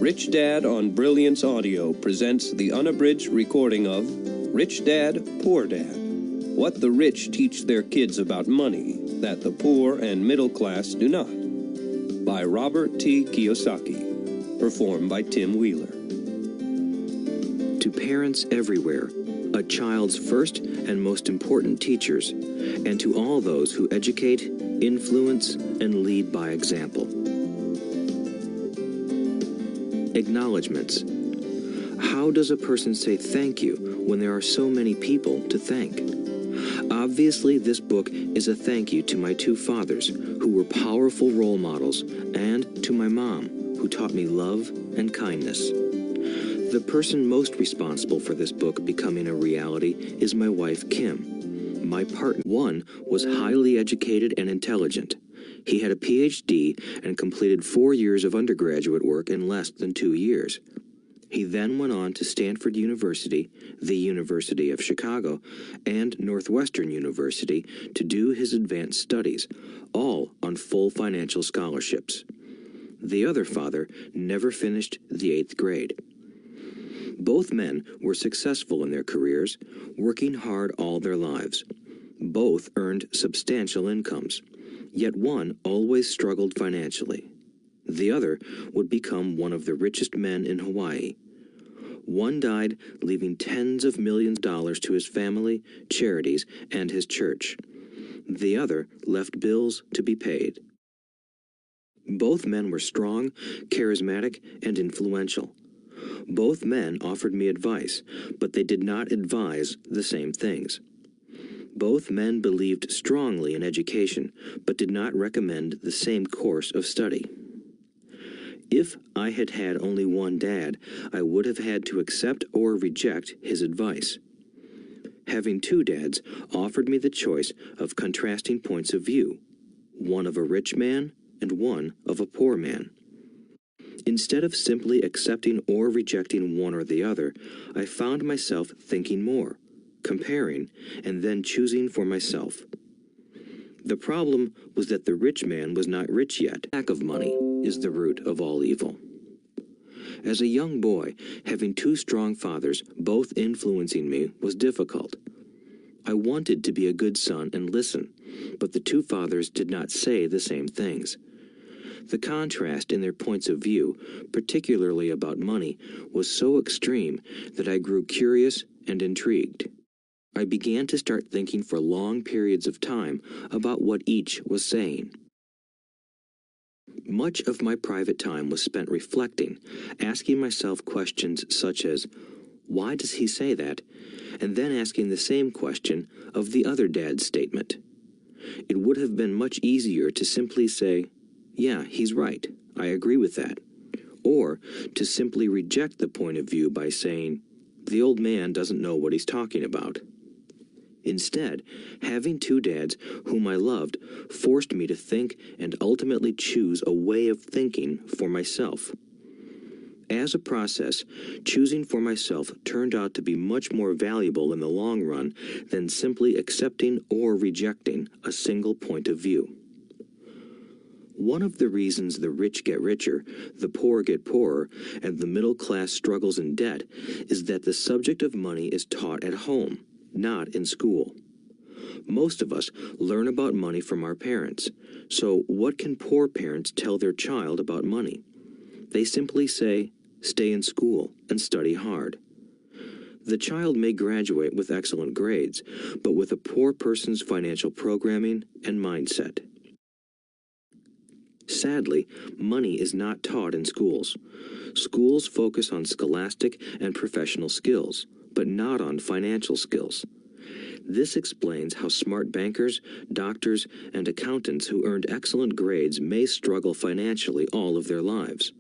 Rich Dad on Brilliance Audio presents the unabridged recording of Rich Dad, Poor Dad. What the rich teach their kids about money that the poor and middle class do not. By Robert T. Kiyosaki. Performed by Tim Wheeler. To parents everywhere, a child's first and most important teachers, and to all those who educate, influence, and lead by example. Acknowledgements. How does a person say thank you when there are so many people to thank? Obviously, this book is a thank you to my two fathers, who were powerful role models, and to my mom, who taught me love and kindness. The person most responsible for this book becoming a reality is my wife, Kim. My partner, one, was highly educated and intelligent. He had a PhD and completed 4 years of undergraduate work in less than 2 years. He then went on to Stanford University, the University of Chicago, and Northwestern University to do his advanced studies, all on full financial scholarships. The other father never finished the 8th grade. Both men were successful in their careers, working hard all their lives. Both earned substantial incomes. Yet one always struggled financially. The other would become one of the richest men in Hawaii. One died, leaving tens of millions of dollars to his family, charities, and his church. The other left bills to be paid. Both men were strong, charismatic, and influential. Both men offered me advice, but they did not advise the same things. Both men believed strongly in education, but did not recommend the same course of study. If I had had only one dad, I would have had to accept or reject his advice. Having two dads offered me the choice of contrasting points of view, one of a rich man and one of a poor man. Instead of simply accepting or rejecting one or the other, I found myself thinking more, comparing, and then choosing for myself. The problem was that the rich man was not rich yet. Lack of money is the root of all evil. As a young boy, having two strong fathers, both influencing me, was difficult. I wanted to be a good son and listen, but the two fathers did not say the same things. The contrast in their points of view, particularly about money, was so extreme that I grew curious and intrigued. I began to start thinking for long periods of time about what each was saying. Much of my private time was spent reflecting, asking myself questions such as, why does he say that? And then asking the same question of the other dad's statement. It would have been much easier to simply say, yeah, he's right, I agree with that. Or to simply reject the point of view by saying, the old man doesn't know what he's talking about. Instead, having two dads whom I loved forced me to think and ultimately choose a way of thinking for myself. As a process, choosing for myself turned out to be much more valuable in the long run than simply accepting or rejecting a single point of view. One of the reasons the rich get richer, the poor get poorer, and the middle class struggles in debt is that the subject of money is taught at home, not in school. Most of us learn about money from our parents. So what can poor parents tell their child about money? They simply say, stay in school and study hard. The child may graduate with excellent grades, but with a poor person's financial programming and mindset. Sadly, money is not taught in schools. Schools focus on scholastic and professional skills, but not on financial skills. This explains how smart bankers, doctors, and accountants who earned excellent grades may struggle financially all of their lives.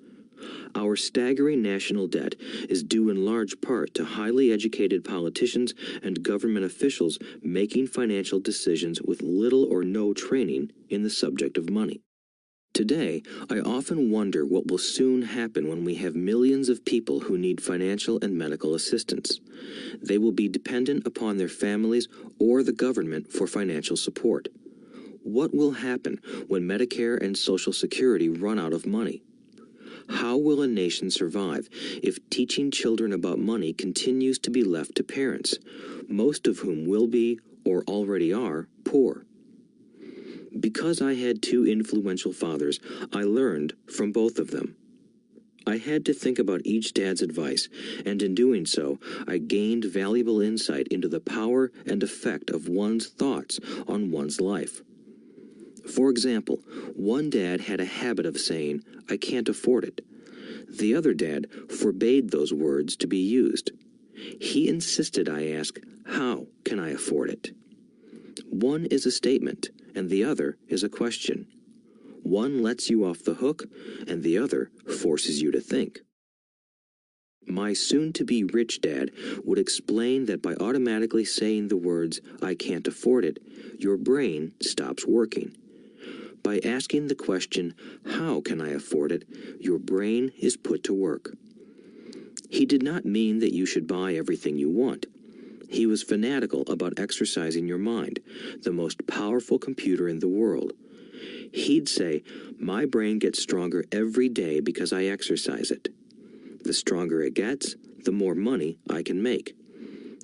Our staggering national debt is due in large part to highly educated politicians and government officials making financial decisions with little or no training in the subject of money. Today, I often wonder what will soon happen when we have millions of people who need financial and medical assistance. They will be dependent upon their families or the government for financial support. What will happen when Medicare and Social Security run out of money? How will a nation survive if teaching children about money continues to be left to parents, most of whom will be, or already are, poor? Because I had two influential fathers, I learned from both of them. I had to think about each dad's advice, and in doing so, I gained valuable insight into the power and effect of one's thoughts on one's life. For example, one dad had a habit of saying, "I can't afford it." The other dad forbade those words to be used. He insisted I ask, "How can I afford it?" One is a statement, and the other is a question. One lets you off the hook, and the other forces you to think. My soon-to-be rich dad would explain that by automatically saying the words, "I can't afford it," your brain stops working. By asking the question, "How can I afford it?" your brain is put to work. He did not mean that you should buy everything you want. He was fanatical about exercising your mind, the most powerful computer in the world. He'd say, "My brain gets stronger every day because I exercise it. The stronger it gets, the more money I can make."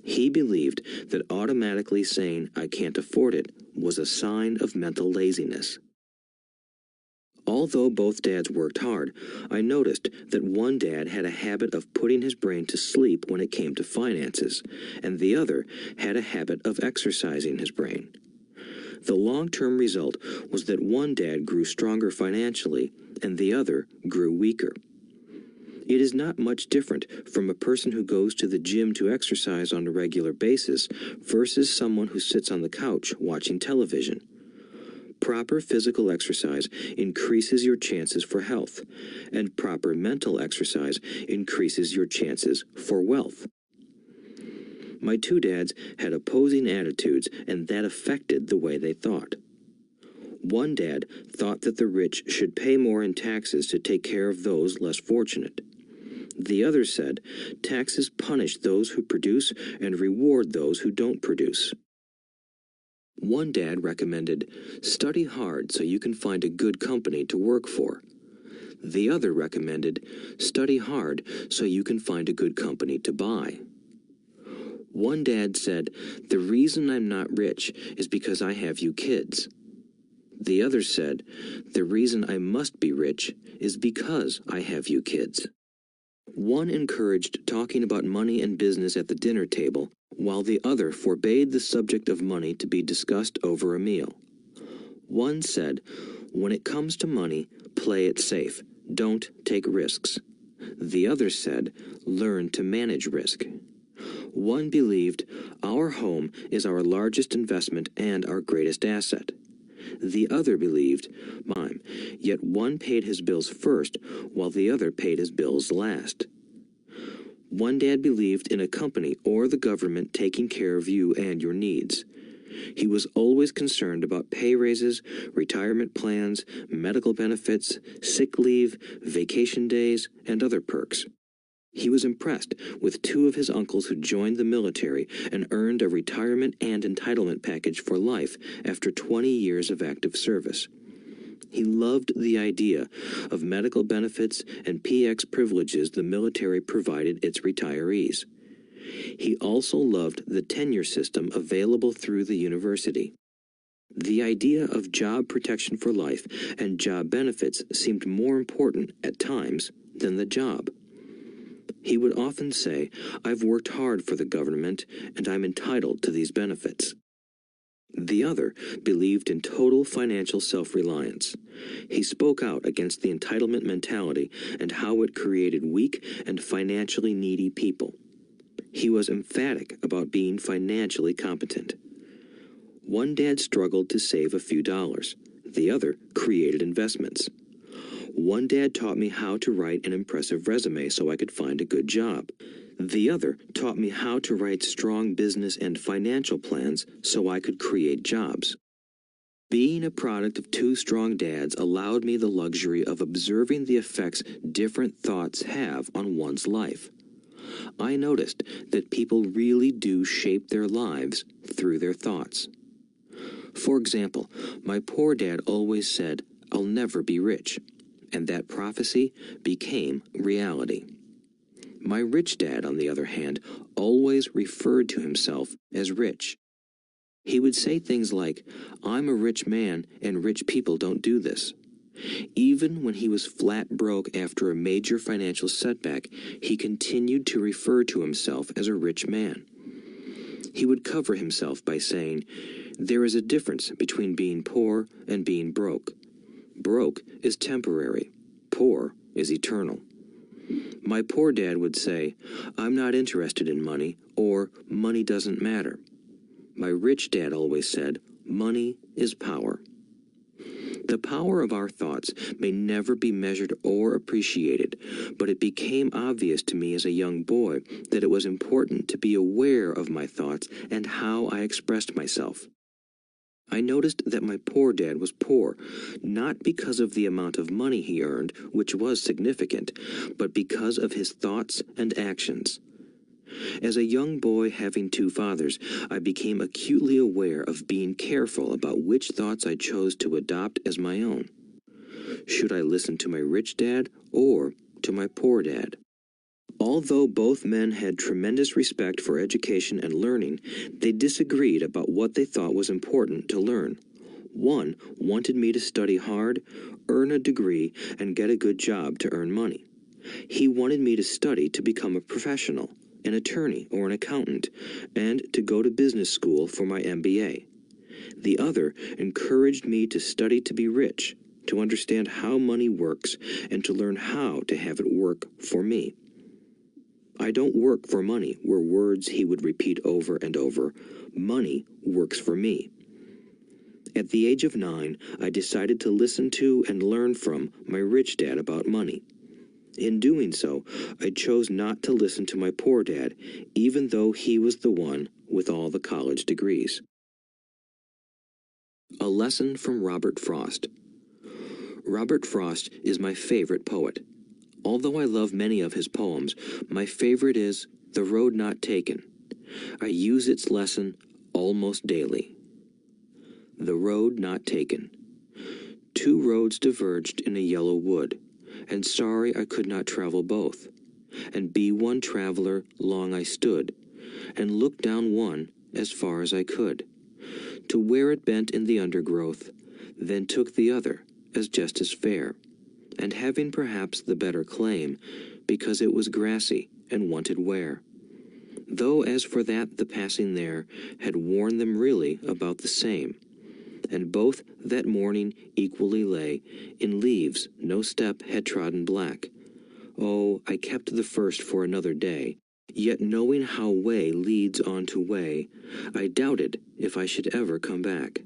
He believed that automatically saying, "I can't afford it," was a sign of mental laziness. Although both dads worked hard, I noticed that one dad had a habit of putting his brain to sleep when it came to finances, and the other had a habit of exercising his brain. The long-term result was that one dad grew stronger financially, and the other grew weaker. It is not much different from a person who goes to the gym to exercise on a regular basis versus someone who sits on the couch watching television. Proper physical exercise increases your chances for health, and proper mental exercise increases your chances for wealth. My two dads had opposing attitudes, and that affected the way they thought. One dad thought that the rich should pay more in taxes to take care of those less fortunate. The other said, taxes punish those who produce and reward those who don't produce. One dad recommended, study hard so you can find a good company to work for. The other recommended, study hard so you can find a good company to buy. One dad said, the reason I'm not rich is because I have you kids. The other said, the reason I must be rich is because I have you kids. One encouraged talking about money and business at the dinner table, while the other forbade the subject of money to be discussed over a meal. One said, when it comes to money, play it safe, don't take risks. The other said, learn to manage risk. One believed, our home is our largest investment and our greatest asset. The other believed, mine, yet one paid his bills first, while the other paid his bills last. One dad believed in a company or the government taking care of you and your needs. He was always concerned about pay raises, retirement plans, medical benefits, sick leave, vacation days, and other perks. He was impressed with two of his uncles who joined the military and earned a retirement and entitlement package for life after 20 years of active service. He loved the idea of medical benefits and PX privileges the military provided its retirees. He also loved the tenure system available through the university. The idea of job protection for life and job benefits seemed more important at times than the job. He would often say, I've worked hard for the government and I'm entitled to these benefits. The other believed in total financial self-reliance. He spoke out against the entitlement mentality and how it created weak and financially needy people. He was emphatic about being financially competent. One dad struggled to save a few dollars. The other created investments. One dad taught me how to write an impressive resume so I could find a good job. The other taught me how to write strong business and financial plans so I could create jobs. Being a product of two strong dads allowed me the luxury of observing the effects different thoughts have on one's life. I noticed that people really do shape their lives through their thoughts. For example, my poor dad always said, I'll never be rich. and that prophecy became reality. My rich dad, on the other hand, always referred to himself as rich. He would say things like, "I'm a rich man, and rich people don't do this." Even when he was flat broke after a major financial setback, he continued to refer to himself as a rich man. He would cover himself by saying, "There is a difference between being poor and being broke. Broke is temporary. Poor is eternal." My poor dad would say, "I'm not interested in money," or "money doesn't matter." My rich dad always said, "Money is power." The power of our thoughts may never be measured or appreciated, but it became obvious to me as a young boy that it was important to be aware of my thoughts and how I expressed myself. I noticed that my poor dad was poor, not because of the amount of money he earned, which was significant, but because of his thoughts and actions. As a young boy having two fathers, I became acutely aware of being careful about which thoughts I chose to adopt as my own. Should I listen to my rich dad or to my poor dad? Although both men had tremendous respect for education and learning, they disagreed about what they thought was important to learn. One wanted me to study hard, earn a degree, and get a good job to earn money. He wanted me to study to become a professional, an attorney or an accountant, and to go to business school for my MBA. The other encouraged me to study to be rich, to understand how money works, and to learn how to have it work for me. "I don't work for money" were words he would repeat over and over. "Money works for me." At the age of 9, I decided to listen to and learn from my rich dad about money. In doing so, I chose not to listen to my poor dad, even though he was the one with all the college degrees. A lesson from Robert Frost. Robert Frost is my favorite poet. Although I love many of his poems, my favorite is "The Road Not Taken." I use its lesson almost daily. The Road Not Taken. Two roads diverged in a yellow wood, and sorry I could not travel both. And be one traveler long I stood, and looked down one as far as I could, to where it bent in the undergrowth, then took the other as just as fair, and having perhaps the better claim, because it was grassy and wanted wear. Though as for that the passing there had worn them really about the same, and both that morning equally lay in leaves no step had trodden black. Oh, I kept the first for another day, yet knowing how way leads on to way, I doubted if I should ever come back.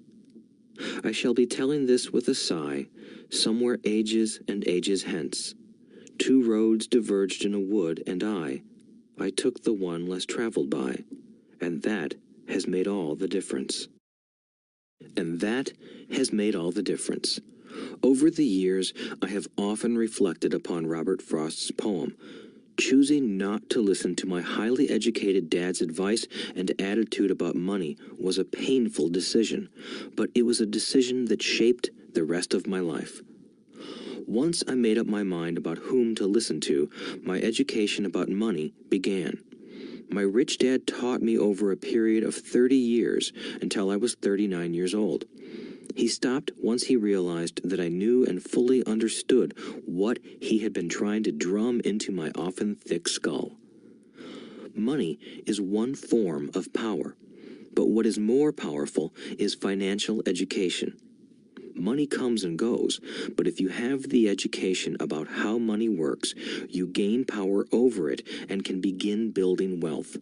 I shall be telling this with a sigh, somewhere ages and ages hence. Two roads diverged in a wood, and I took the one less traveled by, and that has made all the difference. And that has made all the difference. Over the years, I have often reflected upon Robert Frost's poem. Choosing not to listen to my highly educated dad's advice and attitude about money was a painful decision, but it was a decision that shaped the rest of my life. Once I made up my mind about whom to listen to, my education about money began. My rich dad taught me over a period of 30 years until I was 39 years old. He stopped once he realized that I knew and fully understood what he had been trying to drum into my often thick skull. Money is one form of power, but what is more powerful is financial education. Money comes and goes, but if you have the education about how money works, you gain power over it and can begin building wealth.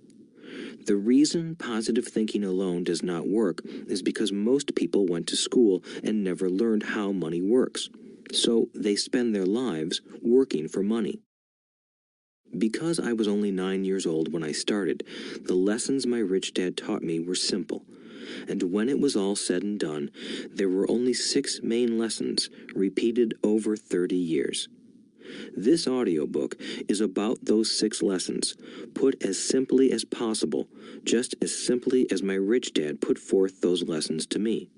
The reason positive thinking alone does not work is because most people went to school and never learned how money works, so they spend their lives working for money. Because I was only 9 years old when I started, the lessons my rich dad taught me were simple. And when it was all said and done, there were only 6 main lessons, repeated over 30 years. This audiobook is about those 6 lessons, put as simply as possible, just as simply as my rich dad put forth those lessons to me.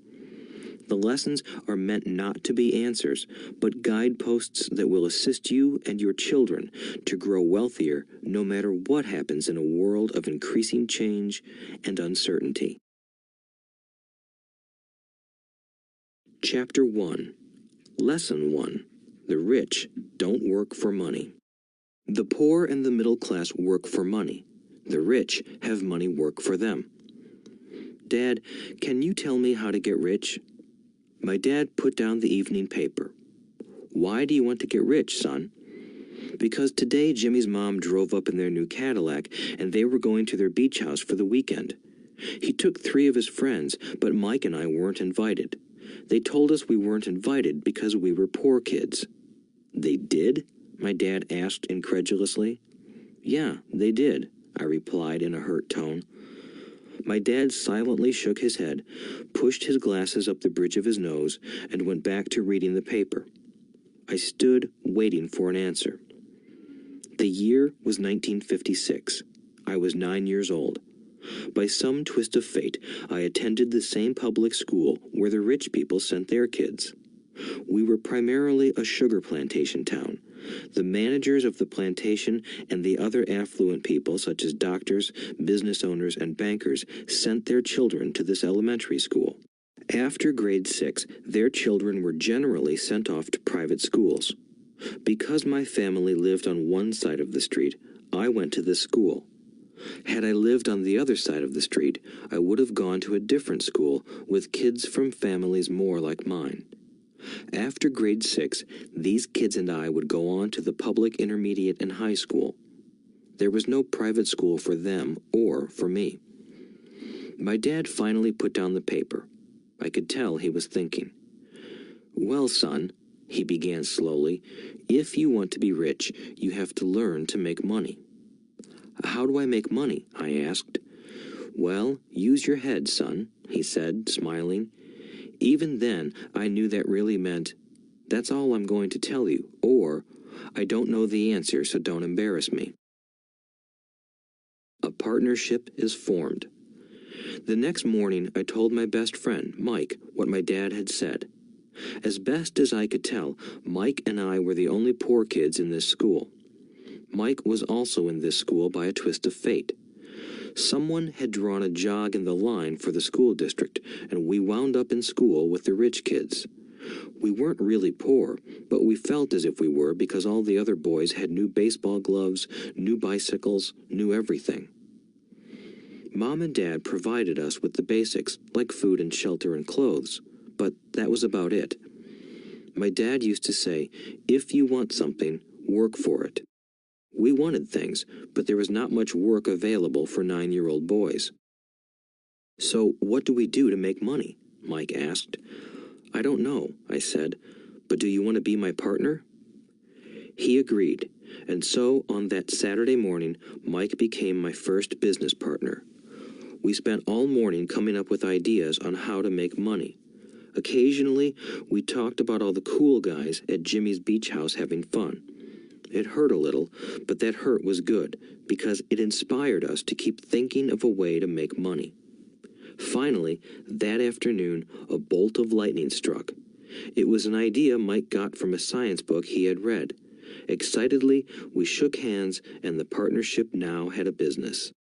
The lessons are meant not to be answers, but guideposts that will assist you and your children to grow wealthier no matter what happens in a world of increasing change and uncertainty. Chapter 1. Lesson 1. The rich don't work for money. The poor and the middle class work for money. The rich have money work for them. Dad, can you tell me how to get rich? My dad put down the evening paper. Why do you want to get rich, son? Because today Jimmy's mom drove up in their new Cadillac and they were going to their beach house for the weekend. He took 3 of his friends, but Mike and I weren't invited. They told us we weren't invited because we were poor kids. They did? My dad asked incredulously. Yeah, they did, I replied in a hurt tone. My dad silently shook his head, pushed his glasses up the bridge of his nose, and went back to reading the paper. I stood waiting for an answer. The year was 1956. I was 9 years old. By some twist of fate, I attended the same public school where the rich people sent their kids. We were primarily a sugar plantation town. The managers of the plantation and the other affluent people, such as doctors, business owners, and bankers, sent their children to this elementary school. After grade 6, their children were generally sent off to private schools. Because my family lived on one side of the street, I went to this school. Had I lived on the other side of the street, I would have gone to a different school with kids from families more like mine. After grade 6, these kids and I would go on to the public intermediate and high school. There was no private school for them or for me. My dad finally put down the paper. I could tell he was thinking. Well, son, he began slowly, if you want to be rich, you have to learn to make money. How do I make money? I asked. Well, use your head, son, he said, smiling. Even then, I knew that really meant, that's all I'm going to tell you, or, I don't know the answer, so don't embarrass me. A partnership is formed. The next morning, I told my best friend, Mike, what my dad had said. As best as I could tell, Mike and I were the only poor kids in this school. Mike was also in this school by a twist of fate. Someone had drawn a jog in the line for the school district, and we wound up in school with the rich kids. We weren't really poor, but we felt as if we were because all the other boys had new baseball gloves, new bicycles, new everything. Mom and Dad provided us with the basics, like food and shelter and clothes, but that was about it. My dad used to say, if you want something, work for it. We wanted things, but there was not much work available for 9-year-old boys. So what do we do to make money? Mike asked. I don't know, I said, but do you want to be my partner? He agreed, and so on that Saturday morning, Mike became my first business partner. We spent all morning coming up with ideas on how to make money. Occasionally, we talked about all the cool guys at Jimmy's beach house having fun. It hurt a little, but that hurt was good, because it inspired us to keep thinking of a way to make money. Finally, that afternoon, a bolt of lightning struck. It was an idea Mike got from a science book he had read. Excitedly, we shook hands, and the partnership now had a business.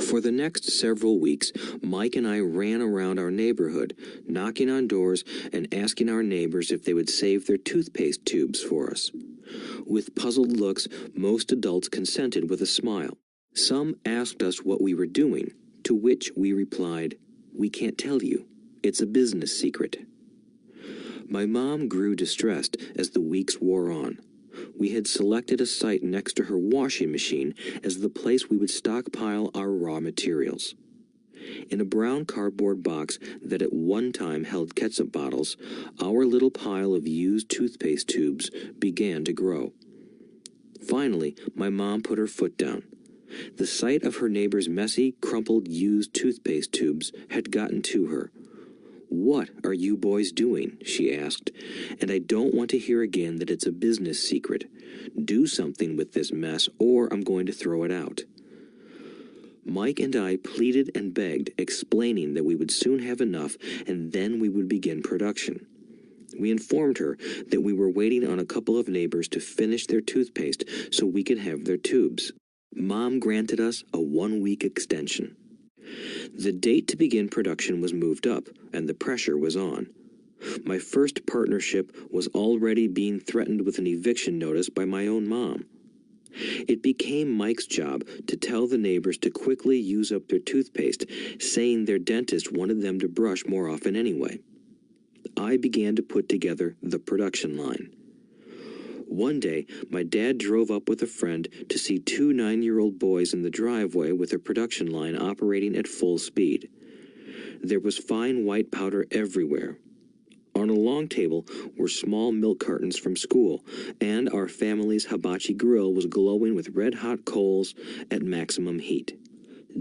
For the next several weeks, Mike and I ran around our neighborhood, knocking on doors and asking our neighbors if they would save their toothpaste tubes for us. With puzzled looks, most adults consented with a smile. Some asked us what we were doing, to which we replied, "We can't tell you. It's a business secret." My mom grew distressed as the weeks wore on. We had selected a site next to her washing machine as the place we would stockpile our raw materials. In a brown cardboard box that at one time held ketchup bottles, our little pile of used toothpaste tubes began to grow. Finally, my mom put her foot down. The sight of her neighbor's messy, crumpled, used toothpaste tubes had gotten to her. "What are you boys doing?" she asked. "And I don't want to hear again that it's a business secret. Do something with this mess, or I'm going to throw it out." Mike and I pleaded and begged, explaining that we would soon have enough and then we would begin production. We informed her that we were waiting on a couple of neighbors to finish their toothpaste so we could have their tubes. Mom granted us a 1-week extension. The date to begin production was moved up, and the pressure was on. My first partnership was already being threatened with an eviction notice by my own mom. It became Mike's job to tell the neighbors to quickly use up their toothpaste, saying their dentist wanted them to brush more often anyway. I began to put together the production line. One day, my dad drove up with a friend to see 2 9-year-old boys in the driveway with their production line operating at full speed. There was fine white powder everywhere. On a long table were small milk cartons from school, and our family's hibachi grill was glowing with red-hot coals at maximum heat.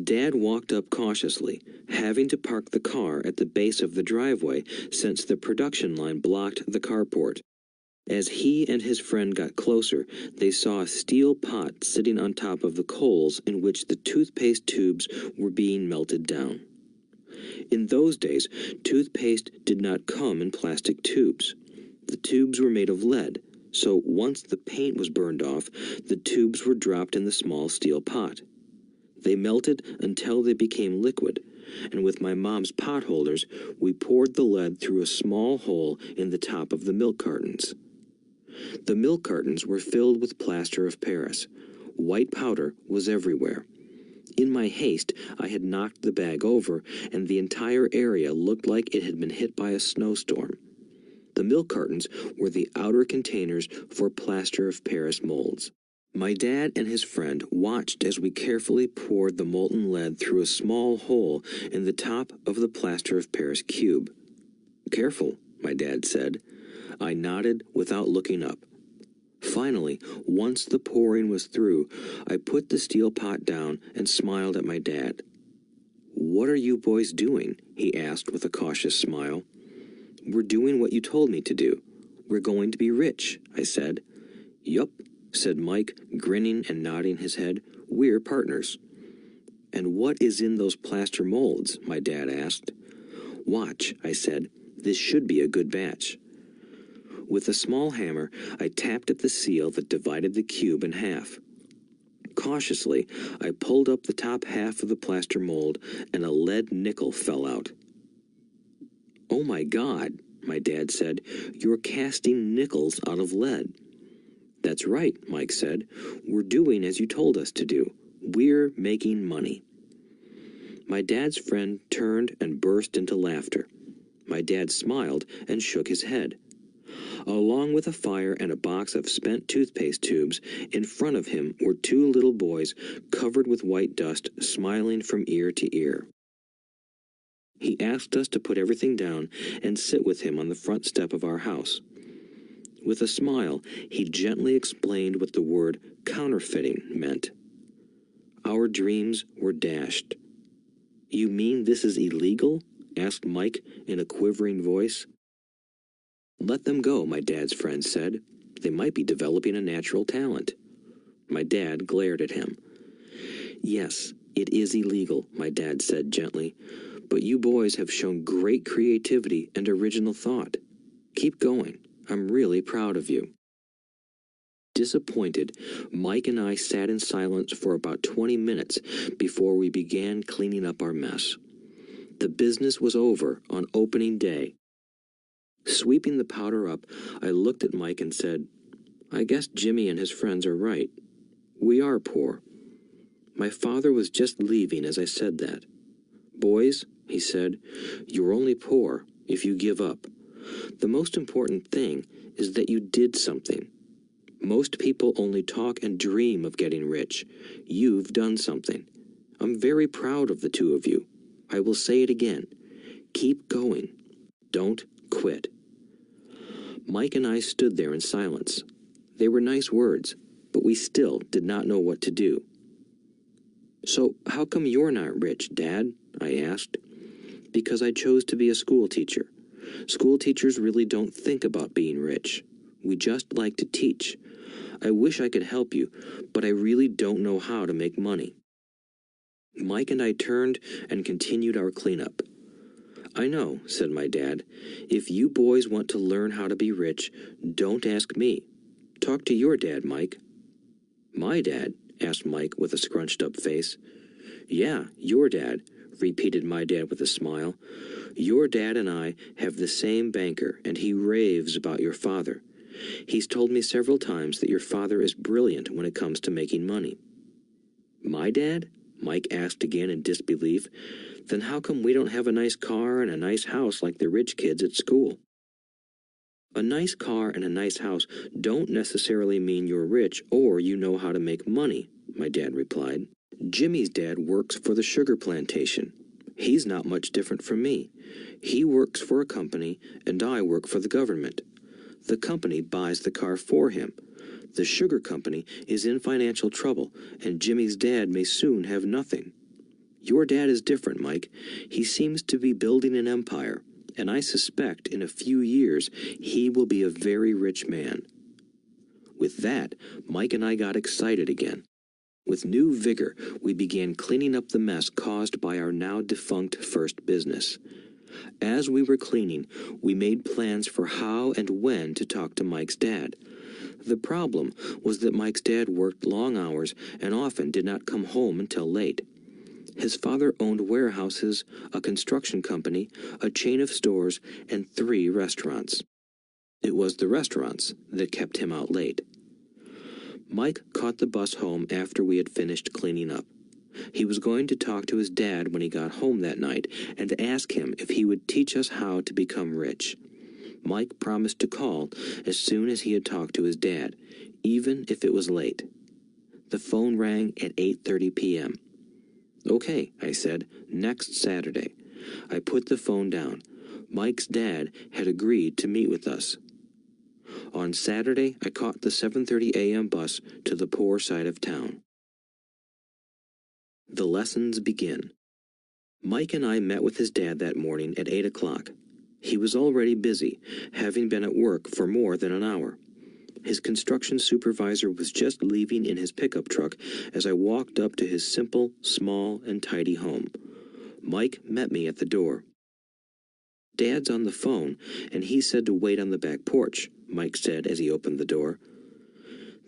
Dad walked up cautiously, having to park the car at the base of the driveway since the production line blocked the carport. As he and his friend got closer, they saw a steel pot sitting on top of the coals in which the toothpaste tubes were being melted down. In those days, toothpaste did not come in plastic tubes. The tubes were made of lead, so once the paint was burned off, the tubes were dropped in the small steel pot. They melted until they became liquid, and with my mom's pot holders, we poured the lead through a small hole in the top of the milk cartons. The milk cartons were filled with plaster of Paris. White powder was everywhere. In my haste, I had knocked the bag over, and the entire area looked like it had been hit by a snowstorm. The milk cartons were the outer containers for plaster of Paris molds. My dad and his friend watched as we carefully poured the molten lead through a small hole in the top of the plaster of Paris cube. "Careful," my dad said. I nodded without looking up. Finally, once the pouring was through, I put the steel pot down and smiled at my dad. "What are you boys doing?" he asked with a cautious smile. "We're doing what you told me to do. We're going to be rich," I said. "Yup," said Mike, grinning and nodding his head. "We're partners." "And what is in those plaster molds?" my dad asked. "Watch," I said. "This should be a good batch." With a small hammer, I tapped at the seal that divided the cube in half. Cautiously, I pulled up the top half of the plaster mold, and a lead nickel fell out. "Oh my God," my dad said, "you're casting nickels out of lead." "That's right," Mike said. "We're doing as you told us to do. We're making money." My dad's friend turned and burst into laughter. My dad smiled and shook his head. Along with a fire and a box of spent toothpaste tubes, in front of him were 2 little boys covered with white dust, smiling from ear to ear. He asked us to put everything down and sit with him on the front step of our house. With a smile, he gently explained what the word counterfeiting meant. Our dreams were dashed. "You mean this is illegal?" asked Mike in a quivering voice. "Let them go," my dad's friend said. "They might be developing a natural talent." My dad glared at him. "Yes, it is illegal," my dad said gently, "but you boys have shown great creativity and original thought. Keep going. I'm really proud of you." Disappointed, Mike and I sat in silence for about 20 minutes before we began cleaning up our mess. The business was over on opening day. Sweeping the powder up, I looked at Mike and said, "I guess Jimmy and his friends are right. We are poor." My father was just leaving as I said that. "Boys," he said, "you're only poor if you give up. The most important thing is that you did something. Most people only talk and dream of getting rich. You've done something. I'm very proud of the 2 of you. I will say it again. Keep going. Don't quit." Mike and I stood there in silence. They were nice words, but we still did not know what to do. "So how come you're not rich, Dad?" I asked. "Because I chose to be a school teacher. School teachers really don't think about being rich. We just like to teach. I wish I could help you, but I really don't know how to make money." Mike and I turned and continued our cleanup. "I know," said my dad. "If you boys want to learn how to be rich, don't ask me. Talk to your dad, Mike." "My dad?" asked Mike with a scrunched-up face. "Yeah, your dad," repeated my dad with a smile. "Your dad and I have the same banker, and he raves about your father. He's told me several times that your father is brilliant when it comes to making money." "My dad?" Mike asked again in disbelief. "Then how come we don't have a nice car and a nice house like the rich kids at school?" "A nice car and a nice house don't necessarily mean you're rich or you know how to make money," my dad replied. "Jimmy's dad works for the sugar plantation. He's not much different from me. He works for a company, and I work for the government. The company buys the car for him. The sugar company is in financial trouble, and Jimmy's dad may soon have nothing. Your dad is different, Mike. He seems to be building an empire, and I suspect in a few years he will be a very rich man." With that, Mike and I got excited again. With new vigor, we began cleaning up the mess caused by our now defunct first business. As we were cleaning, we made plans for how and when to talk to Mike's dad. The problem was that Mike's dad worked long hours and often did not come home until late. His father owned warehouses, a construction company, a chain of stores, and 3 restaurants. It was the restaurants that kept him out late. Mike caught the bus home after we had finished cleaning up. He was going to talk to his dad when he got home that night and ask him if he would teach us how to become rich. Mike promised to call as soon as he had talked to his dad, even if it was late. The phone rang at 8:30 p.m. "Okay," I said, "next Saturday." I put the phone down. Mike's dad had agreed to meet with us. On Saturday, I caught the 7:30 a.m. bus to the poor side of town. The lessons begin. Mike and I met with his dad that morning at 8 o'clock. He was already busy, having been at work for more than an hour. His construction supervisor was just leaving in his pickup truck as I walked up to his simple, small, and tidy home. Mike met me at the door. "Dad's on the phone, and he said to wait on the back porch," Mike said as he opened the door.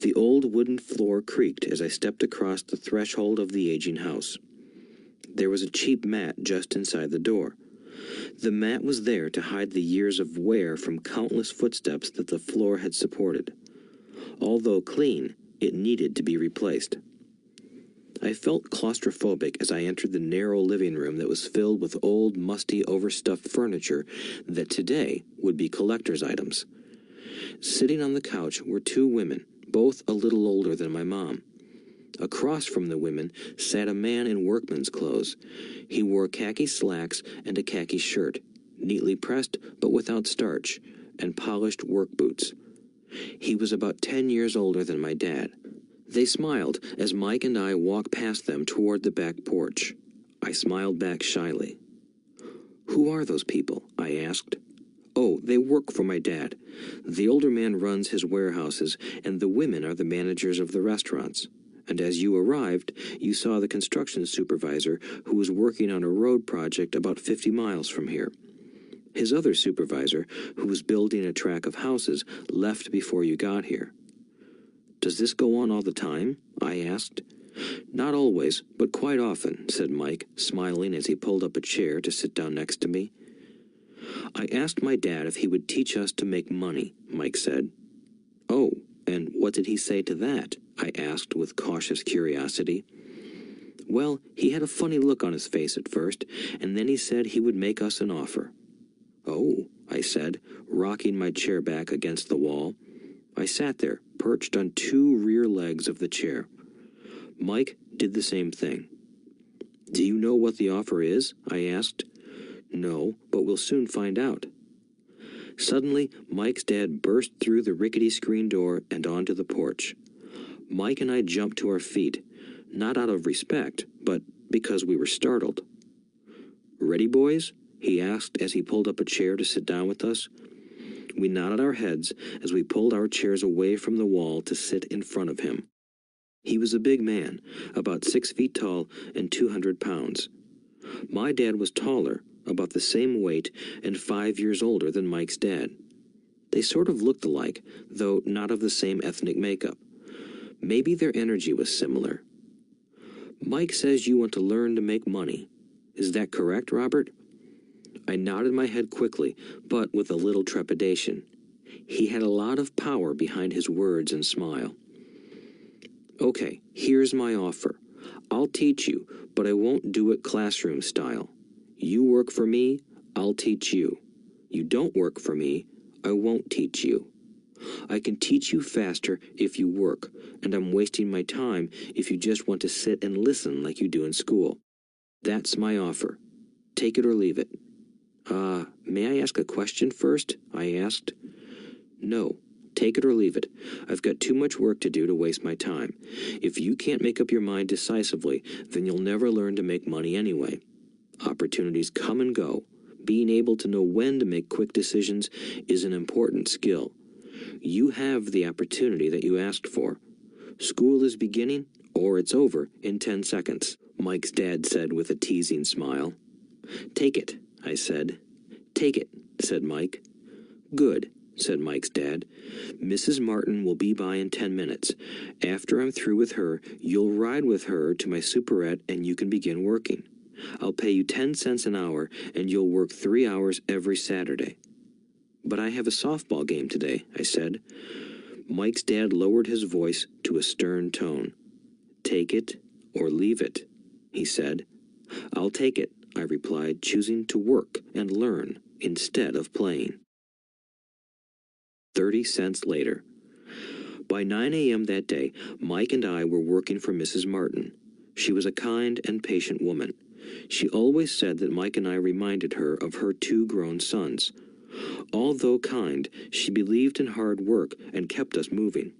The old wooden floor creaked as I stepped across the threshold of the aging house. There was a cheap mat just inside the door. The mat was there to hide the years of wear from countless footsteps that the floor had supported. Although clean, it needed to be replaced. I felt claustrophobic as I entered the narrow living room that was filled with old, musty, overstuffed furniture that today would be collector's items. Sitting on the couch were 2 women, both a little older than my mom. Across from the women sat a man in workman's clothes. He wore khaki slacks and a khaki shirt, neatly pressed but without starch, and polished work boots. He was about 10 years older than my dad. They smiled as Mike and I walked past them toward the back porch. I smiled back shyly. "Who are those people?" I asked. "Oh, they work for my dad. The older man runs his warehouses, and the women are the managers of the restaurants. And as you arrived, you saw the construction supervisor who was working on a road project about 50 miles from here. His other supervisor, who was building a track of houses, left before you got here." "Does this go on all the time?" I asked. "Not always, but quite often," said Mike, smiling as he pulled up a chair to sit down next to me. "I asked my dad if he would teach us to make money," Mike said. "Oh, and what did he say to that?" I asked with cautious curiosity. "Well, he had a funny look on his face at first, and then he said he would make us an offer." "Oh," I said, rocking my chair back against the wall. I sat there, perched on 2 rear legs of the chair. Mike did the same thing. "Do you know what the offer is?" I asked. "No, but we'll soon find out." Suddenly, Mike's dad burst through the rickety screen door and onto the porch. Mike and I jumped to our feet, not out of respect, but because we were startled. "Ready, boys?" he asked as he pulled up a chair to sit down with us. We nodded our heads as we pulled our chairs away from the wall to sit in front of him. He was a big man, about 6 feet tall and 200 pounds. My dad was taller, about the same weight, and 5 years older than Mike's dad. They sort of looked alike, though not of the same ethnic makeup. Maybe their energy was similar. Mike says you want to learn to make money. Is that correct, Robert? I nodded my head quickly, but with a little trepidation. He had a lot of power behind his words and smile. Okay, here's my offer. I'll teach you, but I won't do it classroom style. You work for me, I'll teach you. You don't work for me, I won't teach you. I can teach you faster if you work, and I'm wasting my time if you just want to sit and listen like you do in school. That's my offer. Take it or leave it. May I ask a question first? I asked. No. Take it or leave it. I've got too much work to do to waste my time. If you can't make up your mind decisively, then you'll never learn to make money anyway. Opportunities come and go. Being able to know when to make quick decisions is an important skill. You have the opportunity that you asked for. School is beginning, or it's over in 10 seconds, Mike's dad said with a teasing smile. Take it, I said. Take it, said Mike. Good, said Mike's dad. Mrs. Martin will be by in 10 minutes. After I'm through with her, you'll ride with her to my superette and you can begin working. I'll pay you 10 cents an hour and you'll work 3 hours every Saturday. But I have a softball game today, I said. Mike's dad lowered his voice to a stern tone. Take it or leave it, he said. I'll take it, I replied, choosing to work and learn instead of playing. 30 cents later. By 9 a.m. that day, Mike and I were working for Mrs. Martin. She was a kind and patient woman. She always said that Mike and I reminded her of her 2 grown sons. Although kind, she believed in hard work and kept us moving.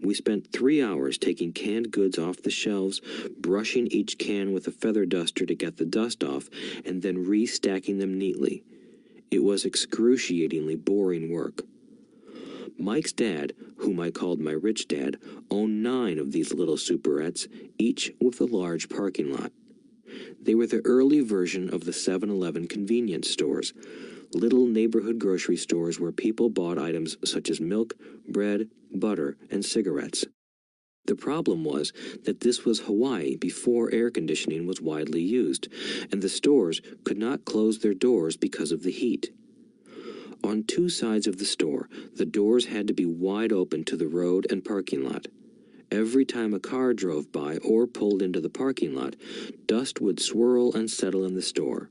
We spent 3 hours taking canned goods off the shelves, brushing each can with a feather duster to get the dust off, and then restacking them neatly. It was excruciatingly boring work. Mike's dad, whom I called my rich dad, owned 9 of these little superettes, each with a large parking lot. They were the early version of the 7-Eleven convenience stores, little neighborhood grocery stores where people bought items such as milk, bread, butter, and cigarettes. The problem was that this was Hawaii before air conditioning was widely used, and the stores could not close their doors because of the heat. On 2 sides of the store, the doors had to be wide open to the road and parking lot. Every time a car drove by or pulled into the parking lot, dust would swirl and settle in the store.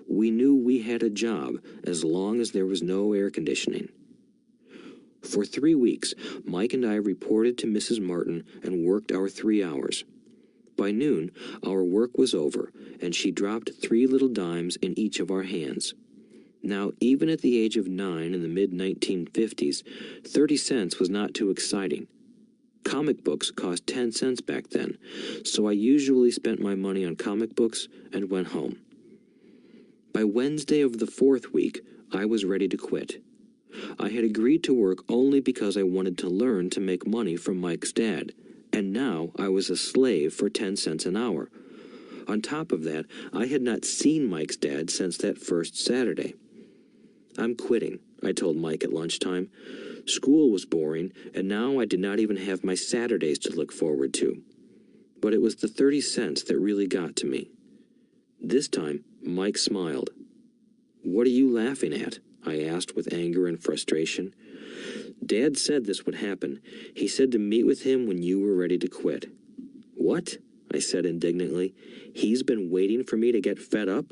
We knew we had a job as long as there was no air conditioning. For 3 weeks, Mike and I reported to Mrs. Martin and worked our 3 hours. By noon, our work was over, and she dropped 3 little dimes in each of our hands. Now, even at the age of 9 in the mid-1950s, 30 cents was not too exciting. Comic books cost 10 cents back then, so I usually spent my money on comic books and went home. By Wednesday of the 4th week, I was ready to quit. I had agreed to work only because I wanted to learn to make money from Mike's dad, and now I was a slave for 10 cents an hour. On top of that, I had not seen Mike's dad since that first Saturday. I'm quitting, I told Mike at lunchtime. School was boring, and now I did not even have my Saturdays to look forward to. But it was the 30 cents that really got to me. This time, Mike smiled. What are you laughing at? I asked with anger and frustration. Dad said this would happen. He said to meet with him when you were ready to quit. What? I said indignantly. He's been waiting for me to get fed up?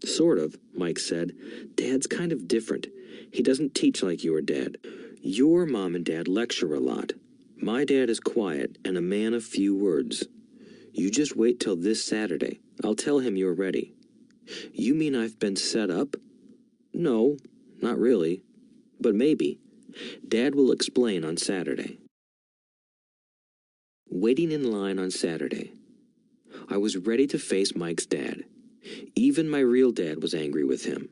Sort of, Mike said. Dad's kind of different. He doesn't teach like your dad. Your mom and dad lecture a lot. My dad is quiet and a man of few words. You just wait till this Saturday. I'll tell him you're ready. You mean I've been set up? No, not really. But maybe. Dad will explain on Saturday. Waiting in line on Saturday. I was ready to face Mike's dad. Even my real dad was angry with him.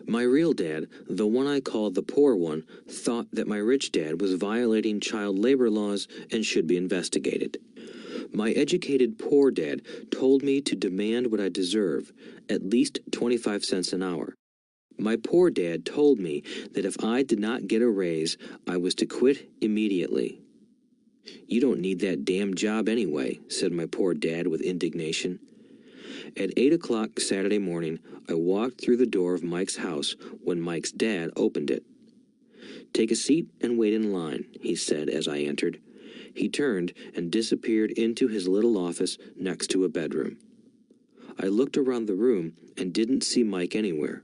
My real dad, the one I called the poor one, thought that my rich dad was violating child labor laws and should be investigated. My educated poor dad told me to demand what I deserve, at least 25 cents an hour. My poor dad told me that if I did not get a raise, I was to quit immediately. "You don't need that damn job anyway," said my poor dad with indignation. At 8 o'clock Saturday morning, I walked through the door of Mike's house when Mike's dad opened it. "Take a seat and wait in line," he said as I entered. He turned and disappeared into his little office next to a bedroom. I looked around the room and didn't see Mike anywhere.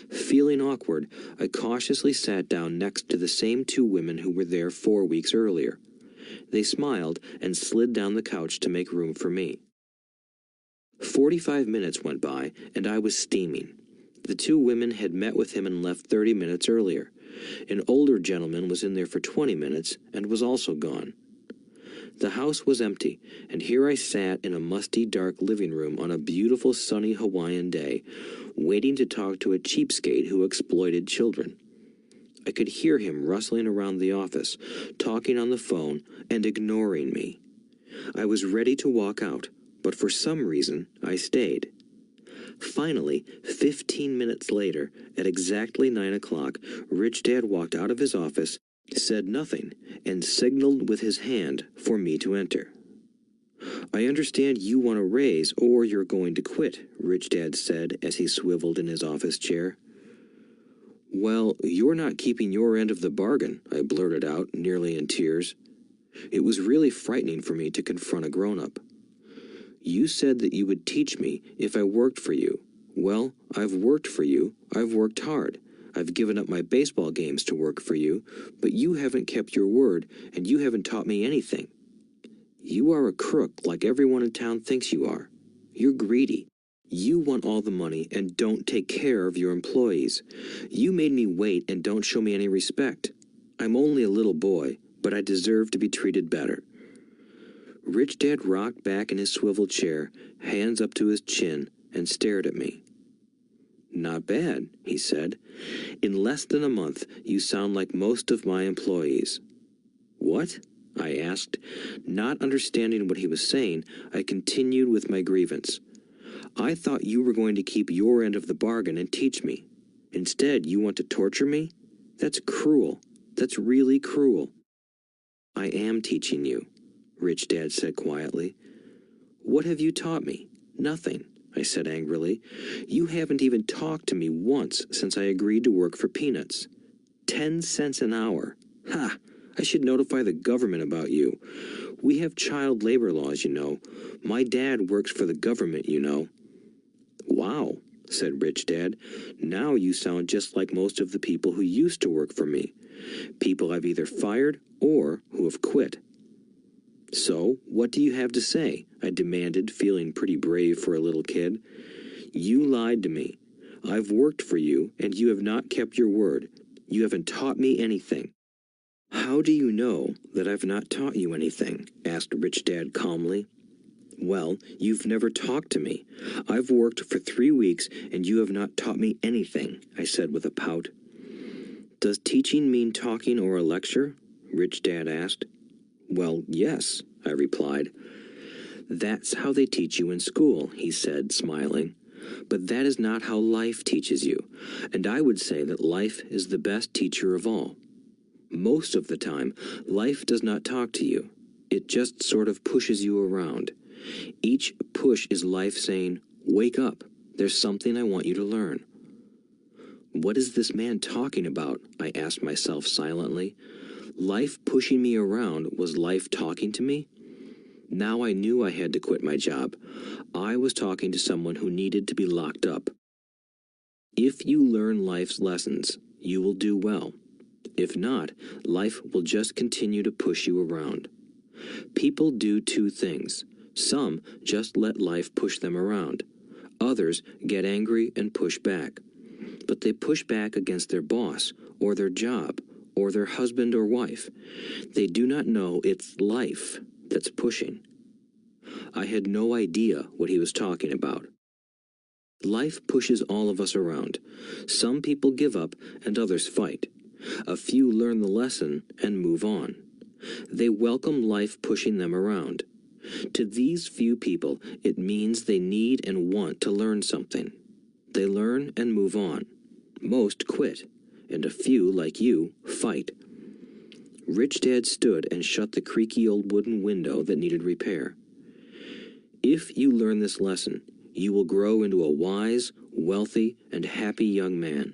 Feeling awkward, I cautiously sat down next to the same two women who were there 4 weeks earlier. They smiled and slid down the couch to make room for me. 45 minutes went by, and I was steaming. The two women had met with him and left 30 minutes earlier. An older gentleman was in there for 20 minutes and was also gone. The house was empty, and here I sat in a musty, dark living room on a beautiful sunny Hawaiian day, waiting to talk to a cheapskate who exploited children. I could hear him rustling around the office, talking on the phone, and ignoring me. I was ready to walk out, but for some reason I stayed. Finally, 15 minutes later, at exactly 9 o'clock, Rich Dad walked out of his office, said nothing, and signaled with his hand for me to enter. "I understand you want a raise or you're going to quit," Rich Dad said as he swiveled in his office chair. "Well, you're not keeping your end of the bargain," I blurted out, nearly in tears. It was really frightening for me to confront a grown-up. "You said that you would teach me if I worked for you. Well, I've worked for you. I've worked hard. I've given up my baseball games to work for you, but you haven't kept your word, and you haven't taught me anything. You are a crook like everyone in town thinks you are. You're greedy. You want all the money and don't take care of your employees. You made me wait and don't show me any respect. I'm only a little boy, but I deserve to be treated better." Rich Dad rocked back in his swivel chair, hands up to his chin, and stared at me. "Not bad," he said. "In less than a month, you sound like most of my employees." "What?" I asked. Not understanding what he was saying, I continued with my grievance. "I thought you were going to keep your end of the bargain and teach me. Instead, you want to torture me? That's cruel. That's really cruel." "I am teaching you," Rich Dad said quietly. "What have you taught me? Nothing," I said angrily. "You haven't even talked to me once since I agreed to work for peanuts. 10 cents an hour. Ha! I should notify the government about you. We have child labor laws, you know. My dad works for the government, you know." "Wow," said Rich Dad. "Now you sound just like most of the people who used to work for me. People I've either fired or who have quit." "So, what do you have to say?" I demanded, feeling pretty brave for a little kid. "You lied to me. I've worked for you, and you have not kept your word. You haven't taught me anything." "How do you know that I've not taught you anything?" asked Rich Dad calmly. "Well, you've never talked to me. I've worked for 3 weeks, and you have not taught me anything," I said with a pout. "Does teaching mean talking or a lecture?" Rich Dad asked. "Well, yes," I replied. "That's how they teach you in school," he said, smiling. "But that is not how life teaches you, and I would say that life is the best teacher of all. Most of the time, life does not talk to you. It just sort of pushes you around. Each push is life saying, 'Wake up, there's something I want you to learn.'" "What is this man talking about?" I asked myself silently. Life pushing me around was life talking to me? Now I knew I had to quit my job. I was talking to someone who needed to be locked up. If you learn life's lessons, you will do well. If not, life will just continue to push you around. People do two things. Some just let life push them around. Others get angry and push back. But they push back against their boss, or their job, or their husband or wife. They do not know it's life that's pushing. I had no idea what he was talking about. Life pushes all of us around. Some people give up and others fight. A few learn the lesson and move on. They welcome life pushing them around. To these few people, it means they need and want to learn something. They learn and move on. Most quit, and a few, like you, fight. Rich Dad stood and shut the creaky old wooden window that needed repair. If you learn this lesson, you will grow into a wise, wealthy, and happy young man.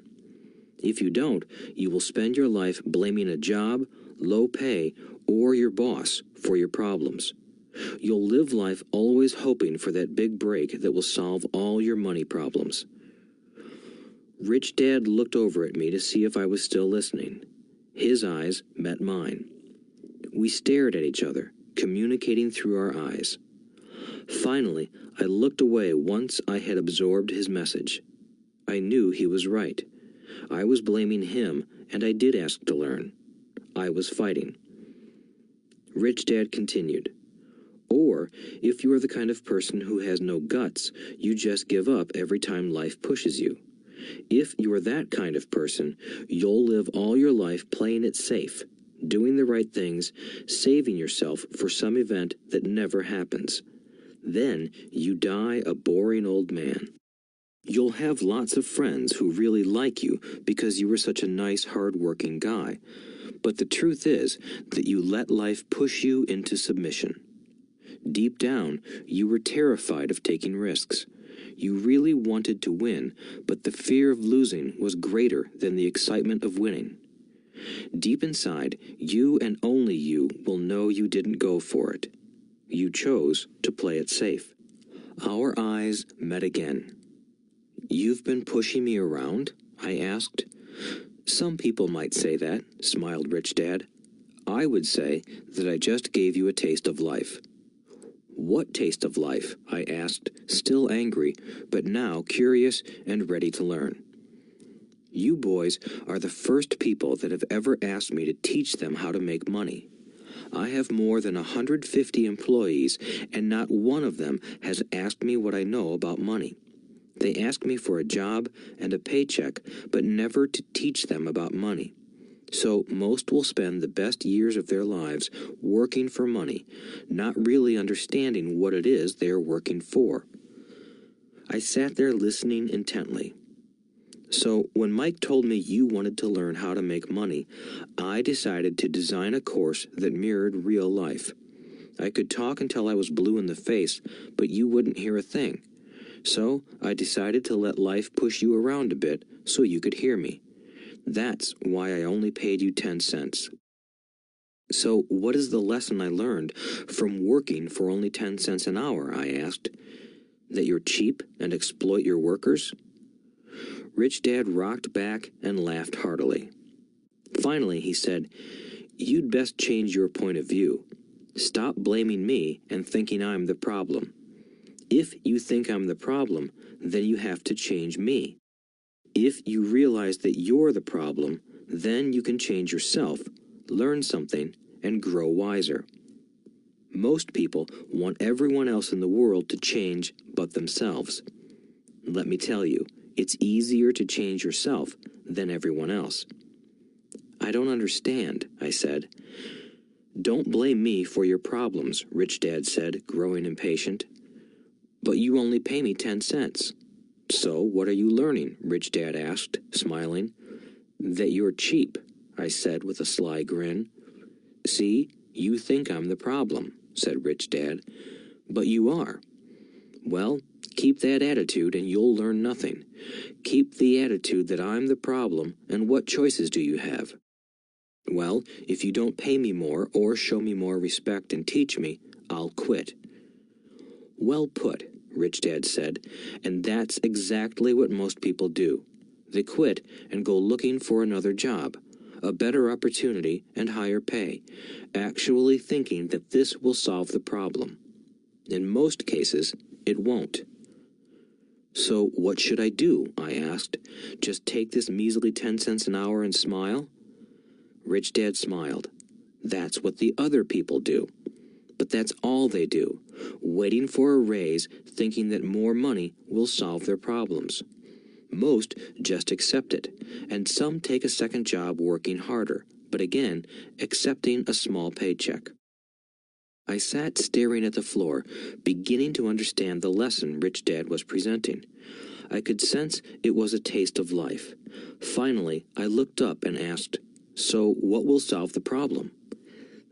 If you don't, you will spend your life blaming a job, low pay, or your boss for your problems. You'll live life always hoping for that big break that will solve all your money problems. Rich Dad looked over at me to see if I was still listening. His eyes met mine. We stared at each other, communicating through our eyes. Finally, I looked away once I had absorbed his message. I knew he was right. I was blaming him, and I did ask to learn. I was fighting. Rich Dad continued. Or, if you are the kind of person who has no guts, you just give up every time life pushes you. If you are that kind of person, you'll live all your life playing it safe, doing the right things, saving yourself for some event that never happens. Then you die a boring old man. You'll have lots of friends who really like you because you were such a nice, hard-working guy. But the truth is that you let life push you into submission. Deep down, you were terrified of taking risks. You really wanted to win, but the fear of losing was greater than the excitement of winning. Deep inside, you and only you will know you didn't go for it. You chose to play it safe. Our eyes met again. "You've been pushing me around?" I asked. "Some people might say that," smiled Rich Dad. "I would say that I just gave you a taste of life." "What taste of life?" I asked, still angry, but now curious and ready to learn. "You boys are the first people that have ever asked me to teach them how to make money. I have more than 150 employees, and not one of them has asked me what I know about money. They ask me for a job and a paycheck, but never to teach them about money. So most will spend the best years of their lives working for money, not really understanding what it is they are working for." I sat there listening intently. "So when Mike told me you wanted to learn how to make money, I decided to design a course that mirrored real life. I could talk until I was blue in the face, but you wouldn't hear a thing. So I decided to let life push you around a bit so you could hear me. That's why I only paid you 10 cents. "So what is the lesson I learned from working for only 10 cents an hour?" I asked. "That you're cheap and exploit your workers?" Rich Dad rocked back and laughed heartily. Finally, he said, "You'd best change your point of view. Stop blaming me and thinking I'm the problem. If you think I'm the problem, then you have to change me. If you realize that you're the problem, then you can change yourself, learn something, and grow wiser. Most people want everyone else in the world to change but themselves. Let me tell you, it's easier to change yourself than everyone else." "I don't understand," I said. "Don't blame me for your problems," Rich Dad said, growing impatient. "But you only pay me 10 cents. "So what are you learning?" Rich Dad asked, smiling. "That you're cheap," I said with a sly grin. "See, you think I'm the problem," said Rich Dad. "But you are. Well, keep that attitude and you'll learn nothing. Keep the attitude that I'm the problem, and what choices do you have?" "Well, if you don't pay me more or show me more respect and teach me, I'll quit." "Well put," Rich Dad said, "and that's exactly what most people do. They quit and go looking for another job, a better opportunity and higher pay, actually thinking that this will solve the problem. In most cases, it won't." "So what should I do?" I asked. "Just take this measly 10 cents an hour and smile?" Rich Dad smiled. "That's what the other people do. But that's all they do, waiting for a raise, thinking that more money will solve their problems. Most just accept it, and some take a second job working harder, but again, accepting a small paycheck. I sat staring at the floor, beginning to understand the lesson Rich Dad was presenting. I could sense it was a taste of life. Finally, I looked up and asked, "So what will solve the problem?"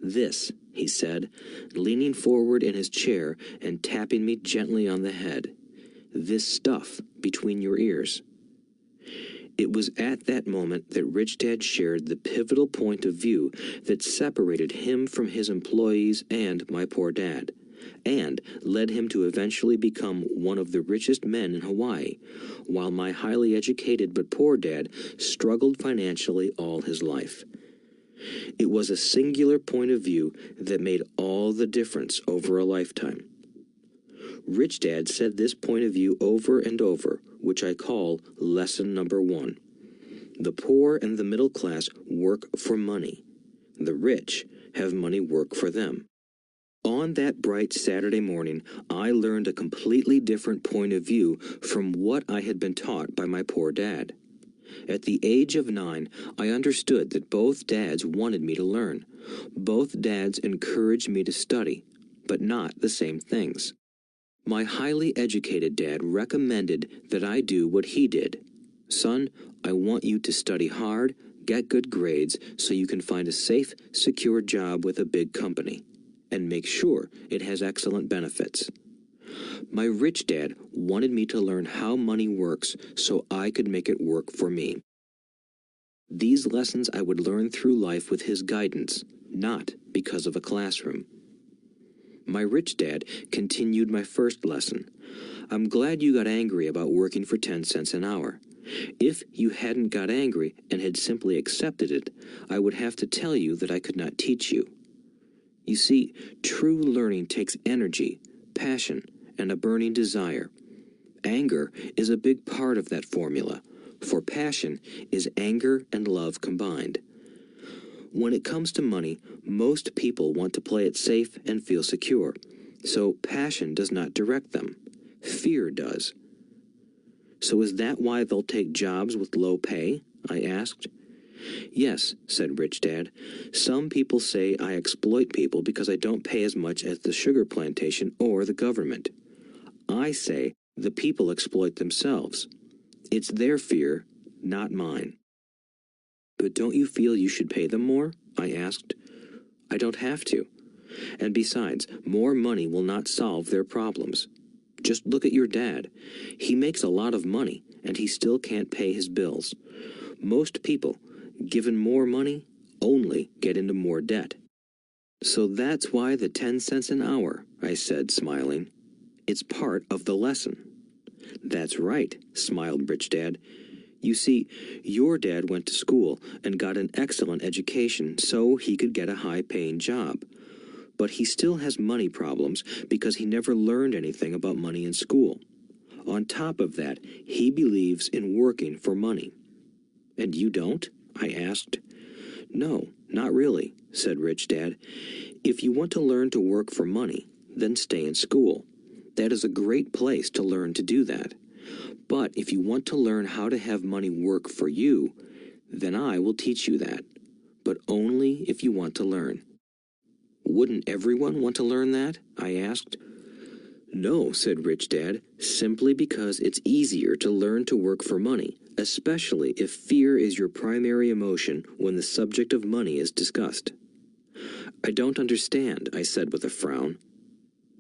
"This," he said, leaning forward in his chair and tapping me gently on the head. "This stuff between your ears." It was at that moment that Rich Dad shared the pivotal point of view that separated him from his employees and my poor dad, and led him to eventually become one of the richest men in Hawaii, while my highly educated but poor dad struggled financially all his life. It was a singular point of view that made all the difference over a lifetime. Rich Dad said this point of view over and over, which I call lesson number 1. The poor and the middle class work for money. The rich have money work for them. On that bright Saturday morning, I learned a completely different point of view from what I had been taught by my poor dad. At the age of 9, I understood that both dads wanted me to learn. Both dads encouraged me to study, but not the same things. My highly educated dad recommended that I do what he did. "Son, I want you to study hard, get good grades so you can find a safe, secure job with a big company, and make sure it has excellent benefits." My rich dad wanted me to learn how money works so I could make it work for me. These lessons I would learn through life with his guidance, not because of a classroom. My rich dad continued my first lesson. "I'm glad you got angry about working for 10 cents an hour. If you hadn't got angry and had simply accepted it, I would have to tell you that I could not teach you. You see, true learning takes energy, passion, and a burning desire. Anger is a big part of that formula, for passion is anger and love combined. When it comes to money, most people want to play it safe and feel secure, so passion does not direct them. Fear does." "So is that why they'll take jobs with low pay?" I asked. "Yes," said Rich Dad. "Some people say I exploit people because I don't pay as much as the sugar plantation or the government. I say the people exploit themselves. It's their fear, not mine." "But don't you feel you should pay them more?" I asked. "I don't have to. And besides, more money will not solve their problems. Just look at your dad. He makes a lot of money, and he still can't pay his bills. Most people, given more money, only get into more debt." "So that's why the 10 cents an hour," I said, smiling. "It's part of the lesson." "That's right," smiled Rich Dad. "You see, your dad went to school and got an excellent education so he could get a high-paying job. But he still has money problems because he never learned anything about money in school. On top of that, he believes in working for money." "And you don't?" I asked. "No, not really," said Rich Dad. "If you want to learn to work for money, then stay in school. That is a great place to learn to do that. But if you want to learn how to have money work for you, then I will teach you that. But only if you want to learn." "Wouldn't everyone want to learn that?" I asked. "No," said Rich Dad, "simply because it's easier to learn to work for money, especially if fear is your primary emotion when the subject of money is discussed." "I don't understand," I said with a frown.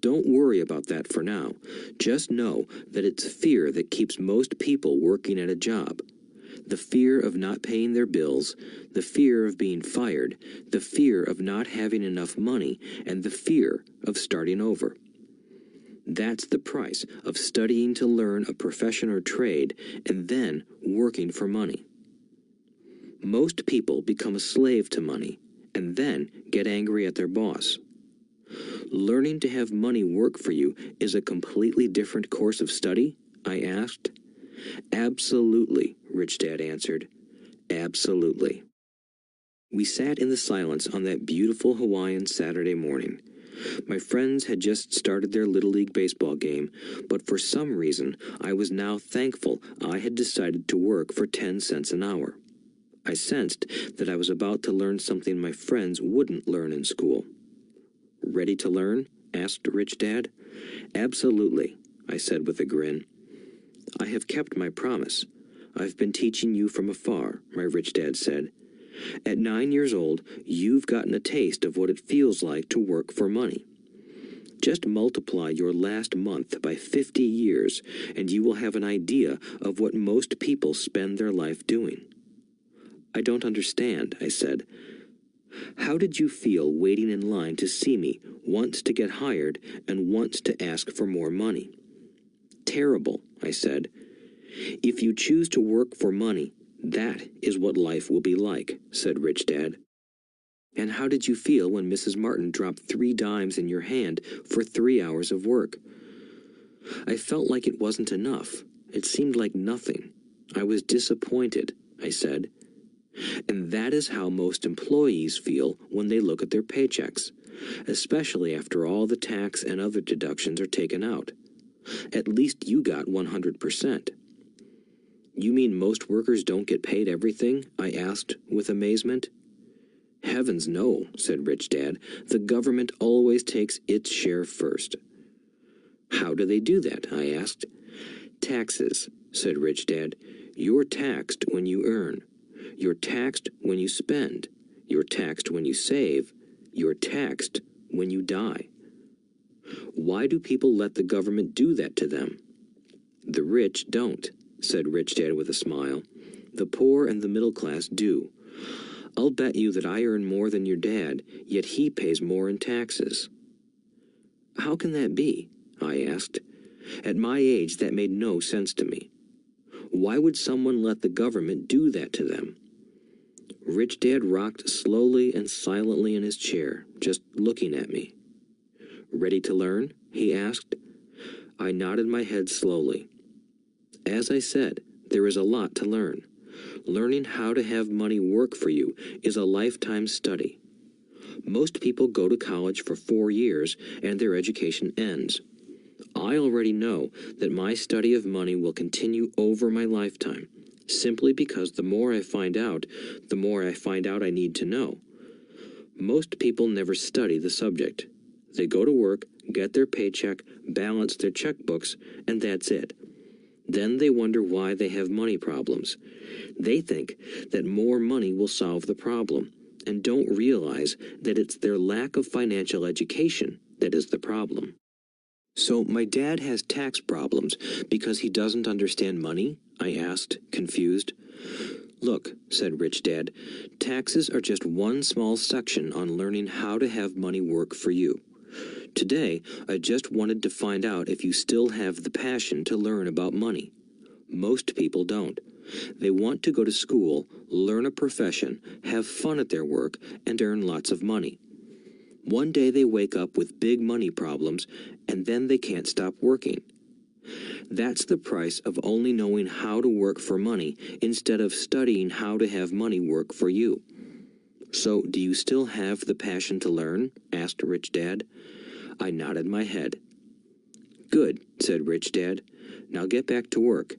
"Don't worry about that for now. Just know that it's fear that keeps most people working at a job. The fear of not paying their bills, the fear of being fired, the fear of not having enough money, and the fear of starting over. That's the price of studying to learn a profession or trade and then working for money. Most people become a slave to money and then get angry at their boss. Learning to have money work for you is a completely different course of study?" I asked. "Absolutely," Rich Dad answered. "Absolutely." We sat in the silence on that beautiful Hawaiian Saturday morning. My friends had just started their Little League baseball game, but for some reason I was now thankful I had decided to work for 10 cents an hour. I sensed that I was about to learn something my friends wouldn't learn in school. "Ready to learn?" asked Rich Dad. "Absolutely," I said with a grin. "I have kept my promise. I've been teaching you from afar," my rich dad said. "At 9 years old, you've gotten a taste of what it feels like to work for money. Just multiply your last month by 50 years, and you will have an idea of what most people spend their life doing." "I don't understand," I said. "How did you feel waiting in line to see me, once to get hired and once to ask for more money?" "Terrible," I said. "If you choose to work for money, that is what life will be like," said Rich Dad. "And how did you feel when Mrs. Martin dropped 3 dimes in your hand for 3 hours of work?" "I felt like it wasn't enough. It seemed like nothing. I was disappointed," I said. "And that is how most employees feel when they look at their paychecks, especially after all the tax and other deductions are taken out. At least you got 100%. "You mean most workers don't get paid everything?" I asked with amazement. "Heavens no," said Rich Dad. "The government always takes its share first." "How do they do that?" I asked. "Taxes," said Rich Dad. "You're taxed when you earn. You're taxed when you spend. You're taxed when you save. You're taxed when you die." "Why do people let the government do that to them?" "The rich don't," said Rich Dad with a smile. "The poor and the middle class do. I'll bet you that I earn more than your dad, yet he pays more in taxes." "How can that be?" I asked. At my age, that made no sense to me. Why would someone let the government do that to them? Rich Dad rocked slowly and silently in his chair, just looking at me. "Ready to learn?" he asked. I nodded my head slowly. As I said, there is a lot to learn. Learning how to have money work for you is a lifetime study. Most people go to college for 4 years and their education ends. I already know that my study of money will continue over my lifetime, simply because the more I find out I need to know. Most people never study the subject. They go to work, get their paycheck, balance their checkbooks, and that's it. Then they wonder why they have money problems. They think that more money will solve the problem, and don't realize that it's their lack of financial education that is the problem. "So my dad has tax problems because he doesn't understand money?" I asked, confused. "Look," said Rich Dad, "taxes are just one small section on learning how to have money work for you. Today, I just wanted to find out if you still have the passion to learn about money. Most people don't. They want to go to school, learn a profession, have fun at their work, and earn lots of money. One day they wake up with big money problems, and then they can't stop working. That's the price of only knowing how to work for money instead of studying how to have money work for you." "So, do you still have the passion to learn?" asked Rich Dad. I nodded my head. "Good," said Rich Dad. "Now get back to work.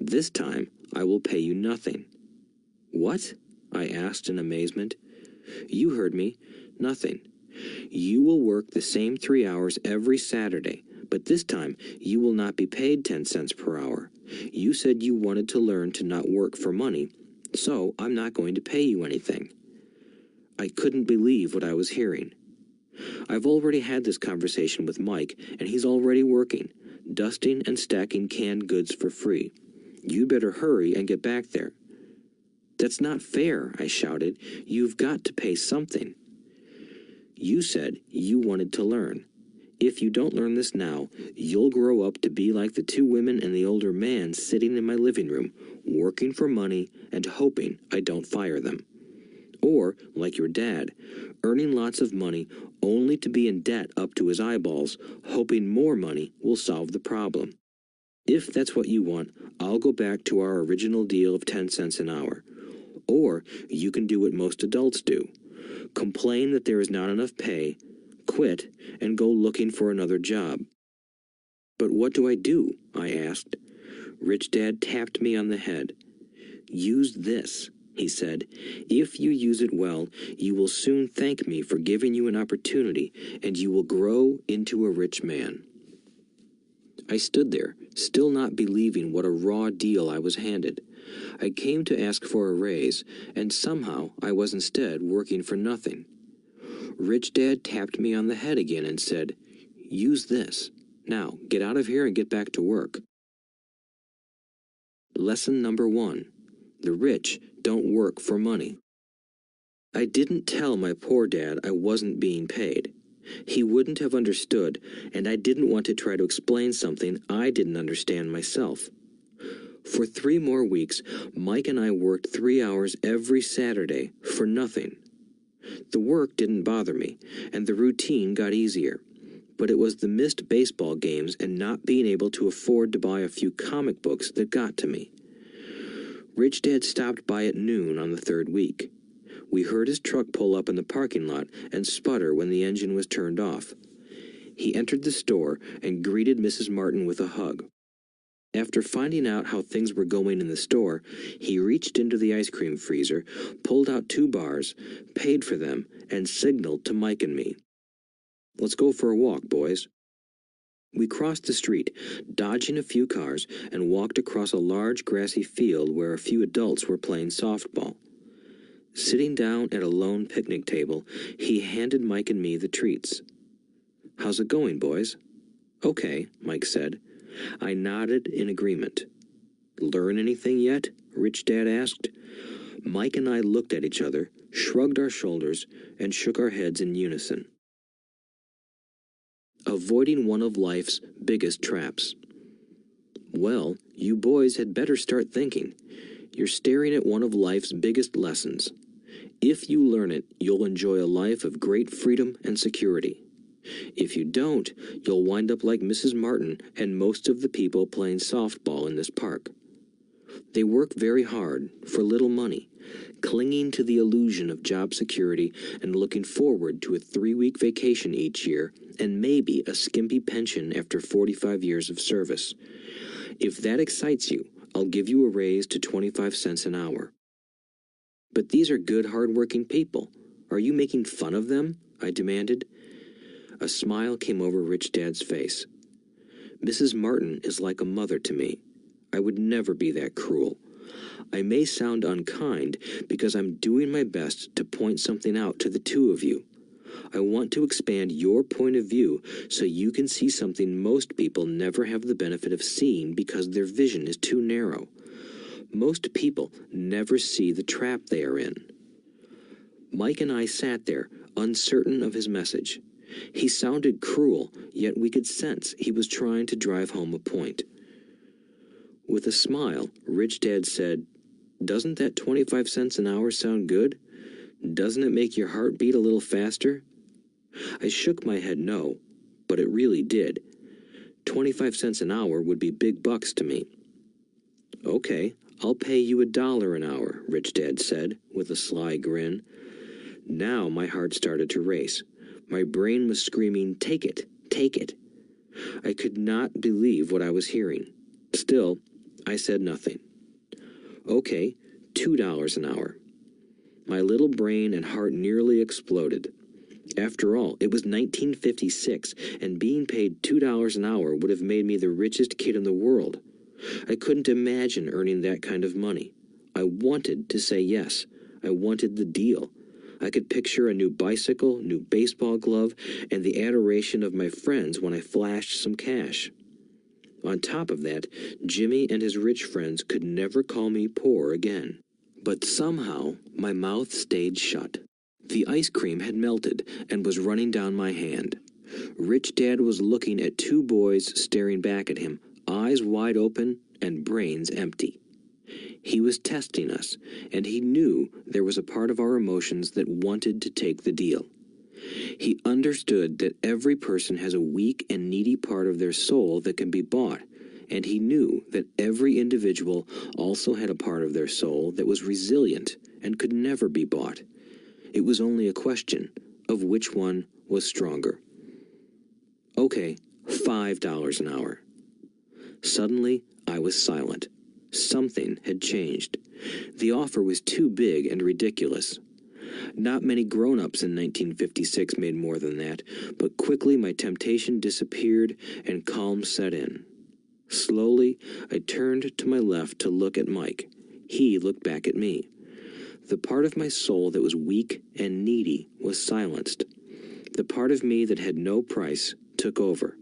This time, I will pay you nothing." "What?" I asked in amazement. "You heard me. Nothing. You will work the same 3 hours every Saturday, but this time you will not be paid 10 cents per hour. You said you wanted to learn to not work for money, so I'm not going to pay you anything." I couldn't believe what I was hearing. I've already had this conversation with Mike, and he's already working, dusting and stacking canned goods for free. You'd better hurry and get back there. "That's not fair," I shouted. "You've got to pay something." "You said you wanted to learn. If you don't learn this now, you'll grow up to be like the 2 women and the older man sitting in my living room, working for money and hoping I don't fire them. Or, like your dad, earning lots of money only to be in debt up to his eyeballs, hoping more money will solve the problem. If that's what you want, I'll go back to our original deal of 10 cents an hour. Or you can do what most adults do. Complain that there is not enough pay, quit, and go looking for another job. But what do I do? I asked. Rich Dad tapped me on the head. Use this, he said. If you use it well, you will soon thank me for giving you an opportunity, and you will grow into a rich man. I stood there, still not believing what a raw deal I was handed. I came to ask for a raise, and somehow I was instead working for nothing. Rich Dad tapped me on the head again and said, Use this. Now, get out of here and get back to work. Lesson number 1. The rich don't work for money. I didn't tell my poor dad I wasn't being paid. He wouldn't have understood, and I didn't want to try to explain something I didn't understand myself. For 3 more weeks, Mike and I worked 3 hours every Saturday for nothing. The work didn't bother me, and the routine got easier. But it was the missed baseball games and not being able to afford to buy a few comic books that got to me. Rich Dad stopped by at noon on the 3rd week. We heard his truck pull up in the parking lot and sputter when the engine was turned off. He entered the store and greeted Mrs. Martin with a hug. After finding out how things were going in the store, he reached into the ice cream freezer, pulled out 2 bars, paid for them, and signaled to Mike and me. Let's go for a walk, boys. We crossed the street, dodging a few cars, and walked across a large grassy field where a few adults were playing softball. Sitting down at a lone picnic table, he handed Mike and me the treats. How's it going, boys? Okay, Mike said. I nodded in agreement. Learn anything yet? Rich Dad asked. Mike and I looked at each other, shrugged our shoulders, and shook our heads in unison. Avoiding one of life's biggest traps. Well, you boys had better start thinking. You're staring at one of life's biggest lessons. If you learn it, you'll enjoy a life of great freedom and security. If you don't, you'll wind up like Mrs. Martin and most of the people playing softball in this park. They work very hard for little money, clinging to the illusion of job security and looking forward to a 3-week vacation each year and maybe a skimpy pension after 45 years of service. If that excites you, I'll give you a raise to 25 cents an hour. But these are good, hard-working people. Are you making fun of them? I demanded. A smile came over Rich Dad's face. Mrs. Martin is like a mother to me. I would never be that cruel. I may sound unkind because I'm doing my best to point something out to the 2 of you. I want to expand your point of view so you can see something most people never have the benefit of seeing because their vision is too narrow. Most people never see the trap they are in. Mike and I sat there, uncertain of his message. He sounded cruel, yet we could sense he was trying to drive home a point. With a smile, Rich Dad said, Doesn't that 25 cents an hour sound good? Doesn't it make your heart beat a little faster? I shook my head no, but it really did. 25 cents an hour would be big bucks to me. Okay, I'll pay you $1 an hour, Rich Dad said, with a sly grin. Now my heart started to race. My brain was screaming, Take it, take it. I could not believe what I was hearing. Still, I said nothing. Okay, $2 an hour. My little brain and heart nearly exploded. After all, it was 1956, and being paid $2 an hour would have made me the richest kid in the world. I couldn't imagine earning that kind of money. I wanted to say yes. I wanted the deal. I could picture a new bicycle, new baseball glove, and the adoration of my friends when I flashed some cash. On top of that, Jimmy and his rich friends could never call me poor again. But somehow, my mouth stayed shut. The ice cream had melted and was running down my hand. Rich Dad was looking at 2 boys staring back at him, eyes wide open and brains empty. He was testing us, and he knew there was a part of our emotions that wanted to take the deal. He understood that every person has a weak and needy part of their soul that can be bought, and he knew that every individual also had a part of their soul that was resilient and could never be bought. It was only a question of which one was stronger. Okay, $5 an hour. Suddenly, I was silent. Something had changed. The offer was too big and ridiculous. Not many grown-ups in 1956 made more than that, but quickly my temptation disappeared and calm set in. Slowly, I turned to my left to look at Mike. He looked back at me. The part of my soul that was weak and needy was silenced. The part of me that had no price took over.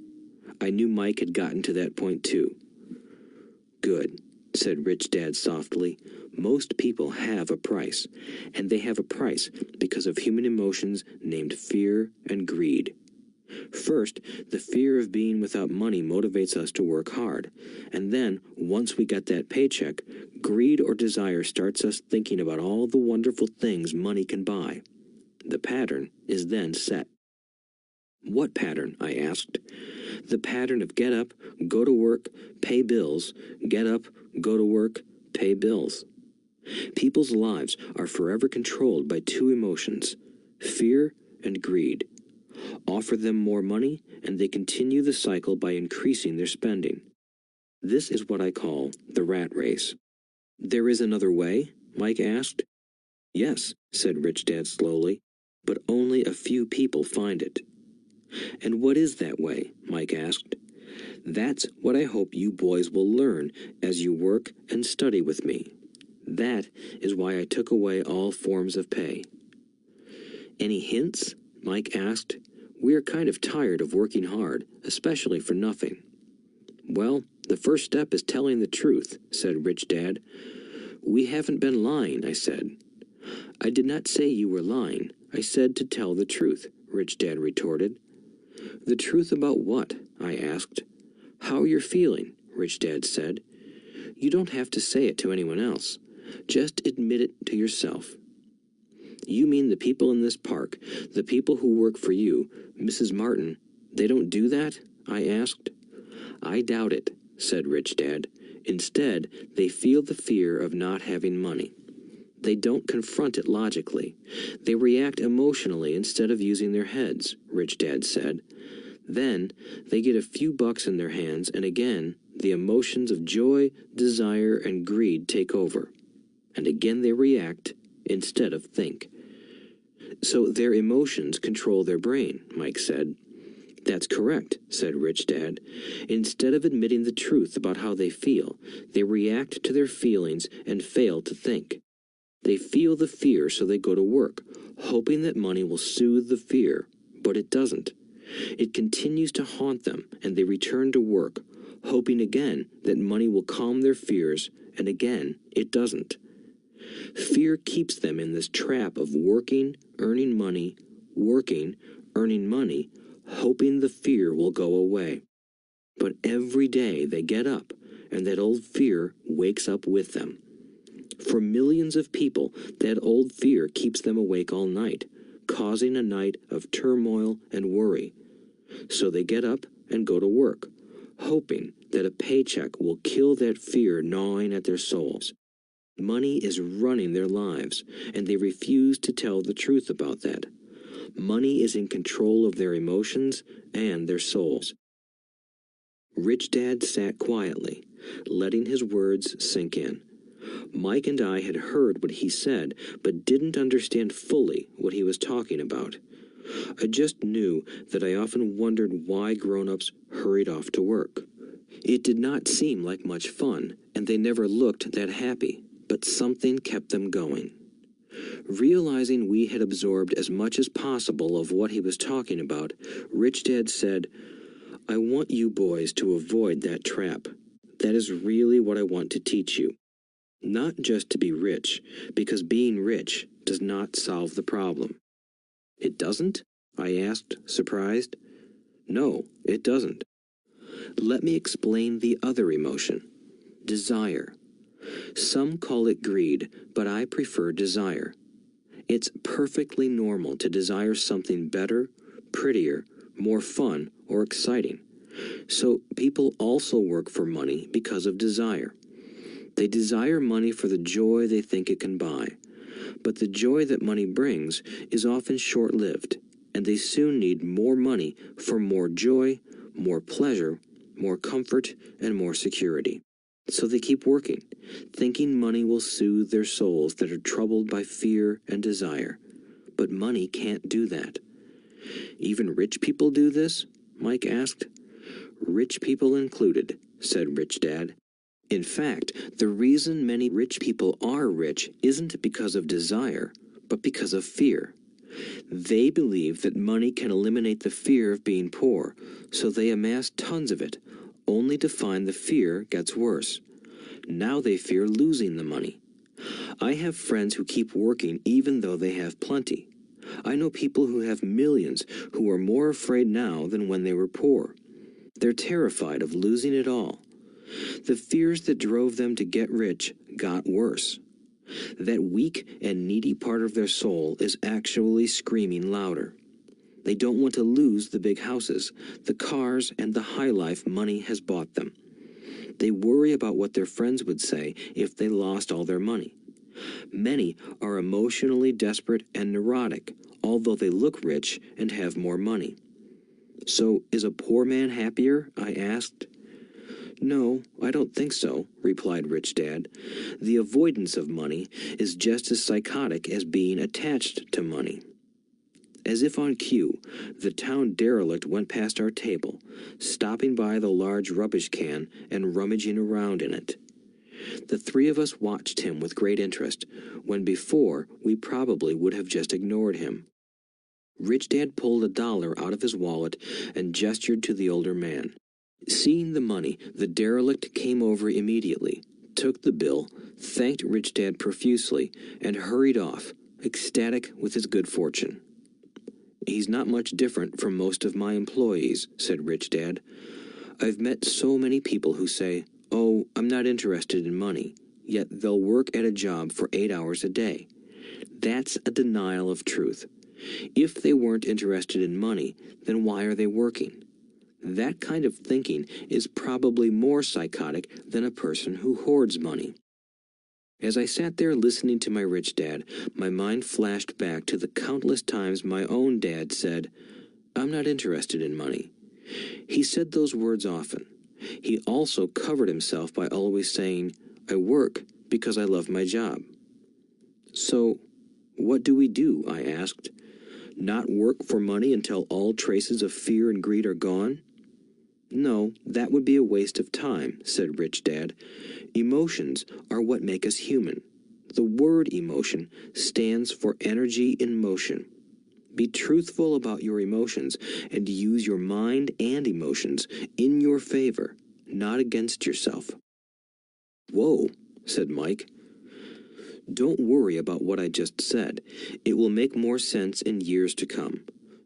I knew Mike had gotten to that point too. Good, said Rich Dad softly. Most people have a price, and they have a price because of human emotions named fear and greed. First, the fear of being without money motivates us to work hard, and then, once we get that paycheck, greed or desire starts us thinking about all the wonderful things money can buy. The pattern is then set. What pattern? I asked. The pattern of get up, go to work, pay bills, get up, go to work, pay bills. People's lives are forever controlled by two emotions, fear and greed. Offer them more money, and they continue the cycle by increasing their spending. This is what I call the rat race. There is another way? Mike asked. Yes, said Rich Dad slowly, but only a few people find it. And what is that way? Mike asked. That's what I hope you boys will learn as you work and study with me. That is why I took away all forms of pay. Any hints? Mike asked. We're kind of tired of working hard, especially for nothing. Well, the first step is telling the truth, said Rich Dad. We haven't been lying, I said. I did not say you were lying. I said to tell the truth, Rich Dad retorted. The truth about what? I asked. How you're feeling, Rich Dad said. You don't have to say it to anyone else. Just admit it to yourself. You mean the people in this park, the people who work for you, Mrs. Martin, they don't do that? I asked. I doubt it, said Rich Dad. Instead, they feel the fear of not having money. They don't confront it logically. They react emotionally instead of using their heads, Rich Dad said. Then, they get a few bucks in their hands, and again, the emotions of joy, desire, and greed take over. And again they react instead of think. So their emotions control their brain, Mike said. That's correct, said Rich Dad. Instead of admitting the truth about how they feel, they react to their feelings and fail to think. They feel the fear, so they go to work, hoping that money will soothe the fear, but it doesn't. It continues to haunt them, and they return to work, hoping again that money will calm their fears, and again it doesn't. Fear keeps them in this trap of working, earning money, hoping the fear will go away. But every day they get up, and that old fear wakes up with them. For millions of people, that old fear keeps them awake all night, causing a night of turmoil and worry. So they get up and go to work, hoping that a paycheck will kill that fear gnawing at their souls. Money is running their lives, and they refuse to tell the truth about that. Money is in control of their emotions and their souls. Rich Dad sat quietly, letting his words sink in. Mike and I had heard what he said, but didn't understand fully what he was talking about. I just knew that I often wondered why grown-ups hurried off to work. It did not seem like much fun, and they never looked that happy, but something kept them going. Realizing we had absorbed as much as possible of what he was talking about, Rich Dad said, I want you boys to avoid that trap. That is really what I want to teach you. Not just to be rich, because being rich does not solve the problem. It doesn't? I asked, surprised. No, it doesn't. Let me explain the other emotion. Desire. Some call it greed, but I prefer desire. It's perfectly normal to desire something better, prettier, more fun, or exciting. So people also work for money because of desire. They desire money for the joy they think it can buy. But the joy that money brings is often short-lived, and they soon need more money for more joy, more pleasure, more comfort, and more security. So they keep working, thinking money will soothe their souls that are troubled by fear and desire. But money can't do that. Even rich people do this? Mike asked. Rich people included, said Rich Dad. In fact, the reason many rich people are rich isn't because of desire, but because of fear. They believe that money can eliminate the fear of being poor, so they amass tons of it, only to find the fear gets worse. Now they fear losing the money. I have friends who keep working even though they have plenty. I know people who have millions who are more afraid now than when they were poor. They're terrified of losing it all. The fears that drove them to get rich got worse. That weak and needy part of their soul is actually screaming louder. They don't want to lose the big houses, the cars, and the high life money has bought them. They worry about what their friends would say if they lost all their money. Many are emotionally desperate and neurotic, although they look rich and have more money. So, is a poor man happier? I asked. No, I don't think so, replied Rich Dad. The avoidance of money is just as psychotic as being attached to money. As if on cue, the town derelict went past our table, stopping by the large rubbish can and rummaging around in it. The three of us watched him with great interest, when before we probably would have just ignored him. Rich Dad pulled $1 out of his wallet and gestured to the older man. Seeing the money, the derelict came over immediately, took the bill, thanked Rich Dad profusely, and hurried off, ecstatic with his good fortune. He's not much different from most of my employees, said Rich Dad. I've met so many people who say, "Oh, I'm not interested in money," yet they'll work at a job for 8 hours a day. That's a denial of truth. If they weren't interested in money, then why are they working? That kind of thinking is probably more psychotic than a person who hoards money. As I sat there listening to my Rich Dad, my mind flashed back to the countless times my own dad said, "I'm not interested in money." He said those words often. He also covered himself by always saying, "I work because I love my job." So, what do we do? I asked. Not work for money until all traces of fear and greed are gone? No, that would be a waste of time, said Rich Dad. Emotions are what make us human. The word emotion stands for energy in motion. Be truthful about your emotions and use your mind and emotions in your favor, not against yourself. Whoa, said Mike. Don't worry about what I just said. It will make more sense in years to come.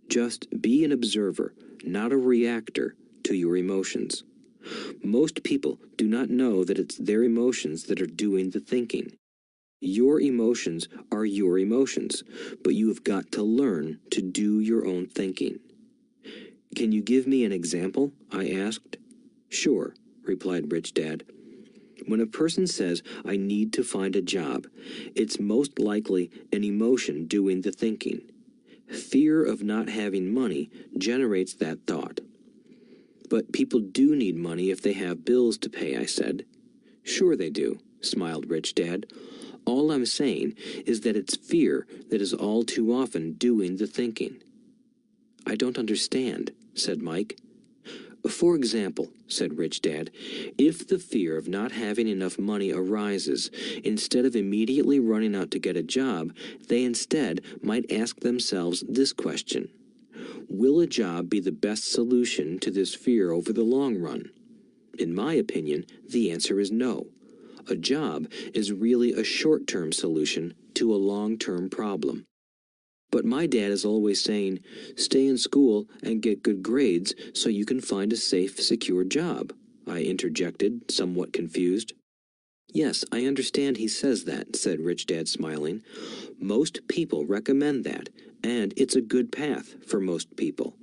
Just be an observer, not a reactor, to your emotions. Most people do not know that it's their emotions that are doing the thinking. Your emotions are your emotions, but you have got to learn to do your own thinking. Can you give me an example? I asked. Sure, replied Rich Dad. When a person says, "I need to find a job," it's most likely an emotion doing the thinking. Fear of not having money generates that thought. But people do need money if they have bills to pay, I said. Sure they do, smiled Rich Dad. All I'm saying is that it's fear that is all too often doing the thinking. I don't understand, said Mike. For example, said Rich Dad, if the fear of not having enough money arises, instead of immediately running out to get a job, they instead might ask themselves this question. Will a job be the best solution to this fear over the long run? In my opinion, the answer is no. A job is really a short-term solution to a long-term problem. But my dad is always saying, stay in school and get good grades so you can find a safe, secure job, I interjected, somewhat confused. Yes, I understand he says that, said Rich Dad, smiling. Most people recommend that, and it's a good path for most people.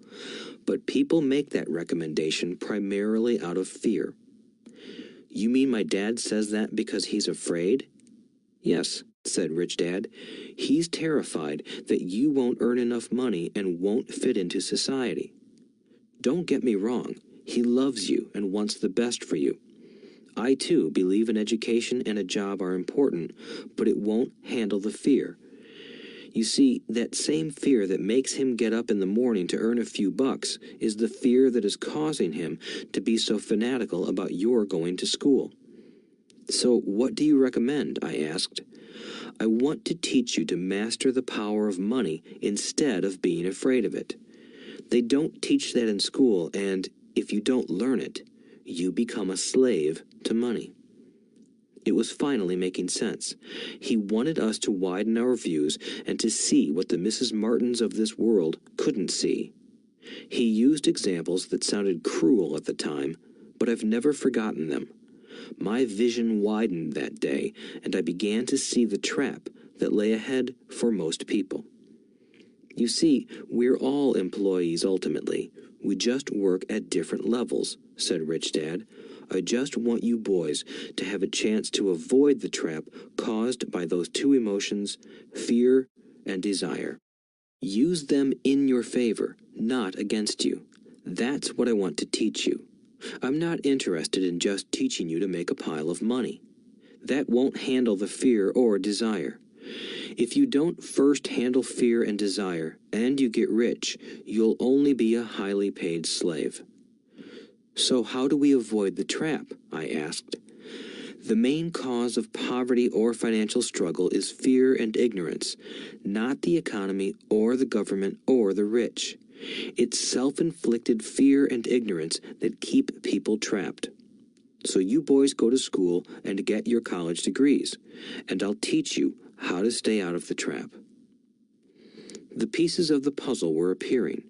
But people make that recommendation primarily out of fear. You mean my dad says that because he's afraid? Yes, said Rich Dad. "He's terrified that you won't earn enough money and won't fit into society. Don't get me wrong. He loves you and wants the best for you. I, too, believe an education and a job are important, but it won't handle the fear. You see, that same fear that makes him get up in the morning to earn a few bucks is the fear that is causing him to be so fanatical about your going to school." "So what do you recommend?" I asked. "I want to teach you to master the power of money instead of being afraid of it. They don't teach that in school, and if you don't learn it, you become a slave to money." It was finally making sense. He wanted us to widen our views and to see what the Mrs. Martins of this world couldn't see. He used examples that sounded cruel at the time, but I've never forgotten them. My vision widened that day, and I began to see the trap that lay ahead for most people. You see, we're all employees ultimately. We just work at different levels, said Rich Dad. I just want you boys to have a chance to avoid the trap caused by those two emotions, fear and desire. Use them in your favor, not against you. That's what I want to teach you. I'm not interested in just teaching you to make a pile of money. That won't handle the fear or desire. If you don't first handle fear and desire, and you get rich, you'll only be a highly paid slave. So how do we avoid the trap? I asked. The main cause of poverty or financial struggle is fear and ignorance, not the economy or the government or the rich. It's self-inflicted fear and ignorance that keep people trapped. So you boys go to school and get your college degrees, and I'll teach you how to stay out of the trap. The pieces of the puzzle were appearing.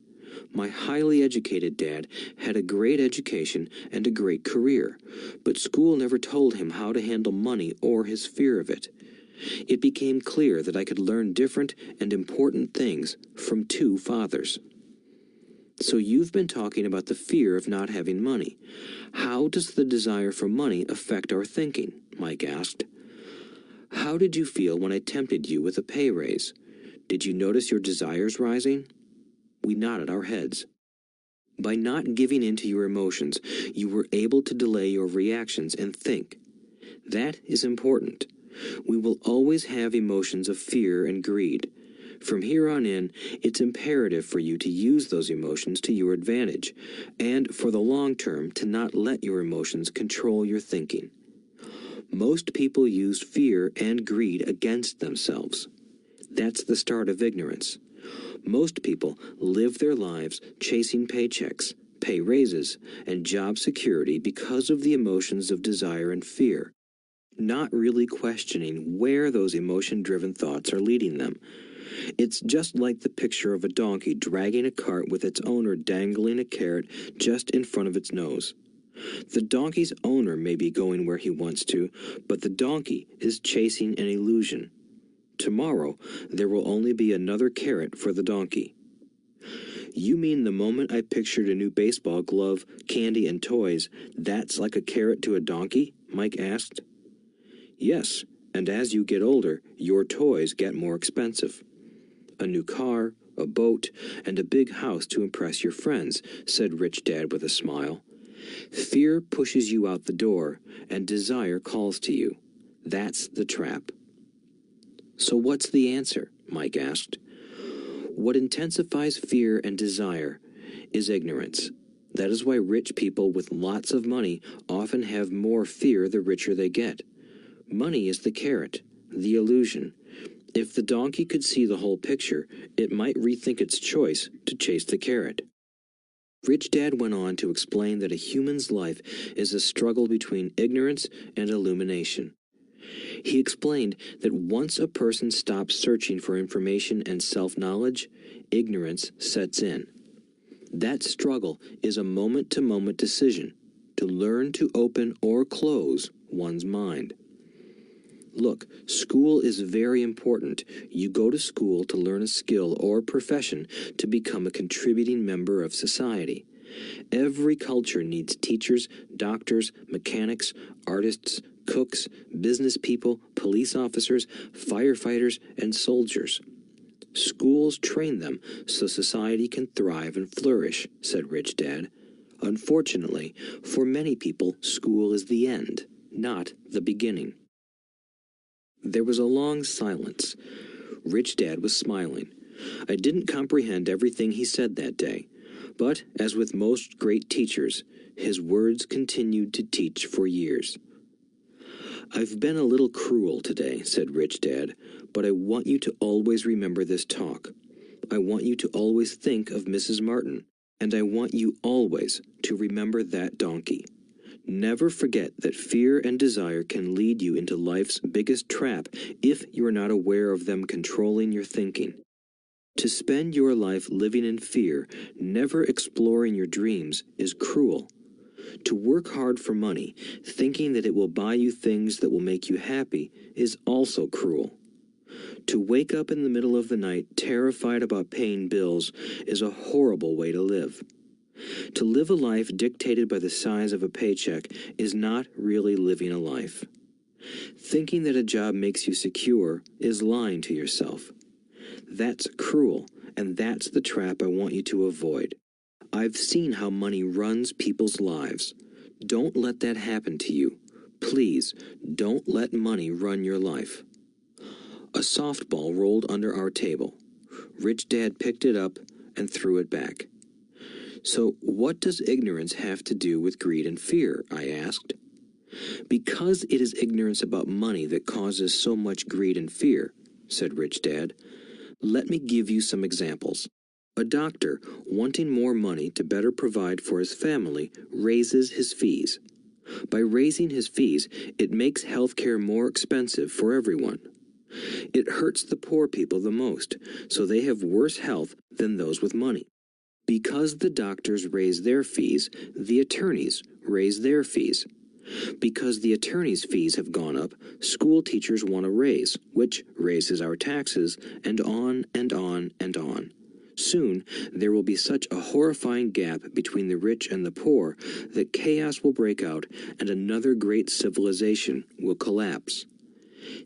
My highly educated dad had a great education and a great career, but school never told him how to handle money or his fear of it. It became clear that I could learn different and important things from two fathers. So you've been talking about the fear of not having money. How does the desire for money affect our thinking? Mike asked. How did you feel when I tempted you with a pay raise? Did you notice your desires rising? We nodded our heads. By not giving in to your emotions, you were able to delay your reactions and think. That is important. We will always have emotions of fear and greed. From here on in, it's imperative for you to use those emotions to your advantage, and for the long term to not let your emotions control your thinking. Most people use fear and greed against themselves. That's the start of ignorance. Most people live their lives chasing paychecks, pay raises, and job security because of the emotions of desire and fear, not really questioning where those emotion-driven thoughts are leading them. It's just like the picture of a donkey dragging a cart with its owner dangling a carrot just in front of its nose. The donkey's owner may be going where he wants to, but the donkey is chasing an illusion. Tomorrow, there will only be another carrot for the donkey. You mean the moment I pictured a new baseball glove, candy, and toys, that's like a carrot to a donkey? Mike asked. Yes, and as you get older, your toys get more expensive. A new car, a boat, and a big house to impress your friends, said Rich Dad with a smile. Fear pushes you out the door, and desire calls to you. That's the trap. So what's the answer? Mike asked. What intensifies fear and desire is ignorance. That is why rich people with lots of money often have more fear the richer they get. Money is the carrot, the illusion. If the donkey could see the whole picture, it might rethink its choice to chase the carrot. Rich Dad went on to explain that a human's life is a struggle between ignorance and illumination. He explained that once a person stops searching for information and self-knowledge, ignorance sets in. That struggle is a moment-to-moment decision to learn to open or close one's mind. Look, school is very important. You go to school to learn a skill or profession to become a contributing member of society. Every culture needs teachers, doctors, mechanics, artists, cooks, business people, police officers, firefighters, and soldiers. Schools train them so society can thrive and flourish, said Rich Dad. Unfortunately, for many people, school is the end, not the beginning. There was a long silence. Rich Dad was smiling. I didn't comprehend everything he said that day, but, as with most great teachers, his words continued to teach for years. I've been a little cruel today, said Rich Dad, but I want you to always remember this talk. I want you to always think of Mrs. Martin, and I want you always to remember that donkey. Never forget that fear and desire can lead you into life's biggest trap if you are not aware of them controlling your thinking. To spend your life living in fear, never exploring your dreams, is cruel. To work hard for money, thinking that it will buy you things that will make you happy, is also cruel. To wake up in the middle of the night terrified about paying bills is a horrible way to live. To live a life dictated by the size of a paycheck is not really living a life. Thinking that a job makes you secure is lying to yourself. That's cruel, and that's the trap I want you to avoid. I've seen how money runs people's lives. Don't let that happen to you. Please, don't let money run your life. A softball rolled under our table. Rich Dad picked it up and threw it back. So what does ignorance have to do with greed and fear? I asked. Because it is ignorance about money that causes so much greed and fear, said Rich Dad. Let me give you some examples. A doctor, wanting more money to better provide for his family, raises his fees. By raising his fees, it makes healthcare more expensive for everyone. It hurts the poor people the most, so they have worse health than those with money. Because the doctors raise their fees, the attorneys raise their fees. Because the attorneys' fees have gone up, school teachers want a raise, which raises our taxes, and on and on and on. Soon, there will be such a horrifying gap between the rich and the poor that chaos will break out and another great civilization will collapse.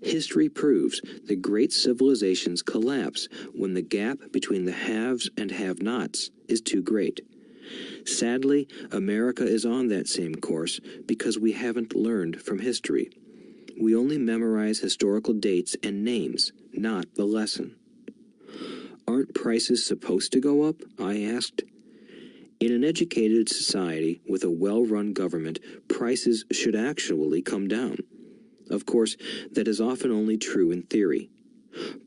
History proves that great civilizations collapse when the gap between the haves and have-nots is too great. Sadly, America is on that same course because we haven't learned from history. We only memorize historical dates and names, not the lesson. Aren't prices supposed to go up? I asked. In an educated society with a well-run government, prices should actually come down. Of course, that is often only true in theory.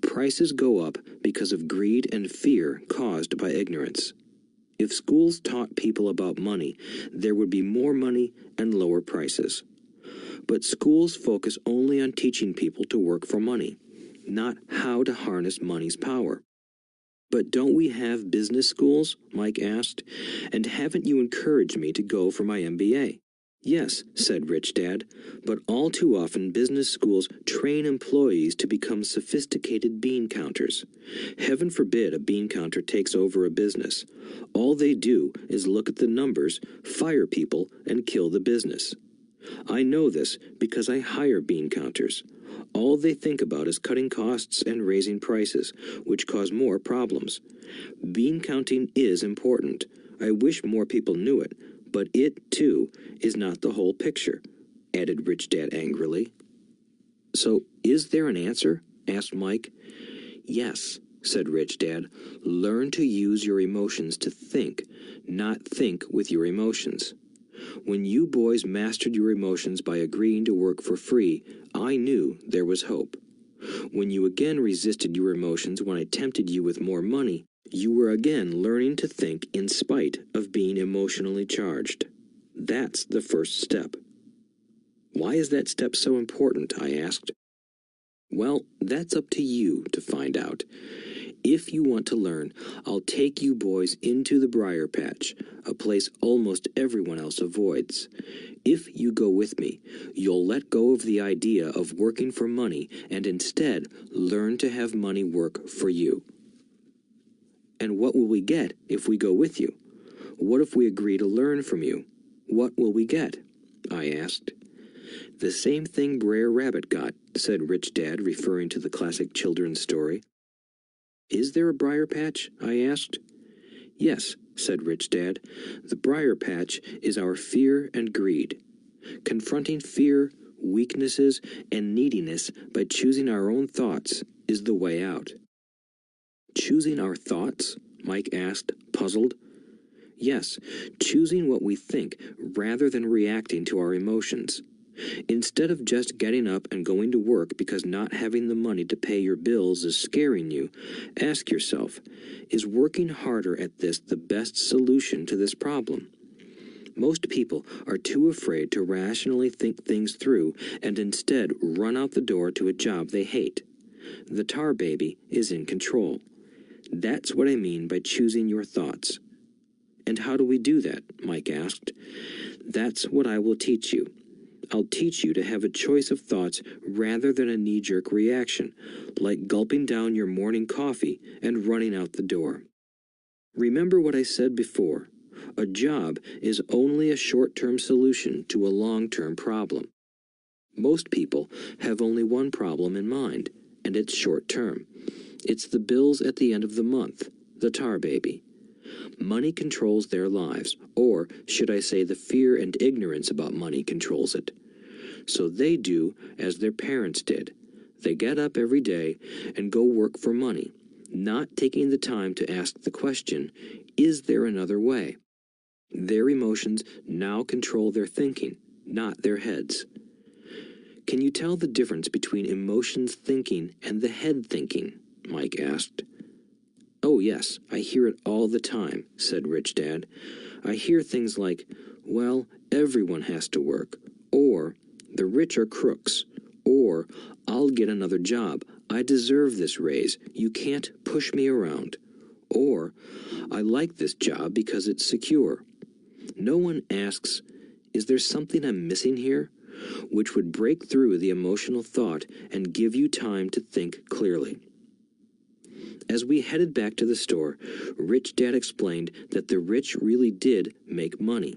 Prices go up because of greed and fear caused by ignorance. If schools taught people about money, there would be more money and lower prices. But schools focus only on teaching people to work for money, not how to harness money's power. But don't we have business schools? Mike asked. And haven't you encouraged me to go for my MBA? Yes, said Rich Dad, but all too often business schools train employees to become sophisticated bean counters. Heaven forbid a bean counter takes over a business. All they do is look at the numbers, fire people, and kill the business. I know this because I hire bean counters. All they think about is cutting costs and raising prices, which cause more problems. Bean counting is important. I wish more people knew it. But it, too, is not the whole picture, added Rich Dad angrily. So, is there an answer? Asked Mike. Yes, said Rich Dad. Learn to use your emotions to think, not think with your emotions. When you boys mastered your emotions by agreeing to work for free, I knew there was hope. When you again resisted your emotions when I tempted you with more money, you were again learning to think in spite of being emotionally charged. That's the first step. Why is that step so important? I asked. Well, that's up to you to find out. If you want to learn, I'll take you boys into the briar patch, a place almost everyone else avoids. If you go with me, you'll let go of the idea of working for money and instead learn to have money work for you. And what will we get if we go with you? What if we agree to learn from you? What will we get? I asked. "The same thing Brer Rabbit got," said Rich Dad, referring to the classic children's story. "Is there a briar patch?" I asked. "Yes," said Rich Dad. "The briar patch is our fear and greed. Confronting fear, weaknesses, and neediness by choosing our own thoughts is the way out." "Choosing our thoughts?" Mike asked, puzzled. "Yes, choosing what we think rather than reacting to our emotions. Instead of just getting up and going to work because not having the money to pay your bills is scaring you, ask yourself, is working harder at this the best solution to this problem? Most people are too afraid to rationally think things through and instead run out the door to a job they hate. The tar baby is in control. That's what I mean by choosing your thoughts." "And how do we do that?" Mike asked. "That's what I will teach you. I'll teach you to have a choice of thoughts rather than a knee-jerk reaction, like gulping down your morning coffee and running out the door. Remember what I said before. A job is only a short-term solution to a long-term problem. Most people have only one problem in mind, and it's short-term. It's the bills at the end of the month, the tar baby. Money controls their lives, or should I say the fear and ignorance about money controls it. So they do as their parents did. They get up every day and go work for money, not taking the time to ask the question, is there another way? Their emotions now control their thinking, not their heads. Can you tell the difference between emotions thinking and the head thinking? Mike asked. "Oh yes, I hear it all the time," said Rich Dad. "I hear things like, well, everyone has to work, or the rich are crooks, or I'll get another job, I deserve this raise, you can't push me around, or I like this job because it's secure. No one asks, is there something I'm missing here? Which would break through the emotional thought and give you time to think clearly." As we headed back to the store, Rich Dad explained that the rich really did make money.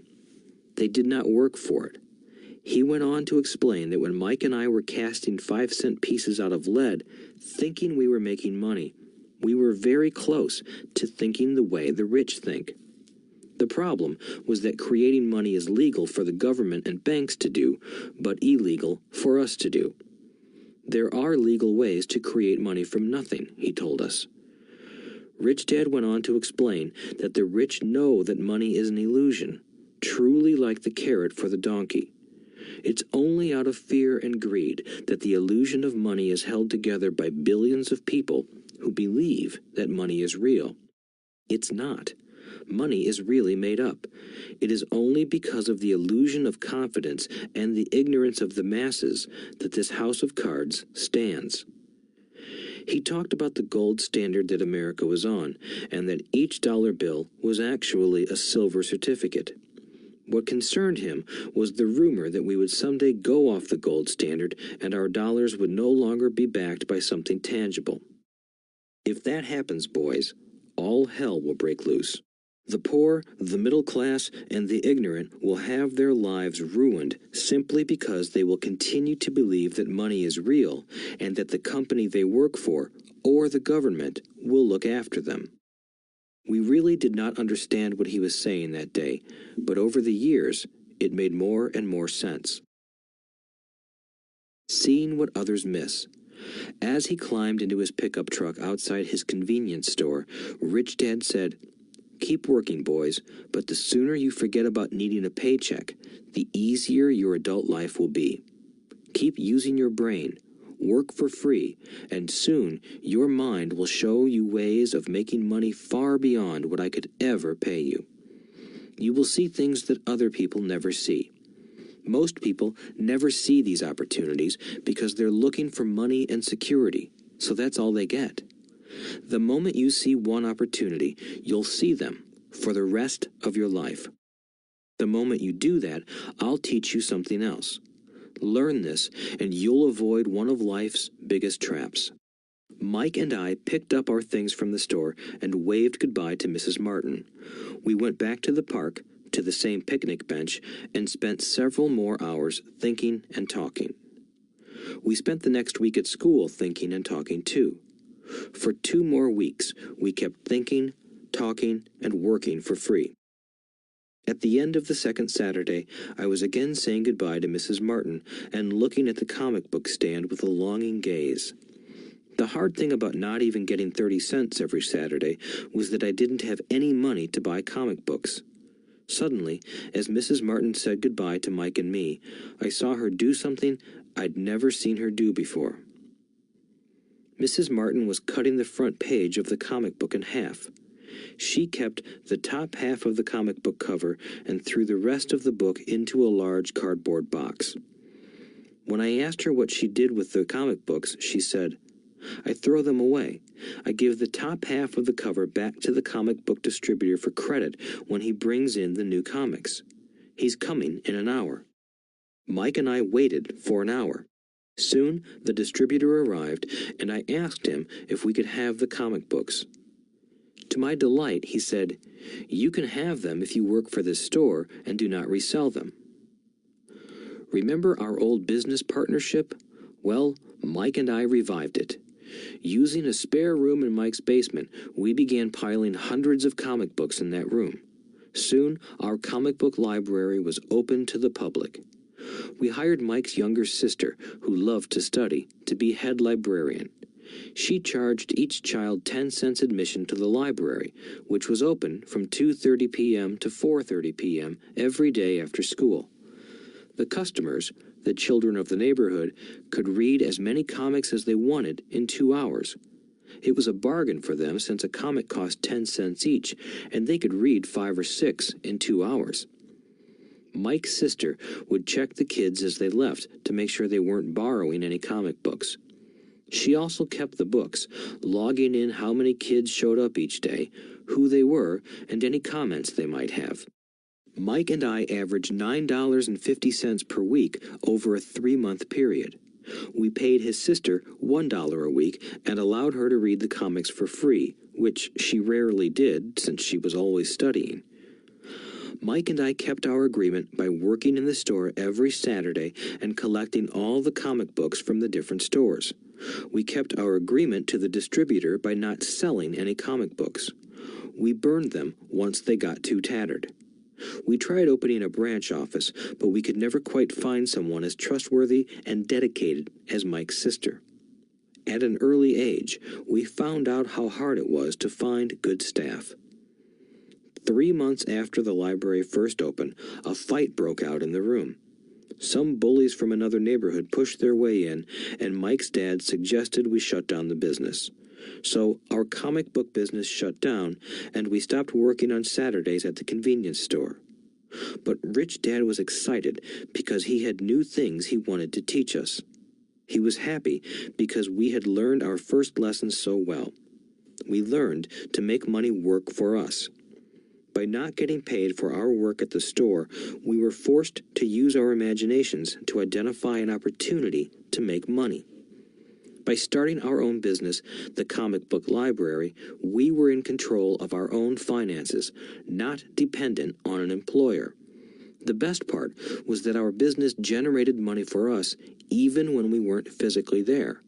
They did not work for it. He went on to explain that when Mike and I were casting 5-cent pieces out of lead, thinking we were making money, we were very close to thinking the way the rich think. The problem was that creating money is legal for the government and banks to do, but illegal for us to do. There are legal ways to create money from nothing, he told us. Rich Dad went on to explain that the rich know that money is an illusion, truly like the carrot for the donkey. It's only out of fear and greed that the illusion of money is held together by billions of people who believe that money is real. It's not. Money is really made up. It is only because of the illusion of confidence and the ignorance of the masses that this house of cards stands. He talked about the gold standard that America was on, and that each dollar bill was actually a silver certificate. What concerned him was the rumor that we would someday go off the gold standard and our dollars would no longer be backed by something tangible. If that happens, boys, all hell will break loose. The poor, the middle class, and the ignorant will have their lives ruined simply because they will continue to believe that money is real and that the company they work for, or the government, will look after them. We really did not understand what he was saying that day, but over the years, it made more and more sense. Seeing what others miss. As he climbed into his pickup truck outside his convenience store, Rich Dad said, "Keep working, boys, but the sooner you forget about needing a paycheck, the easier your adult life will be. Keep using your brain, work for free, and soon your mind will show you ways of making money far beyond what I could ever pay you. You will see things that other people never see. Most people never see these opportunities because they're looking for money and security, so that's all they get. The moment you see one opportunity, you'll see them for the rest of your life. The moment you do that, I'll teach you something else. Learn this, and you'll avoid one of life's biggest traps." Mike and I picked up our things from the store and waved goodbye to Mrs. Martin. We went back to the park, to the same picnic bench and spent several more hours thinking and talking. We spent the next week at school thinking and talking too. For 2 more weeks, we kept thinking, talking, and working for free. At the end of the second Saturday, I was again saying goodbye to Mrs. Martin and looking at the comic book stand with a longing gaze. The hard thing about not even getting 30 cents every Saturday was that I didn't have any money to buy comic books. Suddenly, as Mrs. Martin said goodbye to Mike and me, I saw her do something I'd never seen her do before. Mrs. Martin was cutting the front page of the comic book in half. She kept the top half of the comic book cover and threw the rest of the book into a large cardboard box. When I asked her what she did with the comic books, she said, "I throw them away. I give the top half of the cover back to the comic book distributor for credit when he brings in the new comics. He's coming in an hour." Mike and I waited for an hour. Soon, the distributor arrived, and I asked him if we could have the comic books. To my delight, he said, "You can have them if you work for this store and do not resell them." Remember our old business partnership? Well, Mike and I revived it. Using a spare room in Mike's basement, we began piling hundreds of comic books in that room. Soon, our comic book library was open to the public. We hired Mike's younger sister, who loved to study, to be head librarian. She charged each child 10 cents admission to the library, which was open from 2:30 p.m. to 4:30 p.m. every day after school. The customers, the children of the neighborhood, could read as many comics as they wanted in 2 hours. It was a bargain for them since a comic cost 10 cents each, and they could read 5 or 6 in 2 hours. Mike's sister would check the kids as they left to make sure they weren't borrowing any comic books. She also kept the books, logging in how many kids showed up each day, who they were, and any comments they might have. Mike and I averaged $9.50 per week over a 3-month period. We paid his sister $1 a week and allowed her to read the comics for free, which she rarely did since she was always studying. Mike and I kept our agreement by working in the store every Saturday and collecting all the comic books from the different stores. We kept our agreement to the distributor by not selling any comic books. We burned them once they got too tattered. We tried opening a branch office, but we could never quite find someone as trustworthy and dedicated as Mike's sister. At an early age, we found out how hard it was to find good staff. 3 months after the library first opened, a fight broke out in the room. Some bullies from another neighborhood pushed their way in, and Mike's dad suggested we shut down the business. So our comic book business shut down, and we stopped working on Saturdays at the convenience store. But Rich Dad was excited because he had new things he wanted to teach us. He was happy because we had learned our first lesson so well. We learned to make money work for us. By not getting paid for our work at the store, we were forced to use our imaginations to identify an opportunity to make money. By starting our own business, the comic book library, we were in control of our own finances, not dependent on an employer. The best part was that our business generated money for us even when we weren't physically there.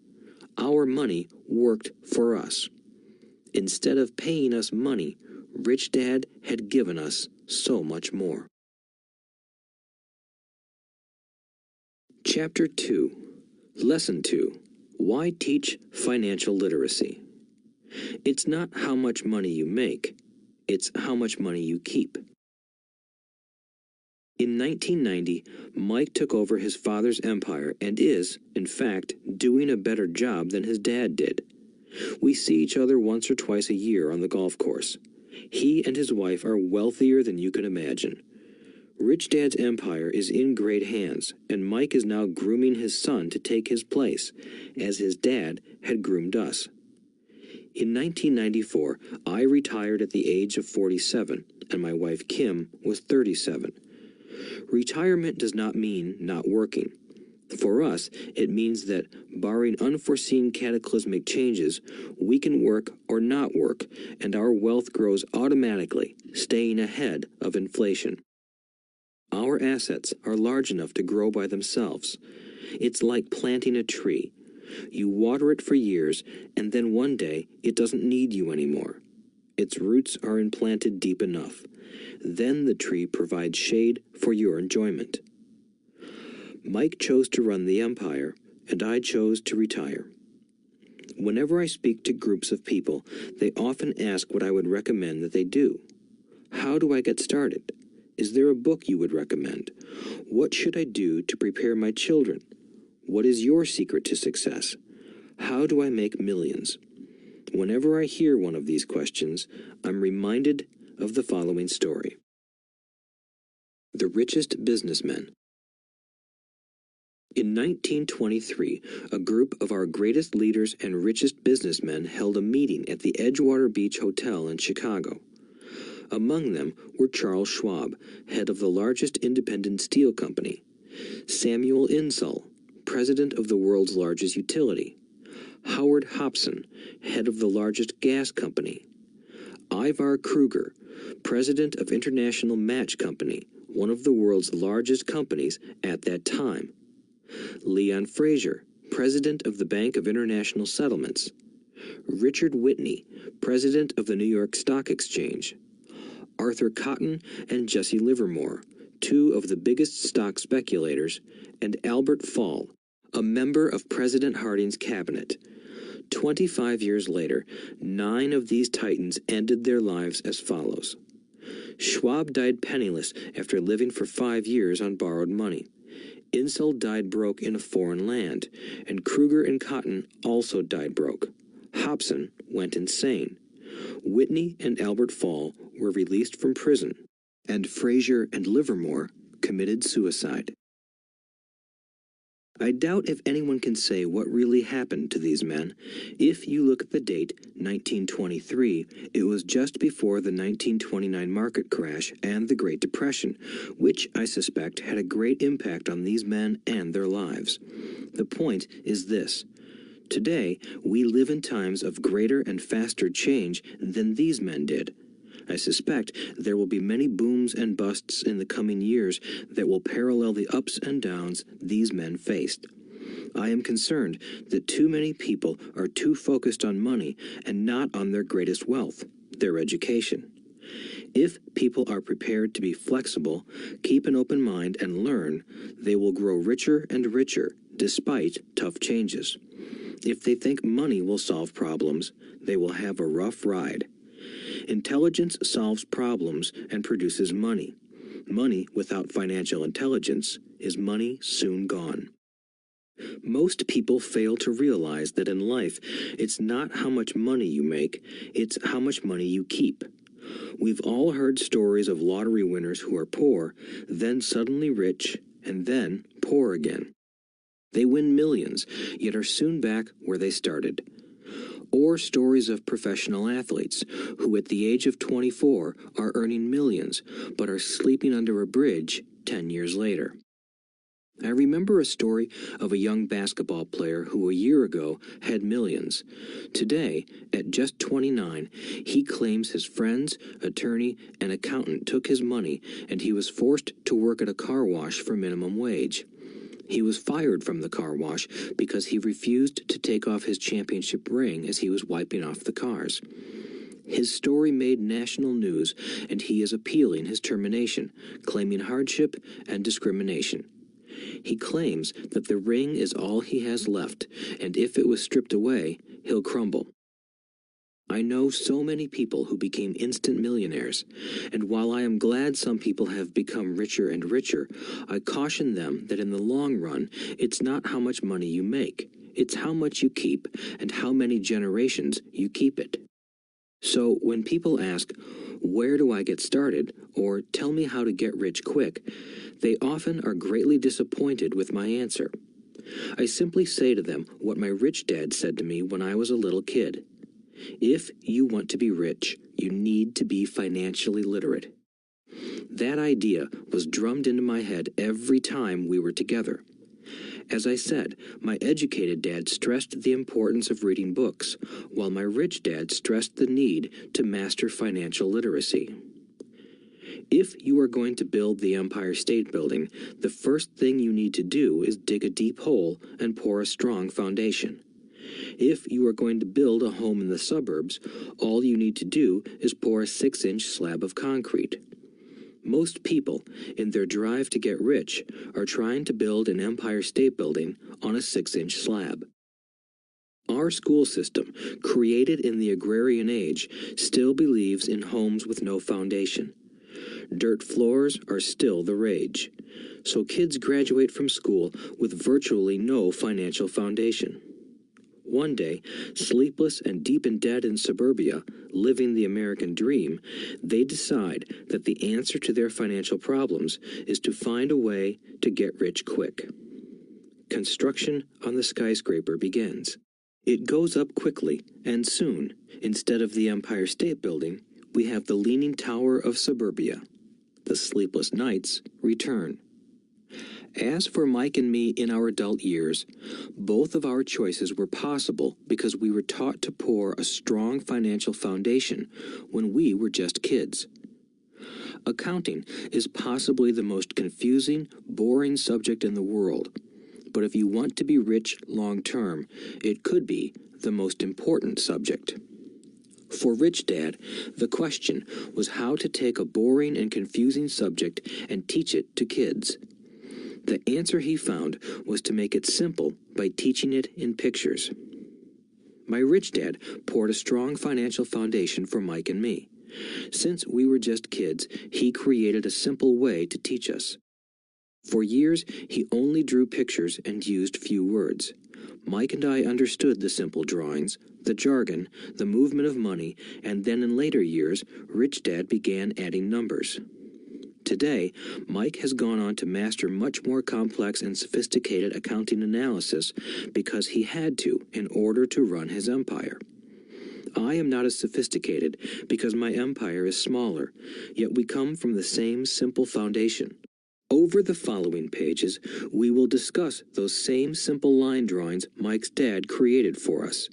Our money worked for us. Instead of paying us money, Rich Dad had given us so much more. Chapter 2. Lesson 2. Why teach financial literacy? It's not how much money you make, it's how much money you keep. In 1990, Mike took over his father's empire and is, in fact, doing a better job than his dad did. We see each other once or twice a year on the golf course. He and his wife are wealthier than you can imagine. Rich Dad's empire is in great hands, and Mike is now grooming his son to take his place, as his dad had groomed us. In 1994, I retired at the age of 47, and my wife Kim was 37. Retirement does not mean not working. For us, it means that, barring unforeseen cataclysmic changes, we can work or not work, and our wealth grows automatically, staying ahead of inflation. Our assets are large enough to grow by themselves. It's like planting a tree. You water it for years, and then one day it doesn't need you anymore. Its roots are implanted deep enough. Then the tree provides shade for your enjoyment. Mike chose to run the empire, and I chose to retire. Whenever I speak to groups of people, they often ask what I would recommend that they do. How do I get started? Is there a book you would recommend? What should I do to prepare my children? What is your secret to success? How do I make millions? Whenever I hear one of these questions, I'm reminded of the following story. The Richest Businessmen. In 1923, a group of our greatest leaders and richest businessmen held a meeting at the Edgewater Beach Hotel in Chicago. Among them were Charles Schwab, head of the largest independent steel company; Samuel Insull, president of the world's largest utility; Howard Hobson, head of the largest gas company; Ivar Kruger, president of International Match Company, one of the world's largest companies at that time; Leon Fraser, president of the Bank of International Settlements; Richard Whitney, president of the New York Stock Exchange; Arthur Cotton and Jesse Livermore, two of the biggest stock speculators; and Albert Fall, a member of President Harding's cabinet. 25 years later, 9 of these titans ended their lives as follows. Schwab died penniless after living for 5 years on borrowed money. Insull died broke in a foreign land, and Kruger and Cotton also died broke. Hobson went insane. Whitney and Albert Fall were released from prison, and Fraser and Livermore committed suicide. I doubt if anyone can say what really happened to these men. If you look at the date, 1923, it was just before the 1929 market crash and the Great Depression, which I suspect had a great impact on these men and their lives. The point is this. Today, we live in times of greater and faster change than these men did. I suspect there will be many booms and busts in the coming years that will parallel the ups and downs these men faced. I am concerned that too many people are too focused on money and not on their greatest wealth, their education. If people are prepared to be flexible, keep an open mind, and learn, they will grow richer and richer despite tough changes. If they think money will solve problems, they will have a rough ride. Intelligence solves problems and produces money. Money without financial intelligence is money soon gone. Most people fail to realize that in life, it's not how much money you make, it's how much money you keep. We've all heard stories of lottery winners who are poor, then suddenly rich, and then poor again. They win millions, yet are soon back where they started. Or stories of professional athletes who at the age of 24 are earning millions, but are sleeping under a bridge 10 years later. I remember a story of a young basketball player who a year ago had millions. Today, at just 29, he claims his friends, attorney, and accountant took his money and he was forced to work at a car wash for minimum wage. He was fired from the car wash because he refused to take off his championship ring as he was wiping off the cars. His story made national news, and he is appealing his termination, claiming hardship and discrimination. He claims that the ring is all he has left, and if it was stripped away, he'll crumble. I know so many people who became instant millionaires, and while I am glad some people have become richer and richer, I caution them that in the long run, it's not how much money you make, it's how much you keep and how many generations you keep it. So when people ask, "Where do I get started?" or "Tell me how to get rich quick," they often are greatly disappointed with my answer. I simply say to them what my rich dad said to me when I was a little kid. If you want to be rich, you need to be financially literate. That idea was drummed into my head every time we were together. As I said, my educated dad stressed the importance of reading books, while my rich dad stressed the need to master financial literacy. If you are going to build the Empire State Building, the first thing you need to do is dig a deep hole and pour a strong foundation. If you are going to build a home in the suburbs, all you need to do is pour a 6-inch slab of concrete. Most people, in their drive to get rich, are trying to build an Empire State Building on a 6-inch slab. Our school system, created in the agrarian age, still believes in homes with no foundation. Dirt floors are still the rage, so kids graduate from school with virtually no financial foundation. One day, sleepless and deep in debt in suburbia, living the American dream, they decide that the answer to their financial problems is to find a way to get rich quick. Construction on the skyscraper begins. It goes up quickly, and soon, instead of the Empire State Building, we have the Leaning Tower of suburbia. The sleepless nights return. As for Mike and me in our adult years, both of our choices were possible because we were taught to pour a strong financial foundation when we were just kids. Accounting is possibly the most confusing, boring subject in the world, but if you want to be rich long-term, it could be the most important subject. For Rich Dad, the question was how to take a boring and confusing subject and teach it to kids. The answer he found was to make it simple by teaching it in pictures. My Rich Dad poured a strong financial foundation for Mike and me. Since we were just kids, he created a simple way to teach us. For years, he only drew pictures and used few words. Mike and I understood the simple drawings, the jargon, the movement of money, and then in later years, Rich Dad began adding numbers. Today, Mike has gone on to master much more complex and sophisticated accounting analysis because he had to in order to run his empire. I am not as sophisticated because my empire is smaller, yet we come from the same simple foundation. Over the following pages, we will discuss those same simple line drawings Mike's dad created for us.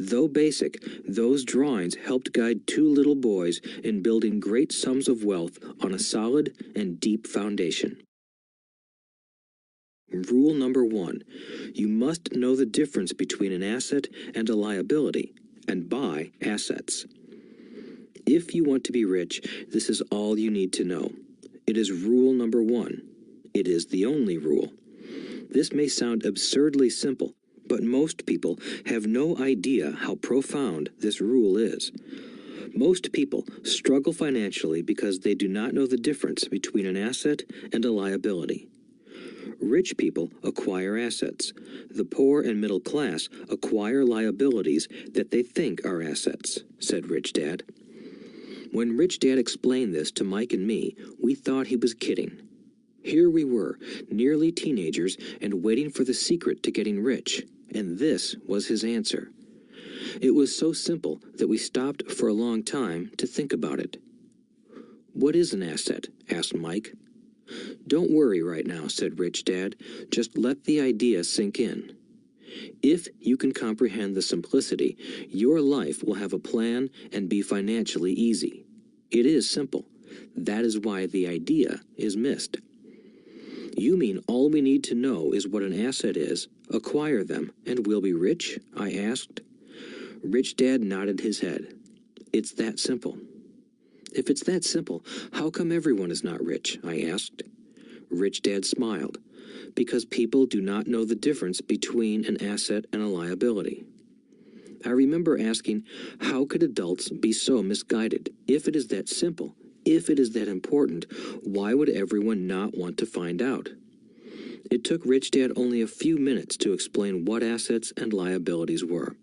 Though basic, those drawings helped guide two little boys in building great sums of wealth on a solid and deep foundation. Rule number 1. You must know the difference between an asset and a liability, and buy assets. If you want to be rich, this is all you need to know. It is rule number 1. It is the only rule. This may sound absurdly simple, but most people have no idea how profound this rule is. Most people struggle financially because they do not know the difference between an asset and a liability. Rich people acquire assets. The poor and middle class acquire liabilities that they think are assets, said Rich Dad. When Rich Dad explained this to Mike and me, we thought he was kidding. Here we were, nearly teenagers, and waiting for the secret to getting rich, and this was his answer. It was so simple that we stopped for a long time to think about it. "What is an asset?" asked Mike. "Don't worry right now," said Rich Dad. "Just let the idea sink in. If you can comprehend the simplicity, your life will have a plan and be financially easy. It is simple. That is why the idea is missed." "You mean all we need to know is what an asset is, acquire them, and we'll be rich?" I asked. Rich Dad nodded his head. "It's that simple." "If it's that simple, how come everyone is not rich?" I asked. Rich Dad smiled. "Because people do not know the difference between an asset and a liability." I remember asking, how could adults be so misguided? If it is that simple, if it is that important, why would everyone not want to find out? It took Rich Dad only a few minutes to explain what assets and liabilities were.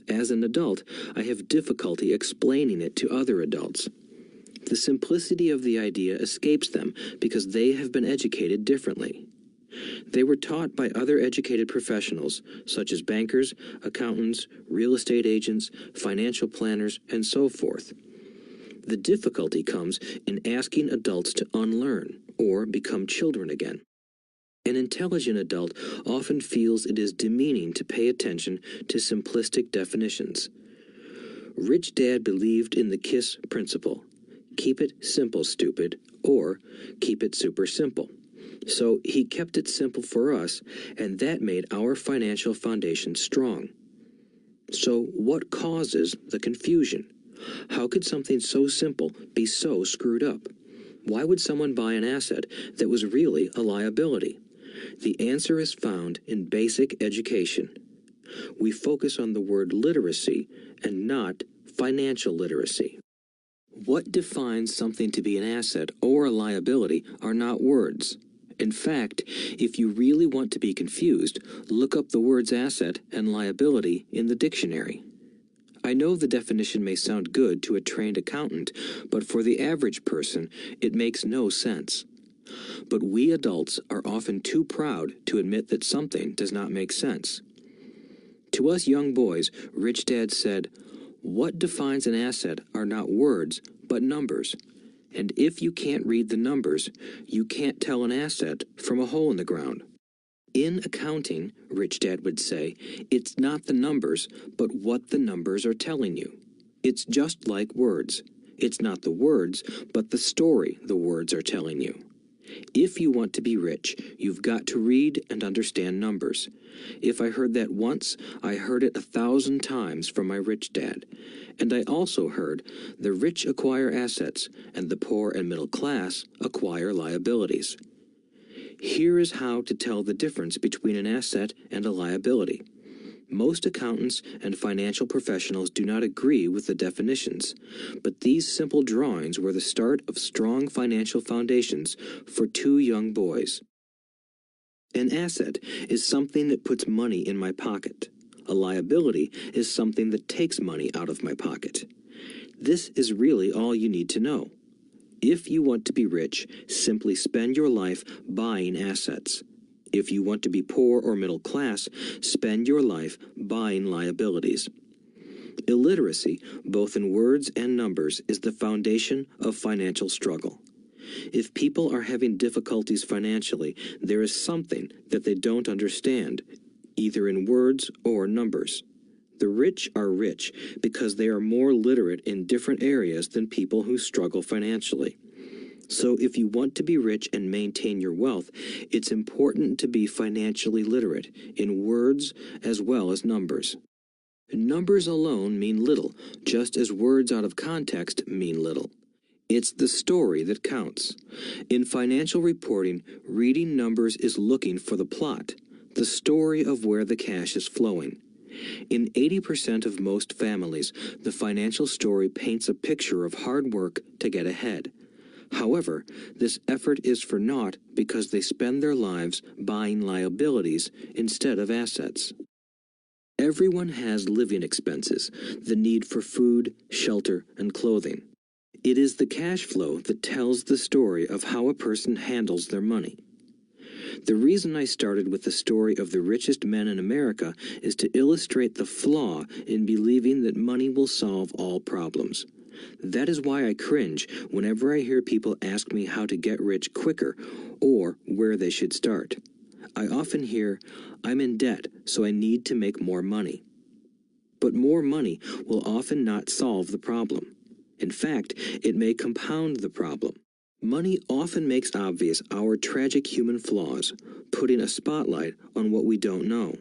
As an adult, I have difficulty explaining it to other adults. The simplicity of the idea escapes them because they have been educated differently. They were taught by other educated professionals, such as bankers, accountants, real estate agents, financial planners, and so forth. The difficulty comes in asking adults to unlearn or become children again. An intelligent adult often feels it is demeaning to pay attention to simplistic definitions. Rich Dad believed in the KISS principle. Keep it simple, stupid, or keep it super simple. So he kept it simple for us, and that made our financial foundation strong. So what causes the confusion? How could something so simple be so screwed up? Why would someone buy an asset that was really a liability? The answer is found in basic education. We focus on the word literacy and not financial literacy. What defines something to be an asset or a liability are not words. In fact, if you really want to be confused, look up the words asset and liability in the dictionary. I know the definition may sound good to a trained accountant, but for the average person, it makes no sense. But we adults are often too proud to admit that something does not make sense. To us young boys, Rich Dad said, "What defines an asset are not words, but numbers. And if you can't read the numbers, you can't tell an asset from a hole in the ground." In accounting, Rich Dad would say, it's not the numbers, but what the numbers are telling you. It's just like words. It's not the words, but the story the words are telling you. If you want to be rich, you've got to read and understand numbers. If I heard that once, I heard it 1,000 times from my rich dad. And I also heard the rich acquire assets, and the poor and middle class acquire liabilities. Here is how to tell the difference between an asset and a liability. Most accountants and financial professionals do not agree with the definitions, but these simple drawings were the start of strong financial foundations for two young boys. An asset is something that puts money in my pocket. A liability is something that takes money out of my pocket. This is really all you need to know. If you want to be rich, simply spend your life buying assets. If you want to be poor or middle class, spend your life buying liabilities. Illiteracy, both in words and numbers, is the foundation of financial struggle. If people are having difficulties financially, there is something that they don't understand, either in words or numbers. The rich are rich because they are more literate in different areas than people who struggle financially. So if you want to be rich and maintain your wealth, it's important to be financially literate in words as well as numbers. Numbers alone mean little, just as words out of context mean little. It's the story that counts. In financial reporting, reading numbers is looking for the plot, the story of where the cash is flowing. In 80% of most families, the financial story paints a picture of hard work to get ahead. However, this effort is for naught because they spend their lives buying liabilities instead of assets. Everyone has living expenses, the need for food, shelter, and clothing. It is the cash flow that tells the story of how a person handles their money. The reason I started with the story of the richest men in America is to illustrate the flaw in believing that money will solve all problems. That is why I cringe whenever I hear people ask me how to get rich quicker or where they should start. I often hear, "I'm in debt, so I need to make more money." But more money will often not solve the problem. In fact, it may compound the problem. Money often makes obvious our tragic human flaws, putting a spotlight on what we don't know.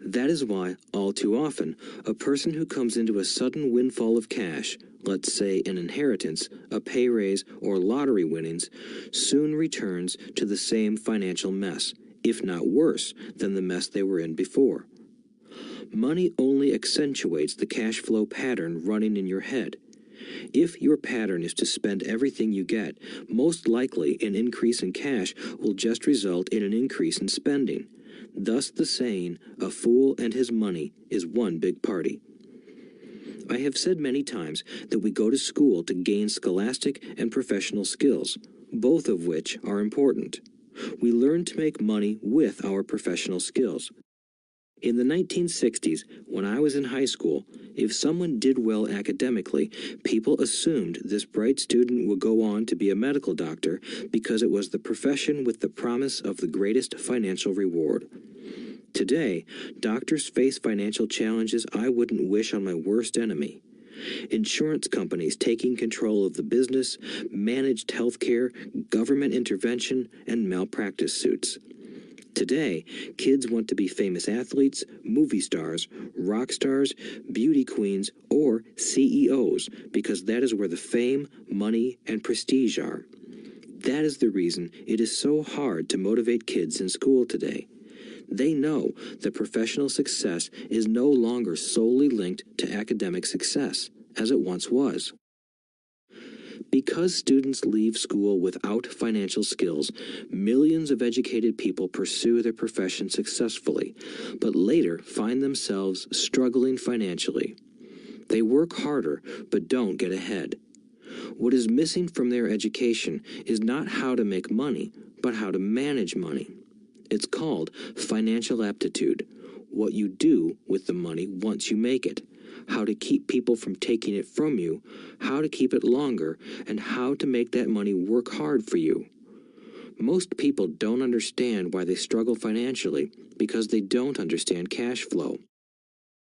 That is why, all too often, a person who comes into a sudden windfall of cash, let's say an inheritance, a pay raise, or lottery winnings, soon returns to the same financial mess, if not worse than the mess they were in before. Money only accentuates the cash flow pattern running in your head. If your pattern is to spend everything you get, most likely an increase in cash will just result in an increase in spending. Thus the saying, "A fool and his money is one big party." I have said many times that we go to school to gain scholastic and professional skills, both of which are important. We learn to make money with our professional skills. In the 1960s, when I was in high school, if someone did well academically, people assumed this bright student would go on to be a medical doctor because it was the profession with the promise of the greatest financial reward. Today, doctors face financial challenges I wouldn't wish on my worst enemy. Insurance companies taking control of the business, managed healthcare, government intervention, and malpractice suits. Today, kids want to be famous athletes, movie stars, rock stars, beauty queens, or CEOs because that is where the fame, money, and prestige are. That is the reason it is so hard to motivate kids in school today. They know that professional success is no longer solely linked to academic success, as it once was. Because students leave school without financial skills, millions of educated people pursue their profession successfully, but later find themselves struggling financially. They work harder, but don't get ahead. What is missing from their education is not how to make money, but how to manage money. It's called financial aptitude, what you do with the money once you make it, how to keep people from taking it from you, how to keep it longer, and how to make that money work hard for you. Most people don't understand why they struggle financially because they don't understand cash flow.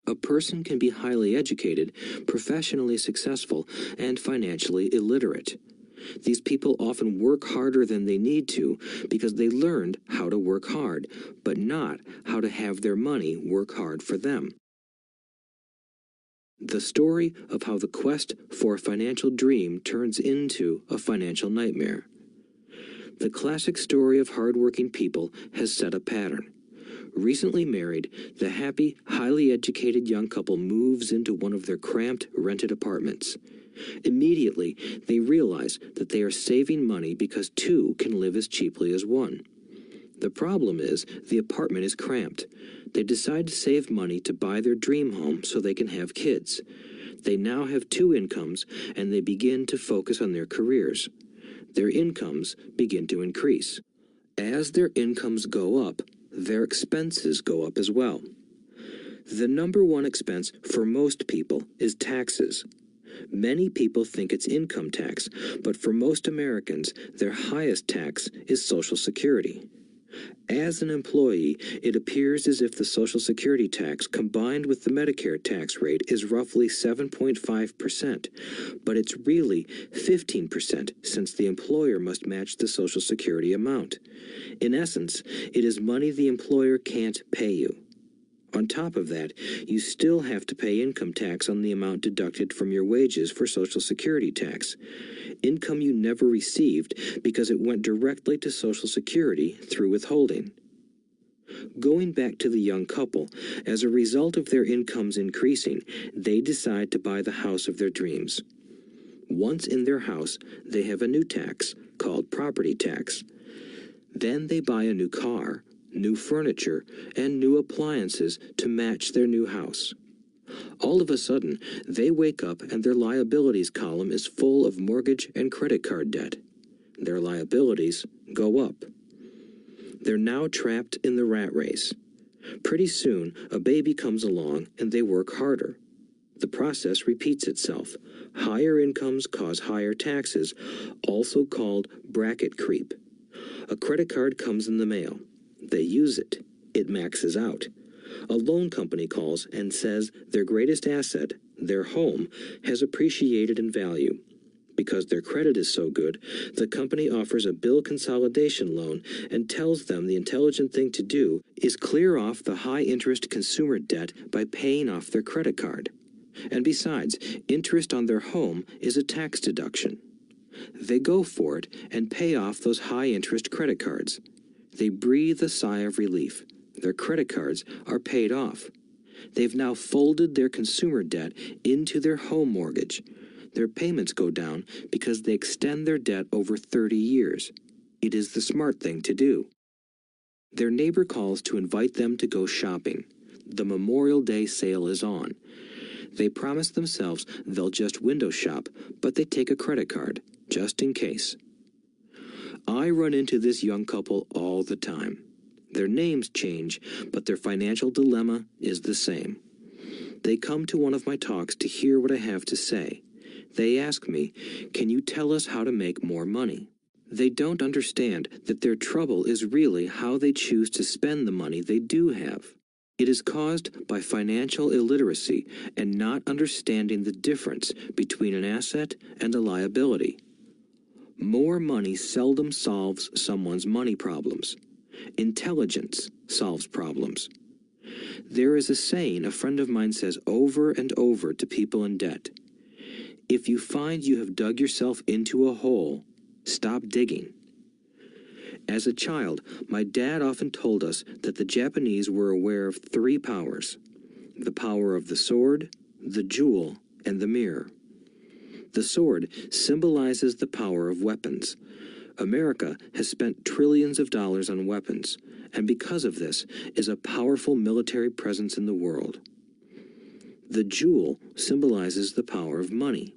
A person can be highly educated, professionally successful, and financially illiterate. These people often work harder than they need to because they learned how to work hard, but not how to have their money work hard for them. The story of how the quest for a financial dream turns into a financial nightmare. The classic story of hardworking people has set a pattern. Recently married, the happy, highly educated young couple moves into one of their cramped, rented apartments. Immediately, they realize that they are saving money because two can live as cheaply as one. The problem is, the apartment is cramped. They decide to save money to buy their dream home so they can have kids. They now have two incomes, and they begin to focus on their careers. Their incomes begin to increase. As their incomes go up, their expenses go up as well. The number one expense for most people is taxes. Many people think it's income tax, but for most Americans, their highest tax is Social Security. As an employee, it appears as if the Social Security tax combined with the Medicare tax rate is roughly 7.5%, but it's really 15% since the employer must match the Social Security amount. In essence, it is money the employer can't pay you. On top of that, you still have to pay income tax on the amount deducted from your wages for Social Security tax. Income you never received because it went directly to Social Security through withholding. Going back to the young couple, as a result of their incomes increasing, they decide to buy the house of their dreams. Once in their house, they have a new tax called property tax. Then they buy a new car, new furniture, and new appliances to match their new house. All of a sudden, they wake up and their liabilities column is full of mortgage and credit card debt. Their liabilities go up. They're now trapped in the rat race. Pretty soon, a baby comes along and they work harder. The process repeats itself. Higher incomes cause higher taxes, also called bracket creep. A credit card comes in the mail. They use it. It maxes out. A loan company calls and says their greatest asset, their home, has appreciated in value. Because their credit is so good, the company offers a bill consolidation loan and tells them the intelligent thing to do is clear off the high-interest consumer debt by paying off their credit card. And besides, interest on their home is a tax deduction. They go for it and pay off those high-interest credit cards. They breathe a sigh of relief. Their credit cards are paid off. They've now folded their consumer debt into their home mortgage. Their payments go down because they extend their debt over 30 years. It is the smart thing to do. Their neighbor calls to invite them to go shopping. The Memorial Day sale is on. They promise themselves they'll just window shop, but they take a credit card, just in case. I run into this young couple all the time. Their names change, but their financial dilemma is the same. They come to one of my talks to hear what I have to say. They ask me, "Can you tell us how to make more money?" They don't understand that their trouble is really how they choose to spend the money they do have. It is caused by financial illiteracy and not understanding the difference between an asset and a liability. More money seldom solves someone's money problems. Intelligence solves problems. There is a saying a friend of mine says over and over to people in debt. If you find you have dug yourself into a hole, stop digging. As a child, my dad often told us that the Japanese were aware of 3 powers: the power of the sword, the jewel, and the mirror. The sword symbolizes the power of weapons. America has spent trillions of dollars on weapons, and because of this, is a powerful military presence in the world. The jewel symbolizes the power of money.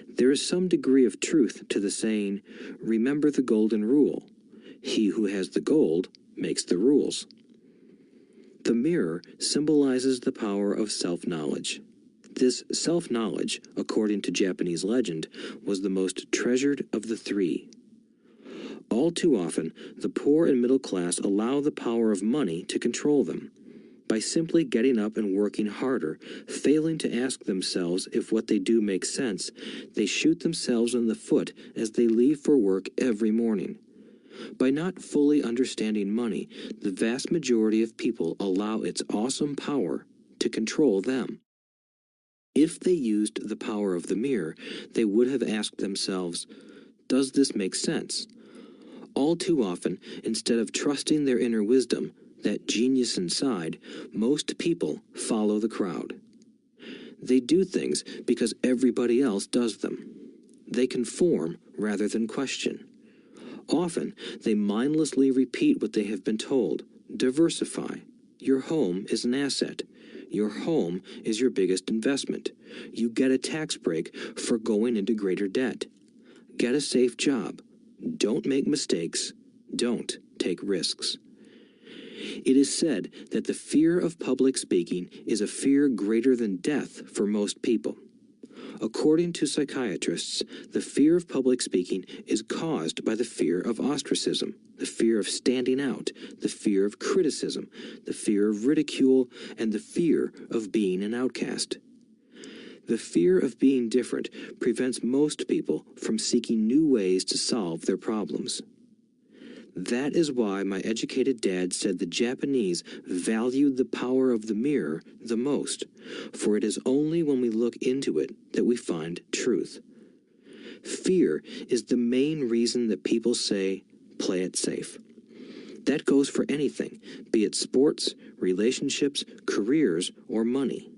There is some degree of truth to the saying, "Remember the golden rule. He who has the gold makes the rules." The mirror symbolizes the power of self-knowledge. This self-knowledge, according to Japanese legend, was the most treasured of the 3. All too often, the poor and middle class allow the power of money to control them. By simply getting up and working harder, failing to ask themselves if what they do makes sense, they shoot themselves in the foot as they leave for work every morning. By not fully understanding money, the vast majority of people allow its awesome power to control them. If they used the power of the mirror, they would have asked themselves, "Does this make sense?" All too often, instead of trusting their inner wisdom, that genius inside, most people follow the crowd. They do things because everybody else does them. They conform rather than question. Often, they mindlessly repeat what they have been told. Diversify. Your home is an asset. Your home is your biggest investment. You get a tax break for going into greater debt. Get a safe job. Don't make mistakes. Don't take risks. It is said that the fear of public speaking is a fear greater than death for most people. According to psychiatrists, the fear of public speaking is caused by the fear of ostracism, the fear of standing out, the fear of criticism, the fear of ridicule, and the fear of being an outcast. The fear of being different prevents most people from seeking new ways to solve their problems. That is why my educated dad said the Japanese valued the power of the mirror the most, for it is only when we look into it that we find truth. Fear is the main reason that people say, "Play it safe." That goes for anything, be it sports, relationships, careers, or money.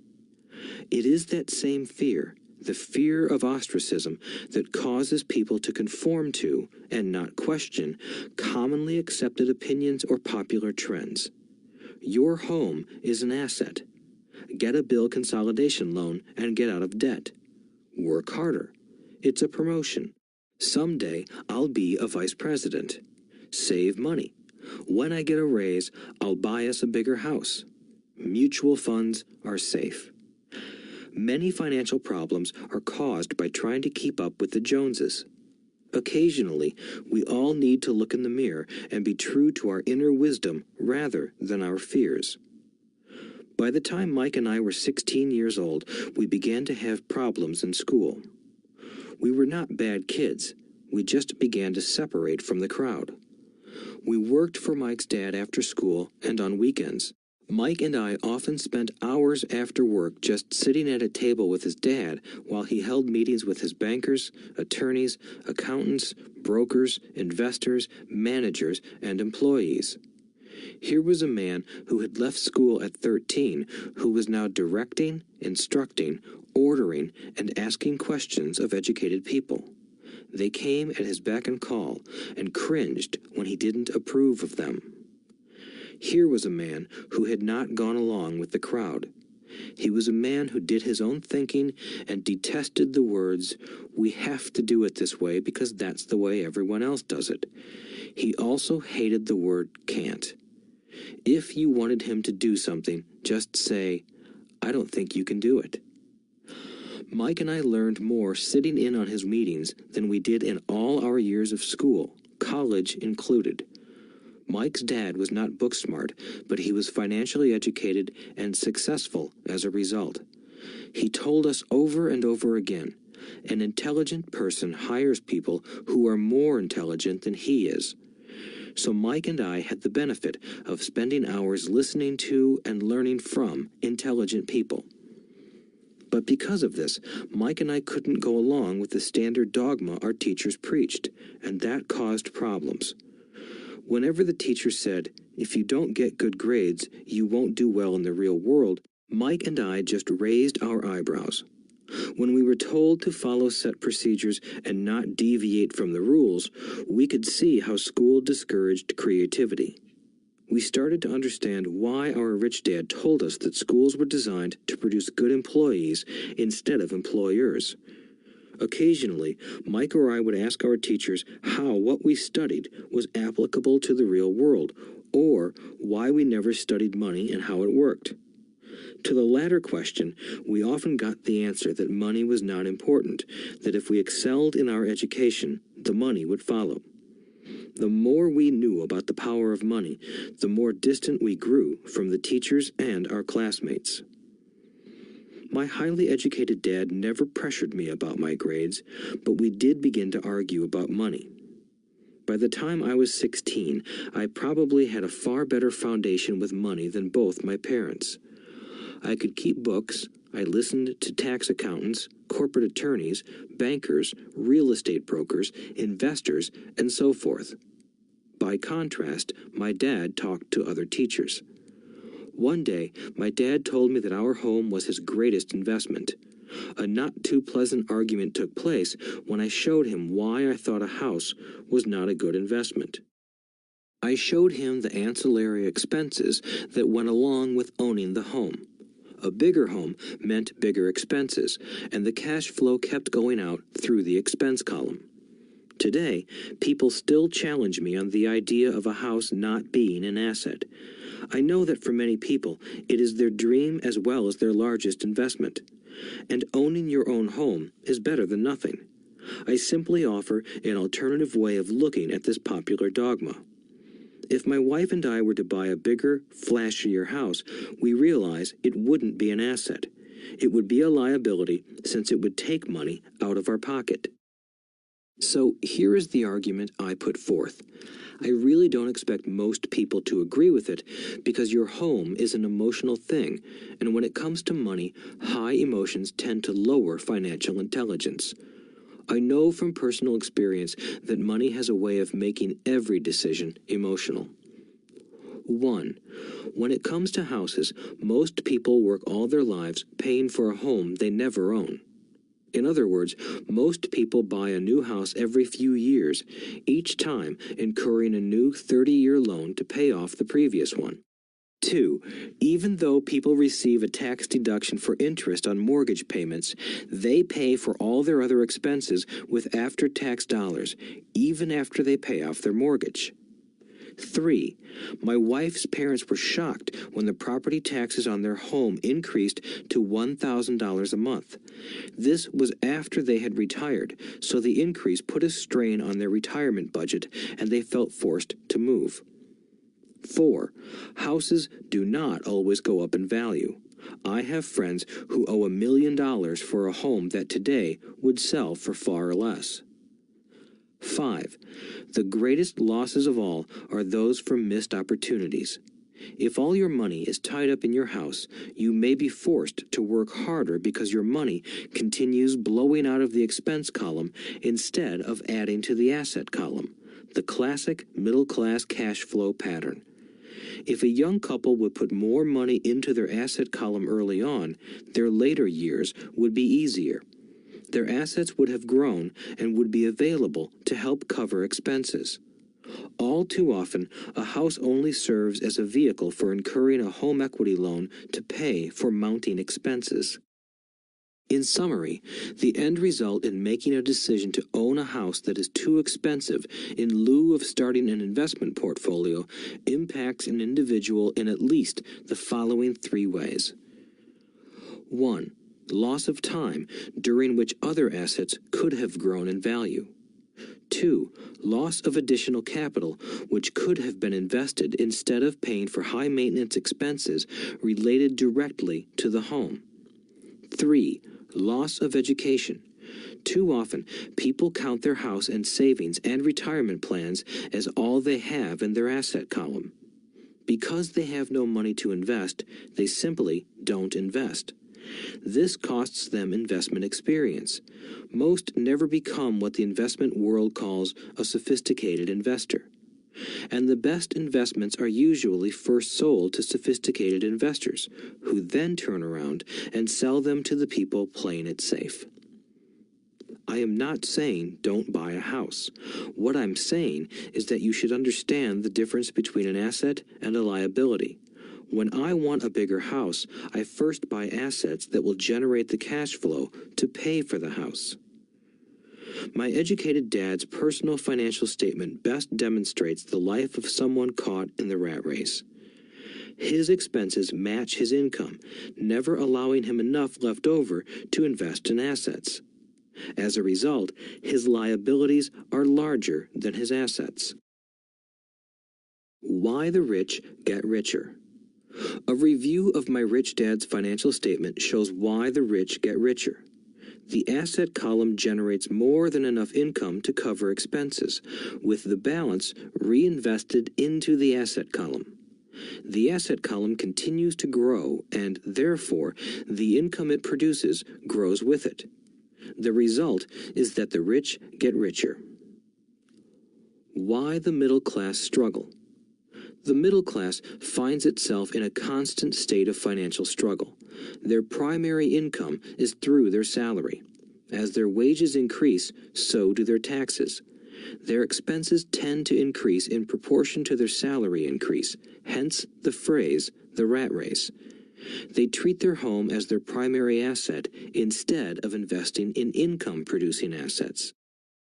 It is that same fear, the fear of ostracism, that causes people to conform to, and not question, commonly accepted opinions or popular trends. Your home is an asset. Get a bill consolidation loan and get out of debt. Work harder. It's a promotion. Someday I'll be a vice president. Save money. When I get a raise, I'll buy us a bigger house. Mutual funds are safe. Many financial problems are caused by trying to keep up with the Joneses. Occasionally, we all need to look in the mirror and be true to our inner wisdom rather than our fears. By the time Mike and I were 16 years old, we began to have problems in school. We were not bad kids. We just began to separate from the crowd. We worked for Mike's dad after school and on weekends. Mike and I often spent hours after work just sitting at a table with his dad while he held meetings with his bankers, attorneys, accountants, brokers, investors, managers, and employees. Here was a man who had left school at 13, who was now directing, instructing, ordering, and asking questions of educated people. They came at his beck and call, and cringed when he didn't approve of them. Here was a man who had not gone along with the crowd. He was a man who did his own thinking and detested the words, "We have to do it this way because that's the way everyone else does it." He also hated the word "can't." If you wanted him to do something, just say, "I don't think you can do it." Mike and I learned more sitting in on his meetings than we did in all our years of school, college included. Mike's dad was not book smart, but he was financially educated and successful as a result. He told us over and over again, an intelligent person hires people who are more intelligent than he is. So Mike and I had the benefit of spending hours listening to and learning from intelligent people. But because of this, Mike and I couldn't go along with the standard dogma our teachers preached, and that caused problems. Whenever the teacher said, "If you don't get good grades, you won't do well in the real world," Mike and I just raised our eyebrows. When we were told to follow set procedures and not deviate from the rules, we could see how school discouraged creativity. We started to understand why our rich dad told us that schools were designed to produce good employees instead of employers. Occasionally, Mike or I would ask our teachers how what we studied was applicable to the real world, or why we never studied money and how it worked. To the latter question, we often got the answer that money was not important, that if we excelled in our education, the money would follow. The more we knew about the power of money, the more distant we grew from the teachers and our classmates. My highly educated dad never pressured me about my grades, but we did begin to argue about money. By the time I was 16, I probably had a far better foundation with money than both my parents. I could keep books, I listened to tax accountants, corporate attorneys, bankers, real estate brokers, investors, and so forth. By contrast, my dad talked to other teachers. One day, my dad told me that our home was his greatest investment. A not-too-pleasant argument took place when I showed him why I thought a house was not a good investment. I showed him the ancillary expenses that went along with owning the home. A bigger home meant bigger expenses, and the cash flow kept going out through the expense column. Today, people still challenge me on the idea of a house not being an asset. I know that for many people, it is their dream as well as their largest investment. And owning your own home is better than nothing. I simply offer an alternative way of looking at this popular dogma. If my wife and I were to buy a bigger, flashier house, we realize it wouldn't be an asset. It would be a liability since it would take money out of our pocket. So here is the argument I put forth. I really don't expect most people to agree with it because your home is an emotional thing, and when it comes to money, high emotions tend to lower financial intelligence. I know from personal experience that money has a way of making every decision emotional. 1. When it comes to houses, most people work all their lives paying for a home they never own. In other words, most people buy a new house every few years, each time incurring a new 30-year loan to pay off the previous one. 2. Even though people receive a tax deduction for interest on mortgage payments, they pay for all their other expenses with after-tax dollars, even after they pay off their mortgage. 3. My wife's parents were shocked when the property taxes on their home increased to $1,000 a month. This was after they had retired, so the increase put a strain on their retirement budget, and they felt forced to move. 4. Houses do not always go up in value. I have friends who owe $1 million for a home that today would sell for far less. 5. The greatest losses of all are those from missed opportunities. If all your money is tied up in your house, you may be forced to work harder because your money continues blowing out of the expense column instead of adding to the asset column, the classic middle-class cash flow pattern. If a young couple would put more money into their asset column early on, their later years would be easier. Their assets would have grown and would be available to help cover expenses. All too often, a house only serves as a vehicle for incurring a home equity loan to pay for mounting expenses. In summary, the end result in making a decision to own a house that is too expensive in lieu of starting an investment portfolio impacts an individual in at least the following 3 ways. 1. Loss of time during which other assets could have grown in value. 2. Loss of additional capital, which could have been invested instead of paying for high-maintenance expenses related directly to the home. 3. Loss of education. Too often, people count their house and savings and retirement plans as all they have in their asset column. Because they have no money to invest, they simply don't invest. This costs them investment experience. Most never become what the investment world calls a sophisticated investor. And the best investments are usually first sold to sophisticated investors, who then turn around and sell them to the people playing it safe. I am not saying don't buy a house. What I'm saying is that you should understand the difference between an asset and a liability. When I want a bigger house, I first buy assets that will generate the cash flow to pay for the house. My educated dad's personal financial statement best demonstrates the life of someone caught in the rat race. His expenses match his income, never allowing him enough left over to invest in assets. As a result, his liabilities are larger than his assets. Why the rich get richer. A review of my rich dad's financial statement shows why the rich get richer. The asset column generates more than enough income to cover expenses, with the balance reinvested into the asset column. The asset column continues to grow, and therefore, the income it produces grows with it. The result is that the rich get richer. Why the middle class struggle. The middle class finds itself in a constant state of financial struggle. Their primary income is through their salary. As their wages increase, so do their taxes. Their expenses tend to increase in proportion to their salary increase, hence the phrase, the rat race. They treat their home as their primary asset instead of investing in income-producing assets.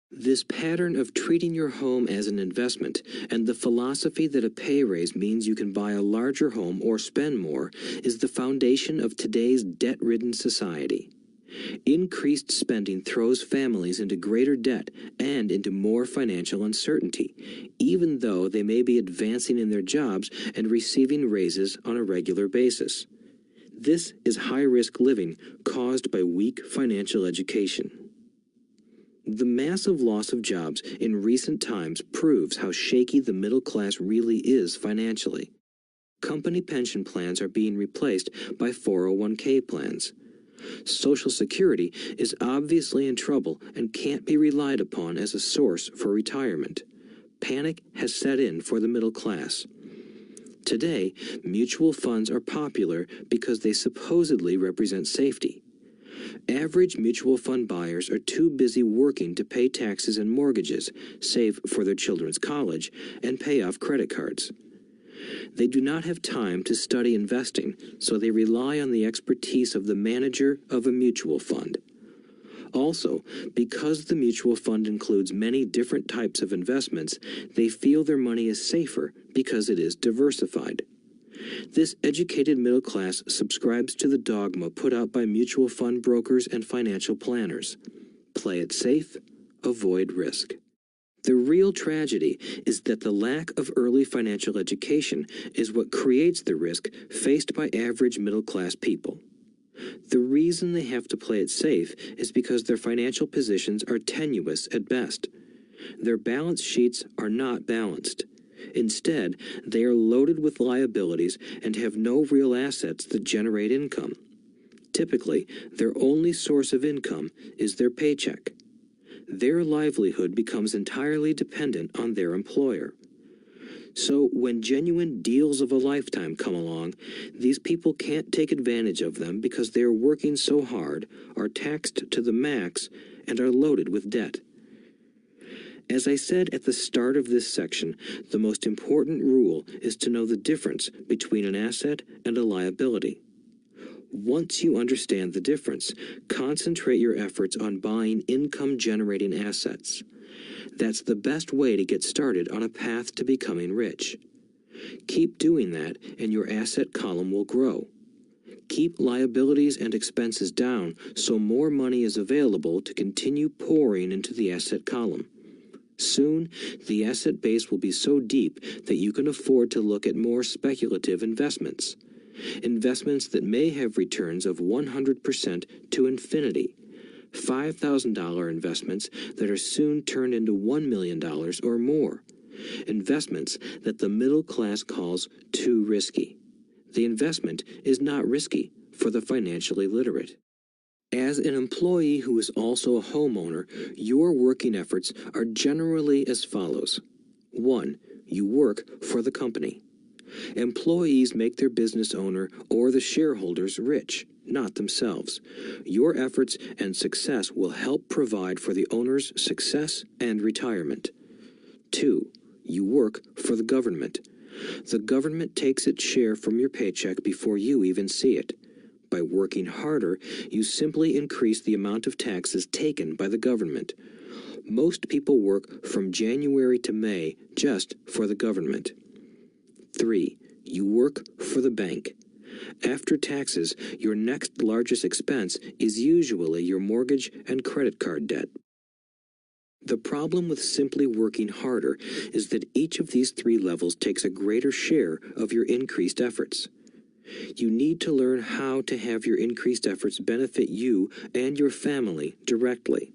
This pattern of treating your home as an investment and the philosophy that a pay raise means you can buy a larger home or spend more is the foundation of today's debt-ridden society. Increased spending throws families into greater debt and into more financial uncertainty, even though they may be advancing in their jobs and receiving raises on a regular basis. This is high-risk living caused by weak financial education. The massive loss of jobs in recent times proves how shaky the middle class really is financially. Company pension plans are being replaced by 401k plans. Social Security is obviously in trouble and can't be relied upon as a source for retirement. Panic has set in for the middle class. Today, mutual funds are popular because they supposedly represent safety. Average mutual fund buyers are too busy working to pay taxes and mortgages, save for their children's college, and pay off credit cards. They do not have time to study investing, so they rely on the expertise of the manager of a mutual fund. Also, because the mutual fund includes many different types of investments, they feel their money is safer because it is diversified. This educated middle class subscribes to the dogma put out by mutual fund brokers and financial planners. Play it safe, avoid risk. The real tragedy is that the lack of early financial education is what creates the risk faced by average middle-class people. The reason they have to play it safe is because their financial positions are tenuous at best. Their balance sheets are not balanced. Instead, they are loaded with liabilities and have no real assets that generate income. Typically, their only source of income is their paycheck. Their livelihood becomes entirely dependent on their employer. So when genuine deals of a lifetime come along, these people can't take advantage of them because they are working so hard, are taxed to the max, and are loaded with debt. As I said at the start of this section, the most important rule is to know the difference between an asset and a liability. Once you understand the difference, concentrate your efforts on buying income-generating assets. That's the best way to get started on a path to becoming rich. Keep doing that, and your asset column will grow. Keep liabilities and expenses down so more money is available to continue pouring into the asset column. Soon, the asset base will be so deep that you can afford to look at more speculative investments. Investments that may have returns of 100% to infinity. $5,000 investments that are soon turned into $1 million or more. Investments that the middle class calls too risky. The investment is not risky for the financially literate. As an employee who is also a homeowner, your working efforts are generally as follows. 1. You work for the company. Employees make their business owner or the shareholders rich, not themselves. Your efforts and success will help provide for the owner's success and retirement. 2. You work for the government. The government takes its share from your paycheck before you even see it. By working harder, you simply increase the amount of taxes taken by the government. Most people work from January to May just for the government. 3. You work for the bank. After taxes, your next largest expense is usually your mortgage and credit card debt. The problem with simply working harder is that each of these 3 levels takes a greater share of your increased efforts. You need to learn how to have your increased efforts benefit you and your family directly.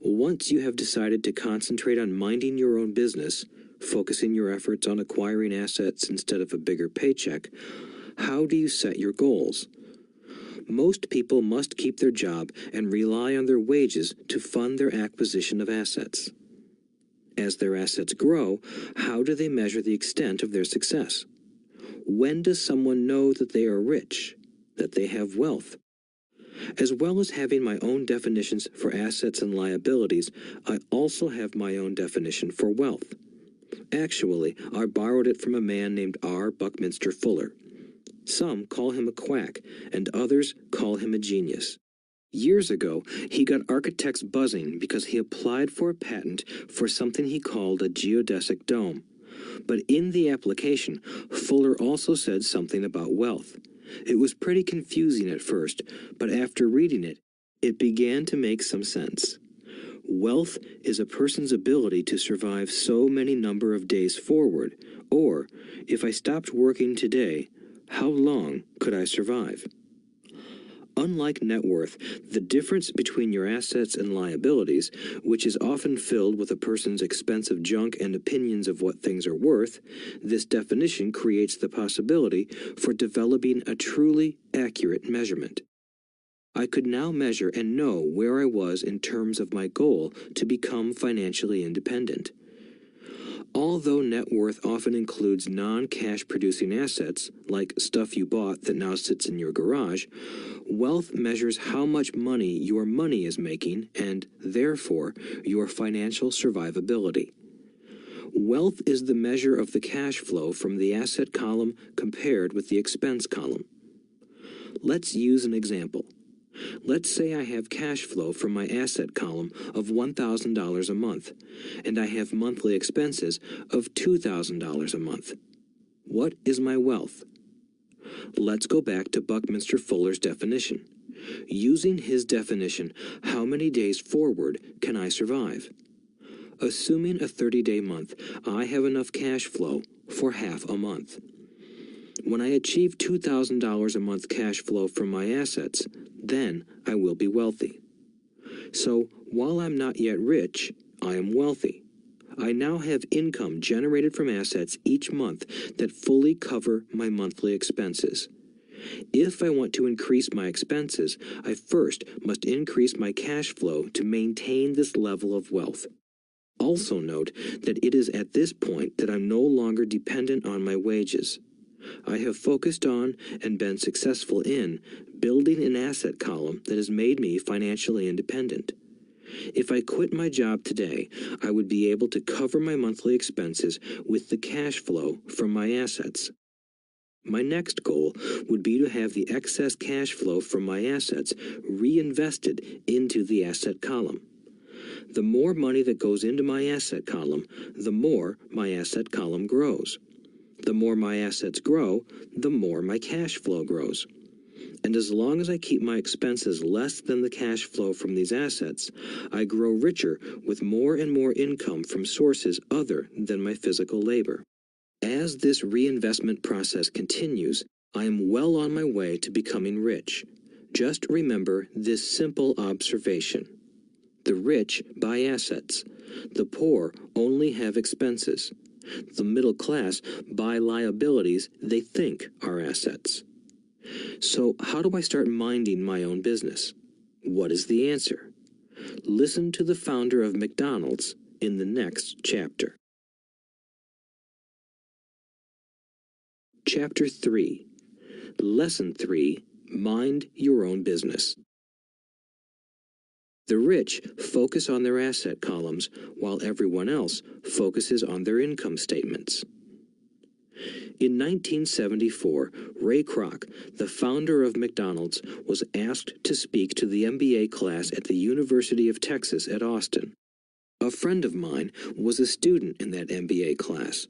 Once you have decided to concentrate on minding your own business, focusing your efforts on acquiring assets instead of a bigger paycheck, how do you set your goals? Most people must keep their job and rely on their wages to fund their acquisition of assets. As their assets grow, how do they measure the extent of their success? When does someone know that they are rich, that they have wealth? As well as having my own definitions for assets and liabilities, I also have my own definition for wealth. Actually, I borrowed it from a man named R. Buckminster Fuller. Some call him a quack, and others call him a genius. Years ago, he got architects buzzing because he applied for a patent for something he called a geodesic dome. But in the application, Fuller also said something about wealth. It was pretty confusing at first, but after reading it, it began to make some sense. Wealth is a person's ability to survive so many number of days forward, or, if I stopped working today, how long could I survive? Unlike net worth, the difference between your assets and liabilities, which is often filled with a person's expensive junk and opinions of what things are worth, this definition creates the possibility for developing a truly accurate measurement. I could now measure and know where I was in terms of my goal to become financially independent. Although net worth often includes non-cash producing assets, like stuff you bought that now sits in your garage, wealth measures how much money your money is making and, therefore, your financial survivability. Wealth is the measure of the cash flow from the asset column compared with the expense column. Let's use an example. Let's say I have cash flow from my asset column of $1,000 a month, and I have monthly expenses of $2,000 a month. What is my wealth? Let's go back to Buckminster Fuller's definition. Using his definition, how many days forward can I survive? Assuming a 30-day month, I have enough cash flow for half a month. When I achieve $2,000 a month cash flow from my assets, then I will be wealthy. So, while I'm not yet rich, I am wealthy. I now have income generated from assets each month that fully cover my monthly expenses. If I want to increase my expenses, I first must increase my cash flow to maintain this level of wealth. Also note that it is at this point that I'm no longer dependent on my wages. I have focused on and been successful in building an asset column that has made me financially independent. If I quit my job today, I would be able to cover my monthly expenses with the cash flow from my assets. My next goal would be to have the excess cash flow from my assets reinvested into the asset column. The more money that goes into my asset column, the more my asset column grows. The more my assets grow, the more my cash flow grows. And as long as I keep my expenses less than the cash flow from these assets, I grow richer with more and more income from sources other than my physical labor. As this reinvestment process continues, I am well on my way to becoming rich. Just remember this simple observation. The rich buy assets. The poor only have expenses. The middle class buy liabilities they think are assets. So how do I start minding my own business? What is the answer? Listen to the founder of McDonald's in the next chapter. Chapter 3. Lesson 3. Mind your own business. The rich focus on their asset columns while everyone else focuses on their income statements. In 1974, Ray Kroc, the founder of McDonald's, was asked to speak to the MBA class at the University of Texas at Austin. A friend of mine was a student in that MBA class.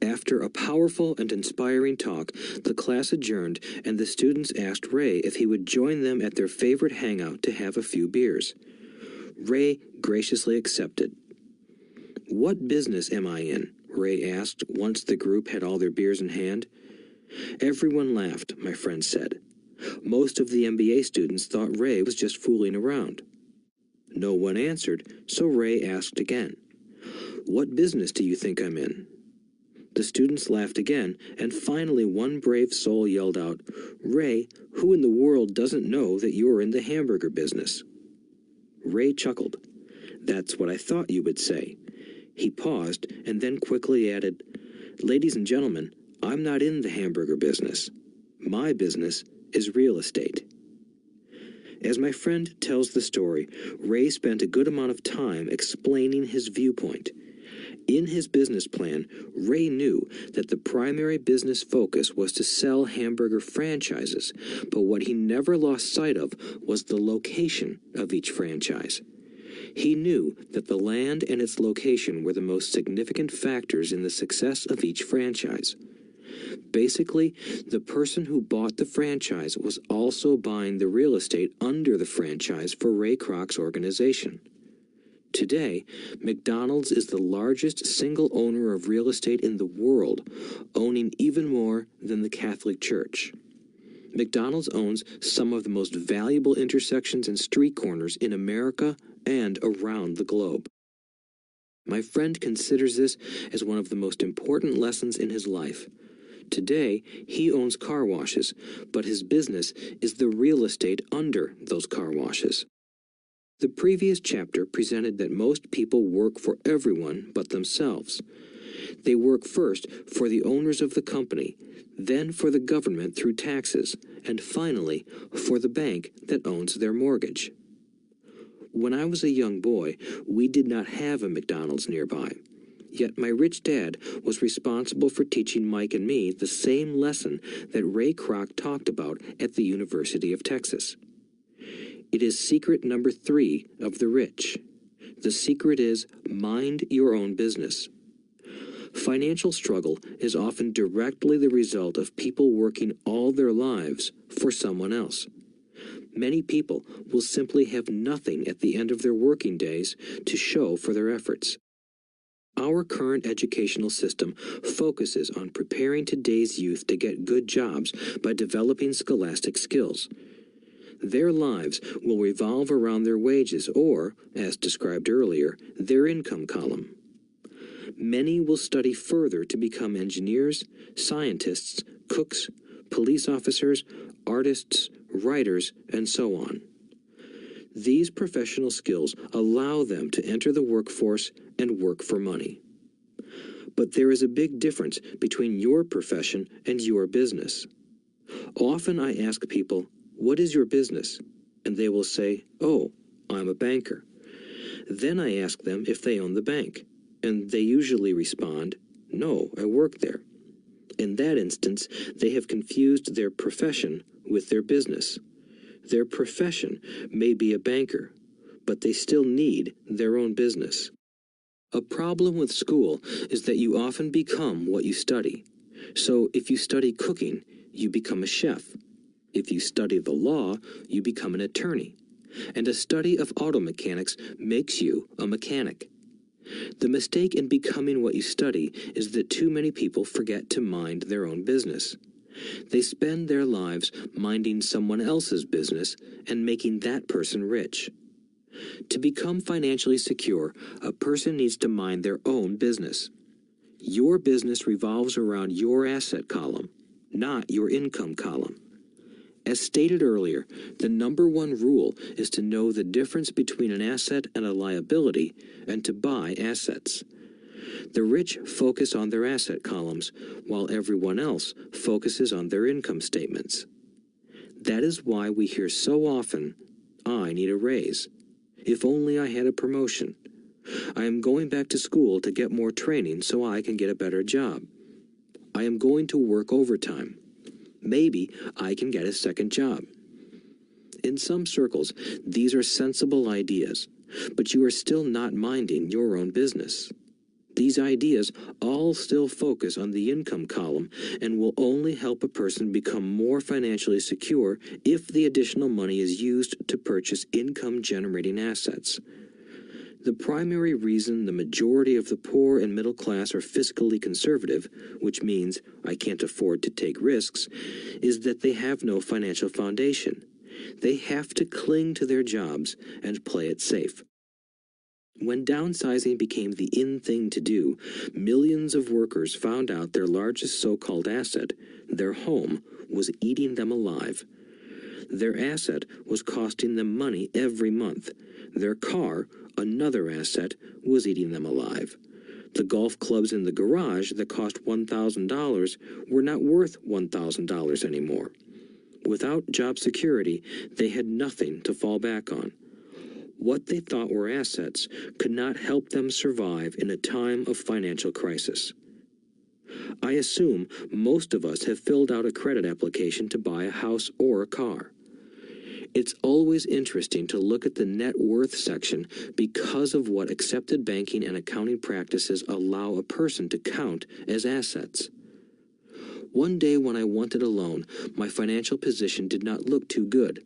After a powerful and inspiring talk, the class adjourned and the students asked Ray if he would join them at their favorite hangout to have a few beers. Ray graciously accepted. "What business am I in?" Ray asked once the group had all their beers in hand. Everyone laughed, my friend said. Most of the MBA students thought Ray was just fooling around. No one answered, so Ray asked again. "What business do you think I'm in?" The students laughed again, and finally one brave soul yelled out, "Ray, who in the world doesn't know that you're in the hamburger business?" Ray chuckled. "That's what I thought you would say." He paused and then quickly added, "Ladies and gentlemen, I'm not in the hamburger business. My business is real estate." As my friend tells the story, Ray spent a good amount of time explaining his viewpoint. In his business plan, Ray knew that the primary business focus was to sell hamburger franchises, but what he never lost sight of was the location of each franchise. He knew that the land and its location were the most significant factors in the success of each franchise. Basically, the person who bought the franchise was also buying the real estate under the franchise for Ray Kroc's organization. Today, McDonald's is the largest single owner of real estate in the world, owning even more than the Catholic Church. McDonald's owns some of the most valuable intersections and street corners in America and around the globe. My friend considers this as one of the most important lessons in his life. Today, he owns car washes, but his business is the real estate under those car washes. The previous chapter presented that most people work for everyone but themselves. They work first for the owners of the company, then for the government through taxes, and finally for the bank that owns their mortgage. When I was a young boy, we did not have a McDonald's nearby. Yet my rich dad was responsible for teaching Mike and me the same lesson that Ray Kroc talked about at the University of Texas. It is secret number 3 of the rich. The secret is mind your own business. Financial struggle is often directly the result of people working all their lives for someone else. Many people will simply have nothing at the end of their working days to show for their efforts. Our current educational system focuses on preparing today's youth to get good jobs by developing scholastic skills. Their lives will revolve around their wages or, as described earlier, their income column. Many will study further to become engineers, scientists, cooks, police officers, artists, writers, and so on. These professional skills allow them to enter the workforce and work for money. But there is a big difference between your profession and your business. Often I ask people, "What is your business?" And they will say, "Oh, I'm a banker." Then I ask them if they own the bank, and they usually respond, "No, I work there." In that instance, they have confused their profession with their business. Their profession may be a banker, but they still need their own business. A problem with school is that you often become what you study. So if you study cooking, you become a chef. If you study the law, you become an attorney. And a study of auto mechanics makes you a mechanic. The mistake in becoming what you study is that too many people forget to mind their own business. They spend their lives minding someone else's business and making that person rich. To become financially secure, a person needs to mind their own business. Your business revolves around your asset column, not your income column. As stated earlier, the number one rule is to know the difference between an asset and a liability and to buy assets. The rich focus on their asset columns, while everyone else focuses on their income statements. That is why we hear so often, "I need a raise. If only I had a promotion. I am going back to school to get more training so I can get a better job. I am going to work overtime. Maybe I can get a second job." In some circles, these are sensible ideas, but you are still not minding your own business. These ideas all still focus on the income column and will only help a person become more financially secure if the additional money is used to purchase income-generating assets. The primary reason the majority of the poor and middle class are fiscally conservative, which means I can't afford to take risks, is that they have no financial foundation. They have to cling to their jobs and play it safe. When downsizing became the in thing to do, millions of workers found out their largest so-called asset, their home, was eating them alive. Their asset was costing them money every month. Their car, another asset, was eating them alive. The golf clubs in the garage that cost $1,000 were not worth $1,000 anymore. Without job security, they had nothing to fall back on. What they thought were assets could not help them survive in a time of financial crisis. I assume most of us have filled out a credit application to buy a house or a car. It's always interesting to look at the net worth section because of what accepted banking and accounting practices allow a person to count as assets. One day when I wanted a loan, my financial position did not look too good.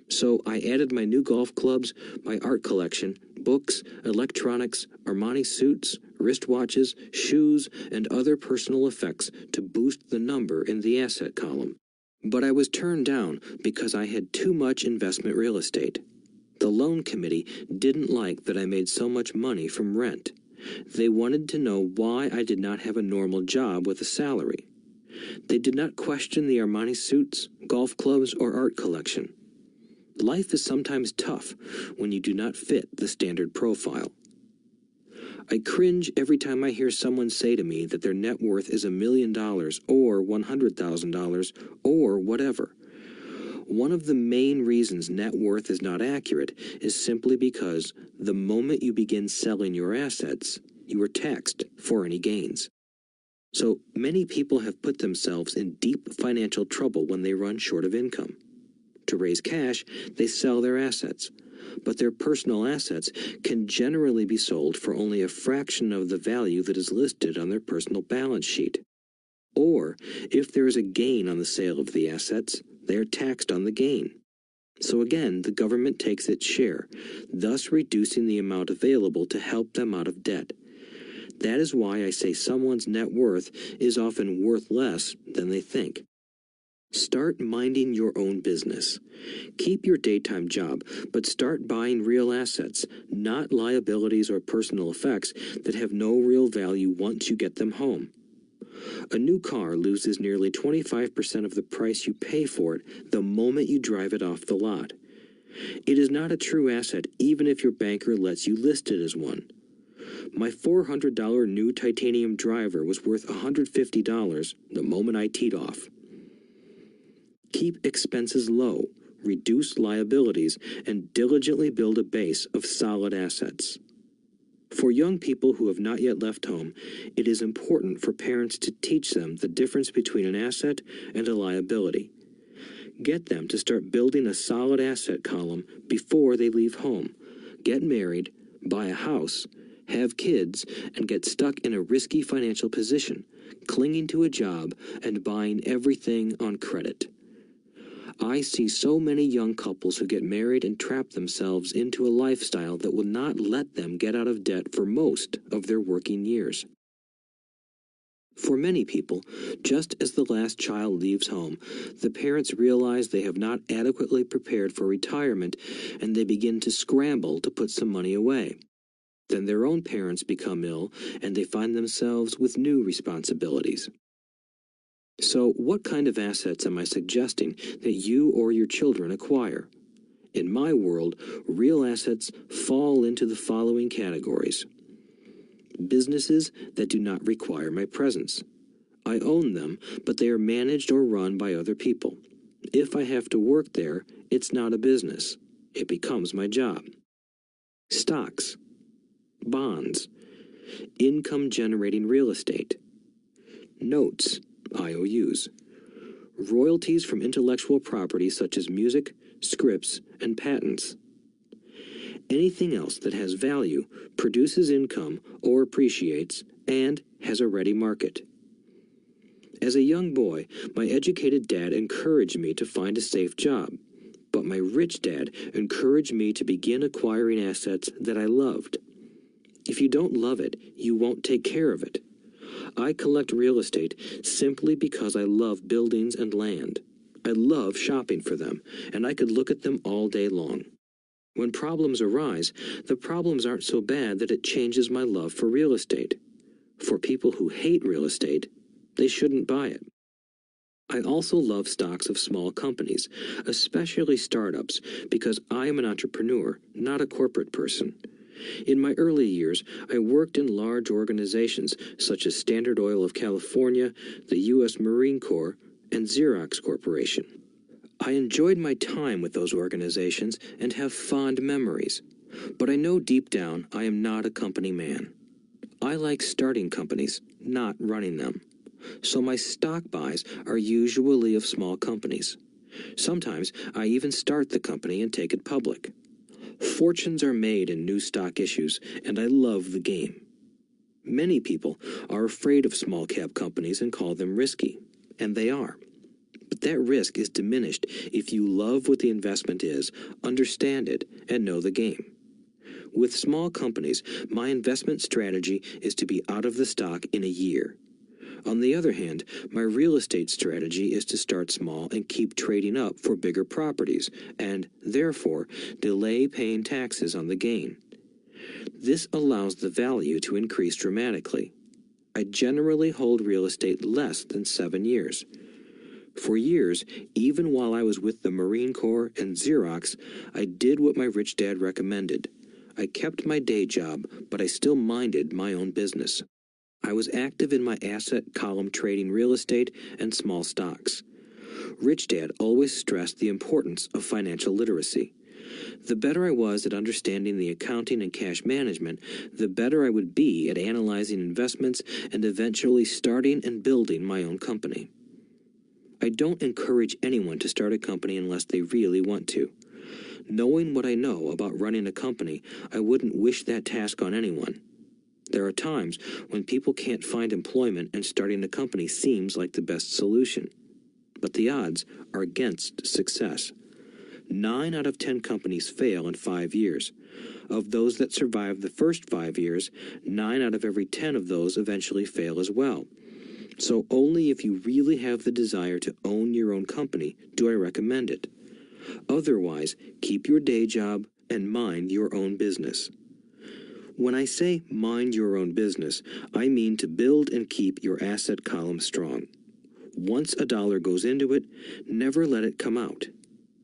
So I added my new golf clubs, my art collection, books, electronics, Armani suits, wristwatches, shoes, and other personal effects to boost the number in the asset column. But I was turned down because I had too much investment real estate. The loan committee didn't like that I made so much money from rent. They wanted to know why I did not have a normal job with a salary. They did not question the Armani suits, golf clubs, or art collection. Life is sometimes tough when you do not fit the standard profile. I cringe every time I hear someone say to me that their net worth is $1 million or $100,000 or whatever. One of the main reasons net worth is not accurate is simply because the moment you begin selling your assets, you are taxed for any gains. So many people have put themselves in deep financial trouble when they run short of income. To raise cash, they sell their assets. But their personal assets can generally be sold for only a fraction of the value that is listed on their personal balance sheet. Or, if there is a gain on the sale of the assets, they are taxed on the gain. So again, the government takes its share, thus reducing the amount available to help them out of debt. That is why I say someone's net worth is often worth less than they think. Start minding your own business. Keep your daytime job, but start buying real assets, not liabilities or personal effects that have no real value once you get them home. A new car loses nearly 25% of the price you pay for it the moment you drive it off the lot. It is not a true asset even if your banker lets you list it as one. My $400 new titanium driver was worth $150 the moment I teed off. Keep expenses low, reduce liabilities, and diligently build a base of solid assets. For young people who have not yet left home, it is important for parents to teach them the difference between an asset and a liability. Get them to start building a solid asset column before they leave home, get married, buy a house, have kids, and get stuck in a risky financial position, clinging to a job and buying everything on credit. I see so many young couples who get married and trap themselves into a lifestyle that will not let them get out of debt for most of their working years. For many people, just as the last child leaves home, the parents realize they have not adequately prepared for retirement and they begin to scramble to put some money away. Then their own parents become ill and they find themselves with new responsibilities. So, what kind of assets am I suggesting that you or your children acquire? In my world, real assets fall into the following categories. Businesses that do not require my presence. I own them, but they are managed or run by other people. If I have to work there, it's not a business. It becomes my job. Stocks, bonds, income-generating real estate, notes, IOUs, royalties from intellectual property such as music, scripts, and patents. Anything else that has value, produces income, or appreciates, and has a ready market. As a young boy, my educated dad encouraged me to find a safe job, but my rich dad encouraged me to begin acquiring assets that I loved. If you don't love it, you won't take care of it. I collect real estate simply because I love buildings and land. I love shopping for them, and I could look at them all day long. When problems arise, the problems aren't so bad that it changes my love for real estate. For people who hate real estate, they shouldn't buy it. I also love stocks of small companies, especially startups, because I am an entrepreneur, not a corporate person. In my early years, I worked in large organizations such as Standard Oil of California, the U.S. Marine Corps, and Xerox Corporation. I enjoyed my time with those organizations and have fond memories, but I know deep down I am not a company man. I like starting companies, not running them. So my stock buys are usually of small companies. Sometimes I even start the company and take it public. Fortunes are made in new stock issues, and I love the game. Many people are afraid of small-cap companies and call them risky, and they are. But that risk is diminished if you love what the investment is, understand it, and know the game. With small companies, my investment strategy is to be out of the stock in a year. On the other hand, my real estate strategy is to start small and keep trading up for bigger properties, and, therefore, delay paying taxes on the gain. This allows the value to increase dramatically. I generally hold real estate less than 7 years. For years, even while I was with the Marine Corps and Xerox, I did what my rich dad recommended. I kept my day job, but I still minded my own business. I was active in my asset column trading real estate and small stocks. Rich Dad always stressed the importance of financial literacy. The better I was at understanding the accounting and cash management, the better I would be at analyzing investments and eventually starting and building my own company. I don't encourage anyone to start a company unless they really want to. Knowing what I know about running a company, I wouldn't wish that task on anyone. There are times when people can't find employment and starting a company seems like the best solution. But the odds are against success. 9 out of 10 companies fail in 5 years. Of those that survive the first 5 years, 9 out of every 10 of those eventually fail as well. So only if you really have the desire to own your own company do I recommend it. Otherwise, keep your day job and mind your own business. When I say mind your own business, I mean to build and keep your asset column strong. Once a dollar goes into it, never let it come out.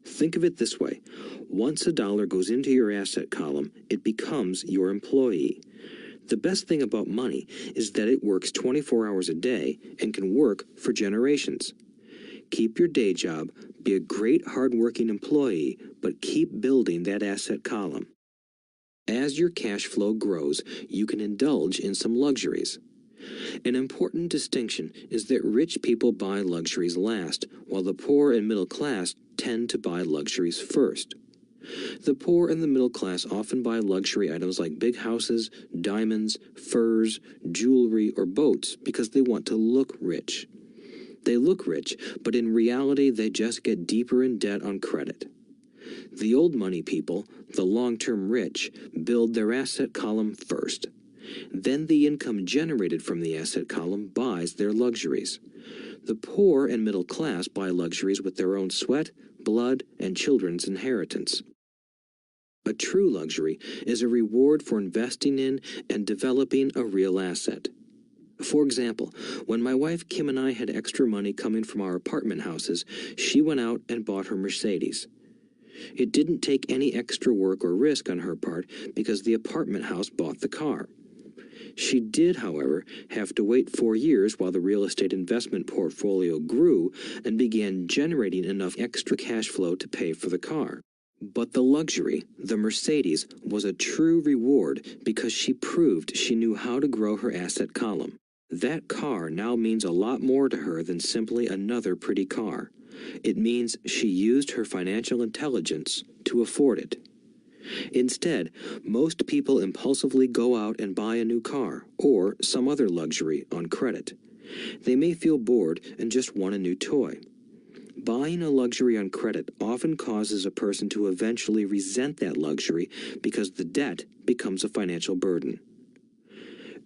Think of it this way. Once a dollar goes into your asset column, it becomes your employee. The best thing about money is that it works 24 hours a day and can work for generations. Keep your day job, be a great hard-working employee, but keep building that asset column. As your cash flow grows, you can indulge in some luxuries. An important distinction is that rich people buy luxuries last, while the poor and middle class tend to buy luxuries first. The poor and the middle class often buy luxury items like big houses, diamonds, furs, jewelry, or boats because they want to look rich. They look rich, but in reality they just get deeper in debt on credit. The old money people, the long-term rich, build their asset column first. Then the income generated from the asset column buys their luxuries. The poor and middle class buy luxuries with their own sweat, blood, and children's inheritance. A true luxury is a reward for investing in and developing a real asset. For example, when my wife Kim and I had extra money coming from our apartment houses, she went out and bought her Mercedes. It didn't take any extra work or risk on her part because the apartment house bought the car. She did, however, have to wait 4 years while the real estate investment portfolio grew and began generating enough extra cash flow to pay for the car. But the luxury, the Mercedes, was a true reward because she proved she knew how to grow her asset column. That car now means a lot more to her than simply another pretty car. It means she used her financial intelligence to afford it. Instead, most people impulsively go out and buy a new car or some other luxury on credit. They may feel bored and just want a new toy. Buying a luxury on credit often causes a person to eventually resent that luxury because the debt becomes a financial burden.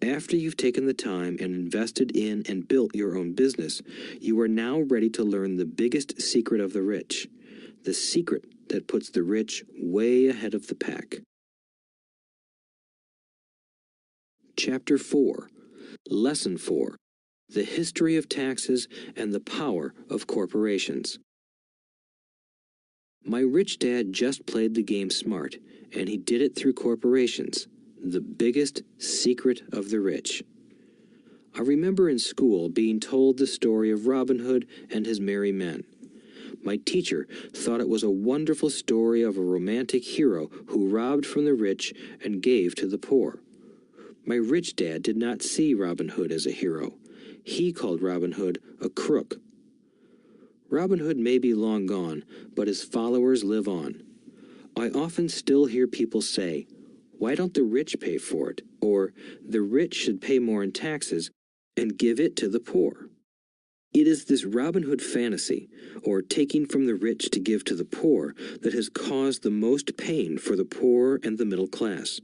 After you've taken the time and invested in and built your own business, you are now ready to learn the biggest secret of the rich, the secret that puts the rich way ahead of the pack. Chapter 4. Lesson 4. The History of Taxes and the Power of Corporations. My rich dad just played the game smart, and he did it through corporations, the biggest secret of the rich. I remember in school being told the story of Robin Hood and his merry men. My teacher thought it was a wonderful story of a romantic hero who robbed from the rich and gave to the poor. My rich dad did not see Robin Hood as a hero. He called Robin Hood a crook. Robin Hood may be long gone, but his followers live on. I often still hear people say, "Why don't the rich pay for it?" or "The rich should pay more in taxes and give it to the poor." It is this Robin Hood fantasy, or taking from the rich to give to the poor, that has caused the most pain for the poor and the middle class.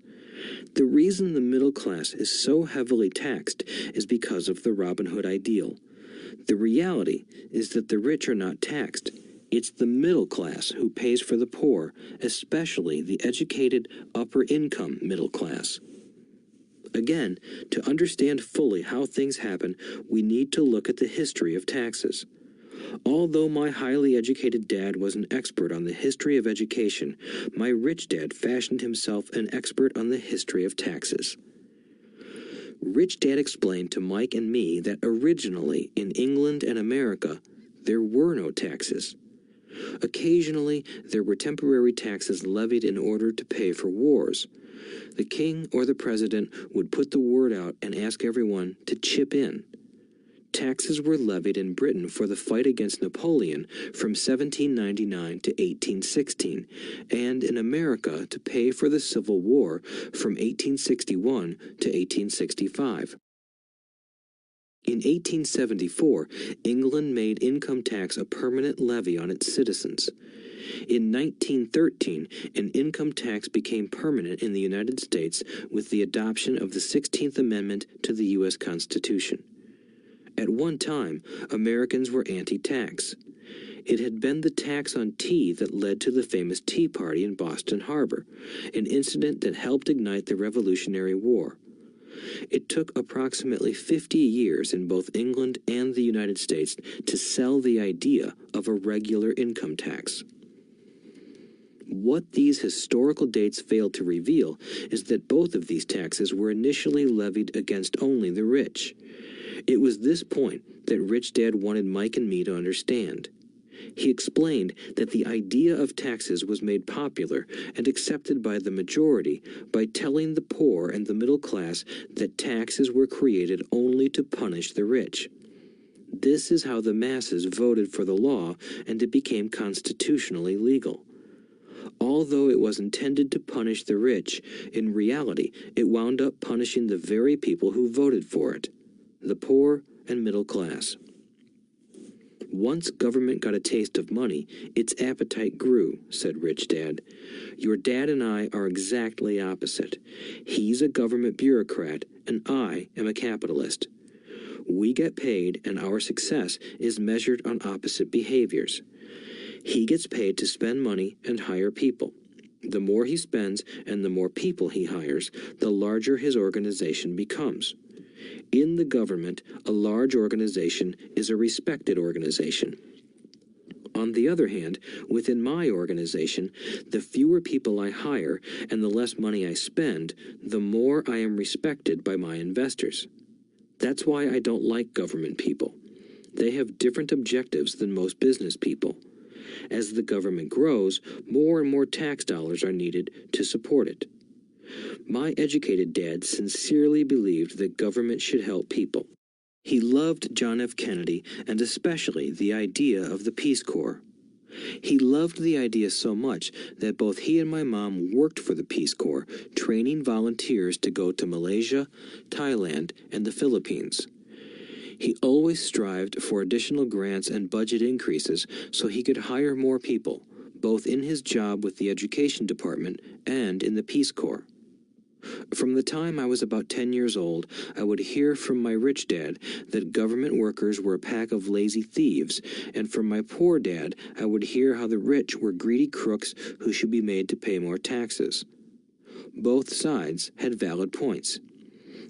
The reason the middle class is so heavily taxed is because of the Robin Hood ideal. The reality is that the rich are not taxed. It's the middle class who pays for the poor, especially the educated, upper-income middle class. Again, to understand fully how things happen, we need to look at the history of taxes. Although my highly educated dad was an expert on the history of education, my rich dad fashioned himself an expert on the history of taxes. Rich Dad explained to Mike and me that originally in England and America, there were no taxes. Occasionally, there were temporary taxes levied in order to pay for wars. The king or the president would put the word out and ask everyone to chip in. Taxes were levied in Britain for the fight against Napoleon from 1799 to 1816, and in America to pay for the Civil War from 1861 to 1865. In 1874, England made income tax a permanent levy on its citizens. In 1913, an income tax became permanent in the United States with the adoption of the 16th Amendment to the U.S. Constitution. At one time, Americans were anti-tax. It had been the tax on tea that led to the famous Tea Party in Boston Harbor, an incident that helped ignite the Revolutionary War. It took approximately 50 years in both England and the United States to sell the idea of a regular income tax. What these historical dates fail to reveal is that both of these taxes were initially levied against only the rich. It was this point that Rich Dad wanted Mike and me to understand. He explained that the idea of taxes was made popular and accepted by the majority by telling the poor and the middle class that taxes were created only to punish the rich. This is how the masses voted for the law, and it became constitutionally legal. Although it was intended to punish the rich, in reality it wound up punishing the very people who voted for it, the poor and middle class. Once government got a taste of money, its appetite grew, said Rich Dad. Your dad and I are exactly opposite. He's a government bureaucrat, and I am a capitalist. We get paid, and our success is measured on opposite behaviors. He gets paid to spend money and hire people. The more he spends and the more people he hires, the larger his organization becomes. In the government, a large organization is a respected organization. On the other hand, within my organization, the fewer people I hire and the less money I spend, the more I am respected by my investors. That's why I don't like government people. They have different objectives than most business people. As the government grows, more and more tax dollars are needed to support it. My educated dad sincerely believed that government should help people. He loved John F. Kennedy and especially the idea of the Peace Corps. He loved the idea so much that both he and my mom worked for the Peace Corps, training volunteers to go to Malaysia, Thailand, and the Philippines. He always strived for additional grants and budget increases so he could hire more people, both in his job with the Education Department and in the Peace Corps. From the time I was about 10 years old, I would hear from my rich dad that government workers were a pack of lazy thieves, and from my poor dad, I would hear how the rich were greedy crooks who should be made to pay more taxes. Both sides had valid points.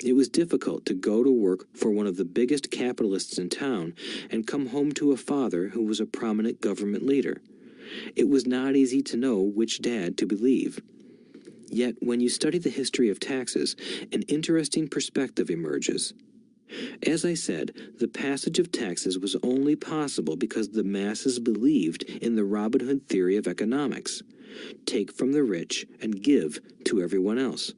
It was difficult to go to work for one of the biggest capitalists in town and come home to a father who was a prominent government leader. It was not easy to know which dad to believe. Yet, when you study the history of taxes, an interesting perspective emerges. As I said, the passage of taxes was only possible because the masses believed in the Robin Hood theory of economics. Take from the rich and give to everyone else.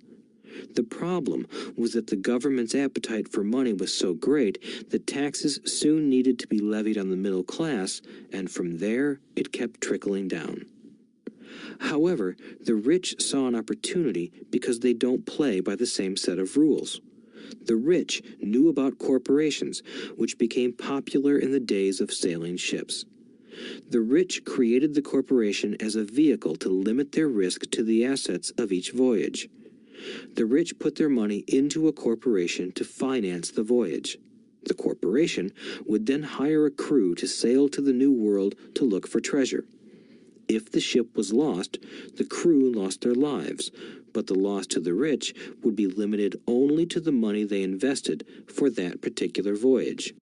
The problem was that the government's appetite for money was so great that taxes soon needed to be levied on the middle class, and from there it kept trickling down. However, the rich saw an opportunity because they don't play by the same set of rules. The rich knew about corporations, which became popular in the days of sailing ships. The rich created the corporation as a vehicle to limit their risk to the assets of each voyage. The rich put their money into a corporation to finance the voyage. The corporation would then hire a crew to sail to the New World to look for treasure. If the ship was lost, the crew lost their lives, but the loss to the rich would be limited only to the money they invested for that particular voyage.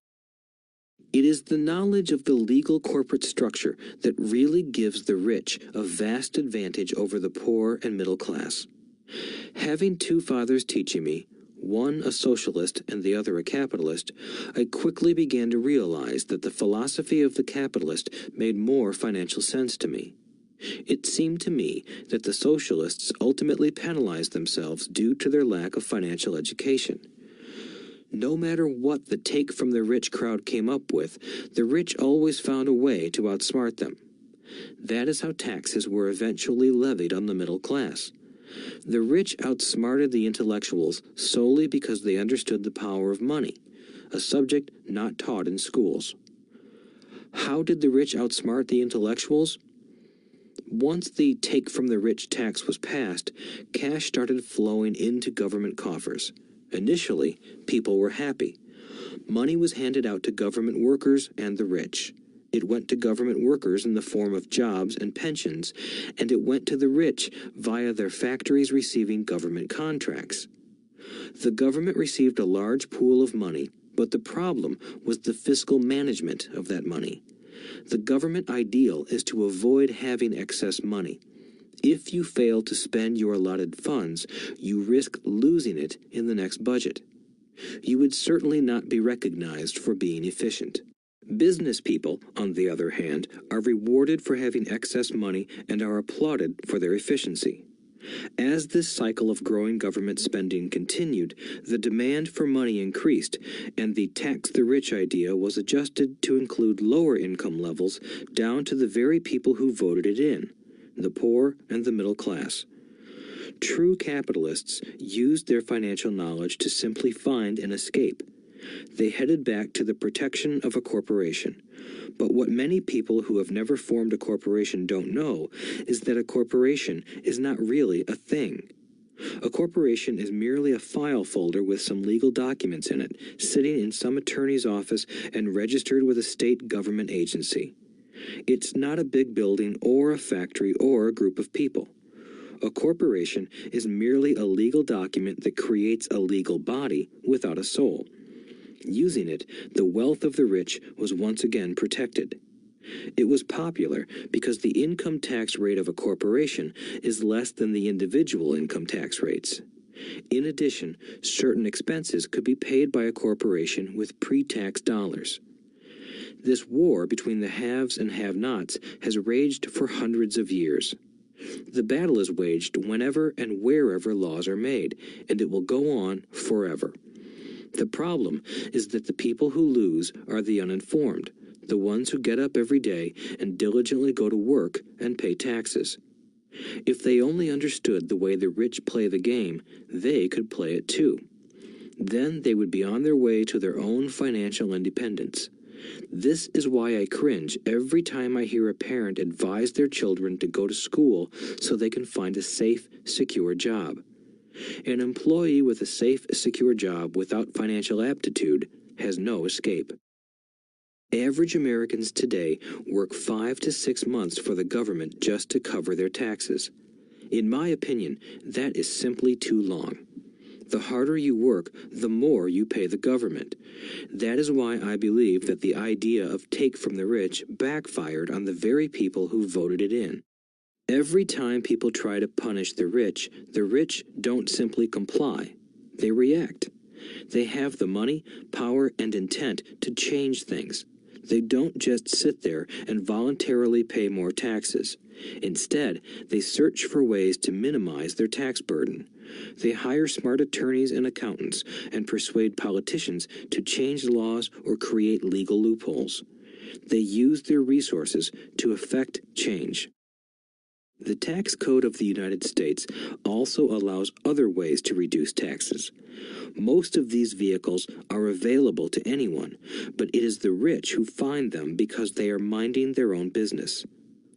It is the knowledge of the legal corporate structure that really gives the rich a vast advantage over the poor and middle class. Having two fathers teaching me, one a socialist and the other a capitalist, I quickly began to realize that the philosophy of the capitalist made more financial sense to me. It seemed to me that the socialists ultimately penalized themselves due to their lack of financial education. No matter what the take from the rich crowd came up with, the rich always found a way to outsmart them. That is how taxes were eventually levied on the middle class. The rich outsmarted the intellectuals solely because they understood the power of money, a subject not taught in schools. How did the rich outsmart the intellectuals? Once the take from the rich tax was passed, cash started flowing into government coffers. Initially, people were happy. Money was handed out to government workers and the rich. It went to government workers in the form of jobs and pensions, and it went to the rich via their factories receiving government contracts. The government received a large pool of money, but the problem was the fiscal management of that money. The government ideal is to avoid having excess money. If you fail to spend your allotted funds, you risk losing it in the next budget. You would certainly not be recognized for being efficient. Business people, on the other hand, are rewarded for having excess money and are applauded for their efficiency. As this cycle of growing government spending continued, the demand for money increased, and the tax the rich idea was adjusted to include lower income levels down to the very people who voted it in, the poor and the middle class. True capitalists used their financial knowledge to simply find an escape. They headed back to the protection of a corporation. But what many people who have never formed a corporation don't know is that a corporation is not really a thing. A corporation is merely a file folder with some legal documents in it, sitting in some attorney's office and registered with a state government agency. It's not a big building or a factory or a group of people. A corporation is merely a legal document that creates a legal body without a soul. Using it, the wealth of the rich was once again protected. It was popular because the income tax rate of a corporation is less than the individual income tax rates. In addition, certain expenses could be paid by a corporation with pre-tax dollars. This war between the haves and have-nots has raged for hundreds of years. The battle is waged whenever and wherever laws are made, and it will go on forever. The problem is that the people who lose are the uninformed, the ones who get up every day and diligently go to work and pay taxes. If they only understood the way the rich play the game, they could play it too. Then they would be on their way to their own financial independence. This is why I cringe every time I hear a parent advise their children to go to school so they can find a safe, secure job. An employee with a safe, secure job without financial aptitude has no escape. Average Americans today work 5 to 6 months for the government just to cover their taxes. In my opinion, that is simply too long. The harder you work, the more you pay the government. That is why I believe that the idea of take from the rich backfired on the very people who voted it in. Every time people try to punish the rich don't simply comply. They react. They have the money, power, and intent to change things. They don't just sit there and voluntarily pay more taxes. Instead, they search for ways to minimize their tax burden. They hire smart attorneys and accountants and persuade politicians to change laws or create legal loopholes. They use their resources to effect change. The tax code of the United States also allows other ways to reduce taxes. Most of these vehicles are available to anyone, but it is the rich who find them because they are minding their own business.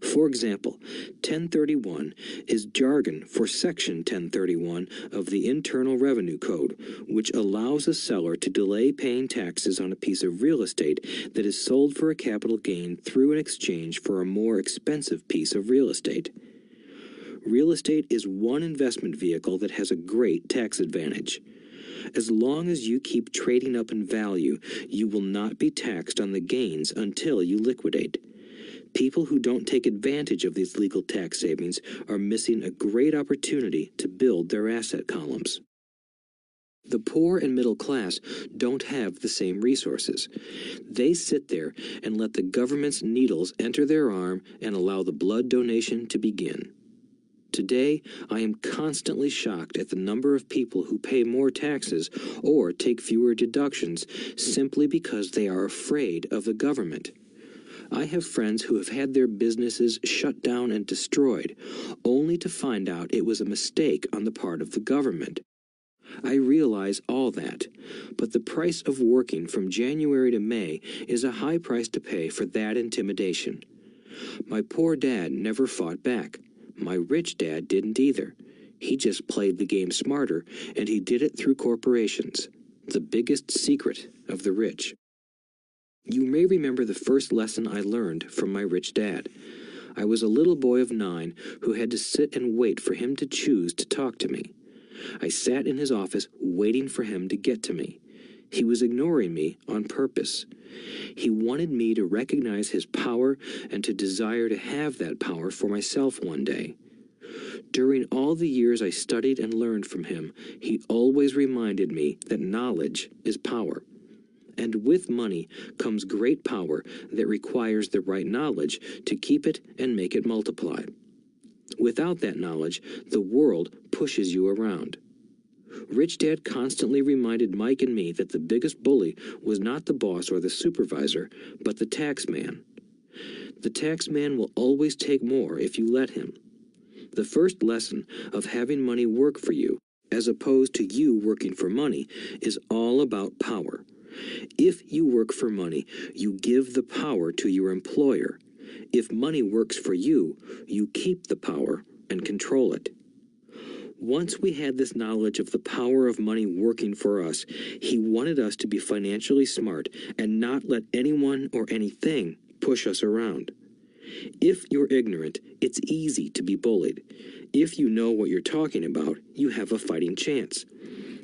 For example, 1031 is jargon for Section 1031 of the Internal Revenue Code, which allows a seller to delay paying taxes on a piece of real estate that is sold for a capital gain through an exchange for a more expensive piece of real estate. Real estate is one investment vehicle that has a great tax advantage. As long as you keep trading up in value, you will not be taxed on the gains until you liquidate. People who don't take advantage of these legal tax savings are missing a great opportunity to build their asset columns. The poor and middle class don't have the same resources. They sit there and let the government's needles enter their arm and allow the blood donation to begin. Today, I am constantly shocked at the number of people who pay more taxes or take fewer deductions simply because they are afraid of the government. I have friends who have had their businesses shut down and destroyed, only to find out it was a mistake on the part of the government. I realize all that, but the price of working from January to May is a high price to pay for that intimidation. My poor dad never fought back. My rich dad didn't either. He just played the game smarter, and he did it through corporations, the biggest secret of the rich. You may remember the first lesson I learned from my rich dad. I was a little boy of 9 who had to sit and wait for him to choose to talk to me. I sat in his office waiting for him to get to me. He was ignoring me on purpose. He wanted me to recognize his power and to desire to have that power for myself one day. During all the years I studied and learned from him, he always reminded me that knowledge is power. And with money comes great power that requires the right knowledge to keep it and make it multiply. Without that knowledge, the world pushes you around. Rich Dad constantly reminded Mike and me that the biggest bully was not the boss or the supervisor, but the tax man. The tax man will always take more if you let him. The first lesson of having money work for you, as opposed to you working for money, is all about power. If you work for money, you give the power to your employer. If money works for you, you keep the power and control it. Once we had this knowledge of the power of money working for us, he wanted us to be financially smart and not let anyone or anything push us around. If you're ignorant, it's easy to be bullied. If you know what you're talking about, you have a fighting chance.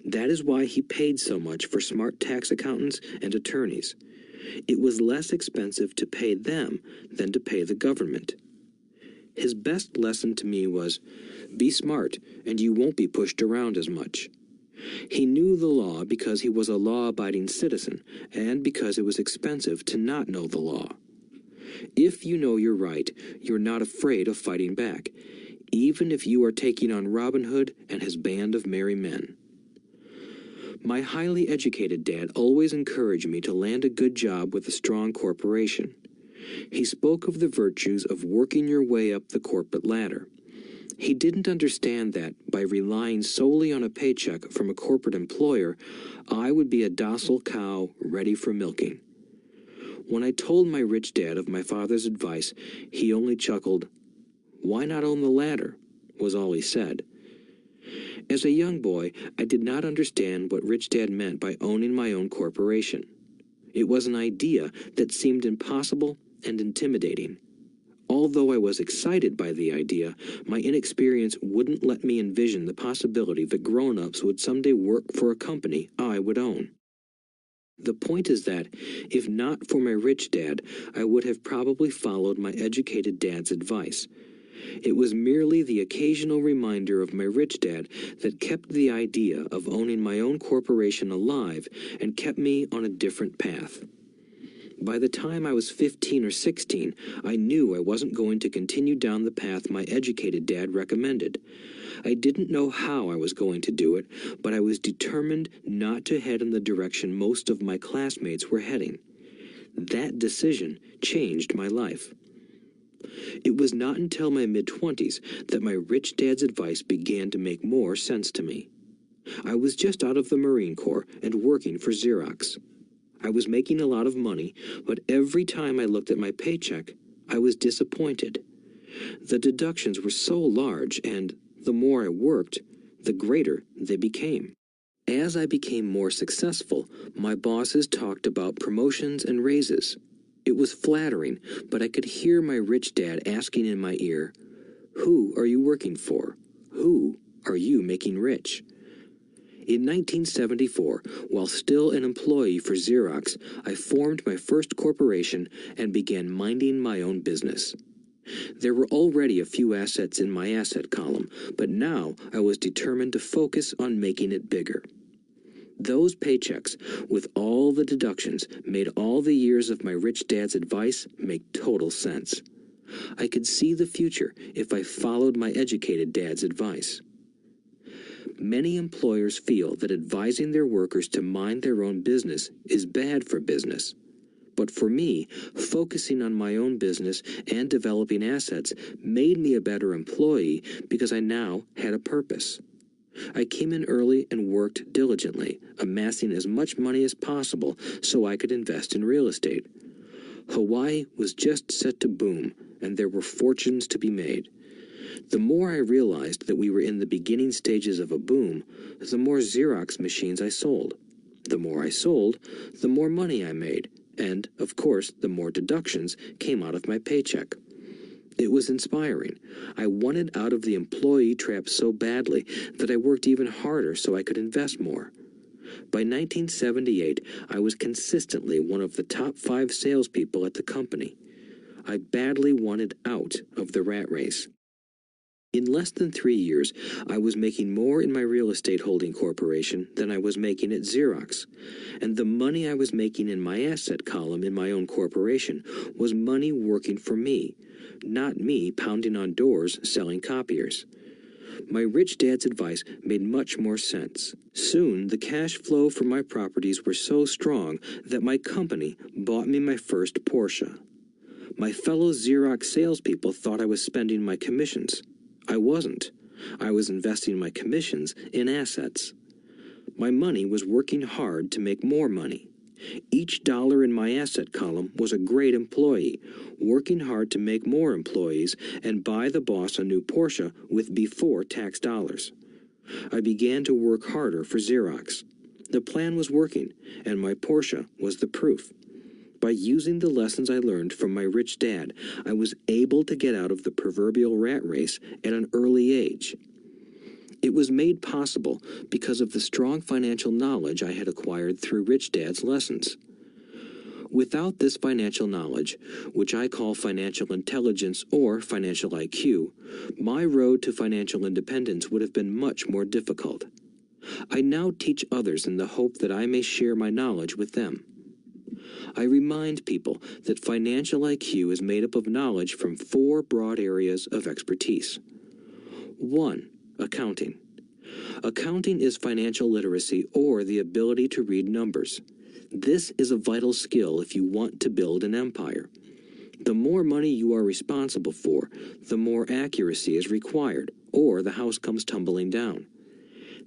That is why he paid so much for smart tax accountants and attorneys. It was less expensive to pay them than to pay the government. His best lesson to me was, be smart and you won't be pushed around as much. He knew the law because he was a law-abiding citizen and because it was expensive to not know the law. If you know you're right, you're not afraid of fighting back, even if you are taking on Robin Hood and his band of merry men. My highly educated dad always encouraged me to land a good job with a strong corporation. He spoke of the virtues of working your way up the corporate ladder. He didn't understand that, by relying solely on a paycheck from a corporate employer, I would be a docile cow ready for milking. When I told my rich dad of my father's advice, he only chuckled. "Why not own the ladder?" was all he said. As a young boy, I did not understand what Rich Dad meant by owning my own corporation. It was an idea that seemed impossible and intimidating. Although I was excited by the idea, my inexperience wouldn't let me envision the possibility that grown-ups would someday work for a company I would own. The point is that, if not for my rich dad, I would have probably followed my educated dad's advice. It was merely the occasional reminder of my rich dad that kept the idea of owning my own corporation alive and kept me on a different path. By the time I was 15 or 16, I knew I wasn't going to continue down the path my educated dad recommended. I didn't know how I was going to do it, but I was determined not to head in the direction most of my classmates were heading. That decision changed my life. It was not until my mid-20s that my rich dad's advice began to make more sense to me. I was just out of the Marine Corps and working for Xerox. I was making a lot of money, but every time I looked at my paycheck, I was disappointed. The deductions were so large, and the more I worked, the greater they became. As I became more successful, my bosses talked about promotions and raises. It was flattering, but I could hear my rich dad asking in my ear, "Who are you working for? Who are you making rich?" In 1974, while still an employee for Xerox, I formed my first corporation and began minding my own business. There were already a few assets in my asset column, but now I was determined to focus on making it bigger. Those paychecks, with all the deductions, made all the years of my rich dad's advice make total sense. I could see the future if I followed my educated dad's advice. Many employers feel that advising their workers to mind their own business is bad for business. But for me, focusing on my own business and developing assets made me a better employee because I now had a purpose. I came in early and worked diligently, amassing as much money as possible so I could invest in real estate. Hawaii was just set to boom, and there were fortunes to be made. The more I realized that we were in the beginning stages of a boom, the more Xerox machines I sold. The more I sold, the more money I made, and, of course, the more deductions came out of my paycheck. It was inspiring. I wanted out of the employee trap so badly that I worked even harder so I could invest more. By 1978, I was consistently one of the top 5 salespeople at the company. I badly wanted out of the rat race. In less than 3 years, I was making more in my real estate holding corporation than I was making at Xerox, and the money I was making in my asset column in my own corporation was money working for me, not me pounding on doors selling copiers. My rich dad's advice made much more sense. Soon, the cash flow from my properties were so strong that my company bought me my first Porsche. My fellow Xerox salespeople thought I was spending my commissions. I wasn't. I was investing my commissions in assets. My money was working hard to make more money. Each dollar in my asset column was a great employee, working hard to make more employees and buy the boss a new Porsche with before-tax dollars. I began to work harder for Xerox. The plan was working, and my Porsche was the proof. By using the lessons I learned from my rich dad, I was able to get out of the proverbial rat race at an early age. It was made possible because of the strong financial knowledge I had acquired through Rich Dad's lessons. Without this financial knowledge, which I call financial intelligence or financial IQ, my road to financial independence would have been much more difficult. I now teach others in the hope that I may share my knowledge with them. I remind people that financial IQ is made up of knowledge from 4 broad areas of expertise. 1. Accounting. Accounting is financial literacy or the ability to read numbers. This is a vital skill if you want to build an empire. The more money you are responsible for, the more accuracy is required, or the house comes tumbling down.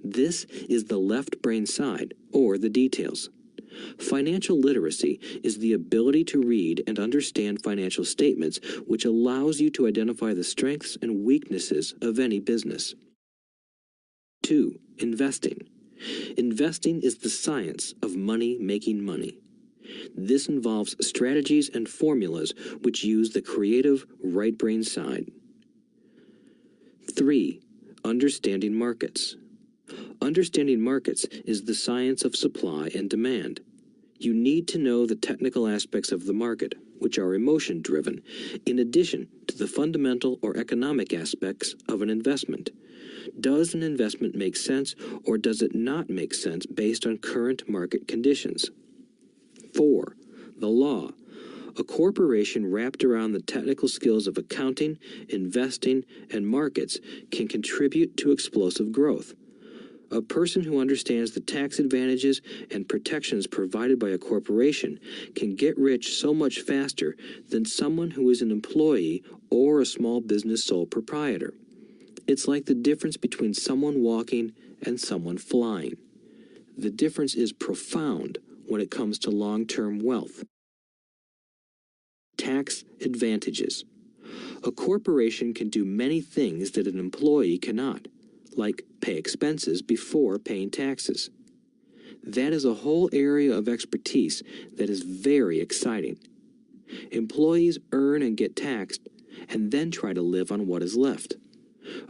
This is the left brain side, or the details. Financial literacy is the ability to read and understand financial statements, which allows you to identify the strengths and weaknesses of any business. 2. Investing. Investing is the science of money making money. This involves strategies and formulas which use the creative right brain side. 3. Understanding markets. Understanding markets is the science of supply and demand. You need to know the technical aspects of the market, which are emotion-driven, in addition to the fundamental or economic aspects of an investment. Does an investment make sense, or does it not make sense based on current market conditions? 4. The law. A corporation wrapped around the technical skills of accounting, investing, and markets can contribute to explosive growth. A person who understands the tax advantages and protections provided by a corporation can get rich so much faster than someone who is an employee or a small business sole proprietor. It's like the difference between someone walking and someone flying. The difference is profound when it comes to long-term wealth. Tax advantages. A corporation can do many things that an employee cannot, like pay expenses before paying taxes. That is a whole area of expertise that is very exciting. Employees earn and get taxed, and then try to live on what is left.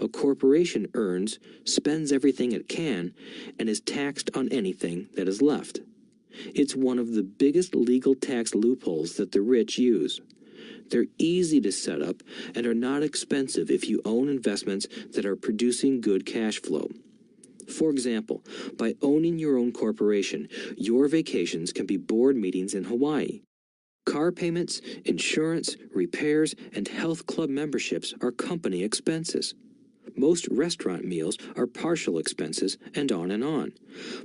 A corporation earns, spends everything it can, and is taxed on anything that is left. It's one of the biggest legal tax loopholes that the rich use. They're easy to set up and are not expensive if you own investments that are producing good cash flow. For example, by owning your own corporation, your vacations can be board meetings in Hawaii. Car payments, insurance, repairs, and health club memberships are company expenses. Most restaurant meals are partial expenses, and on.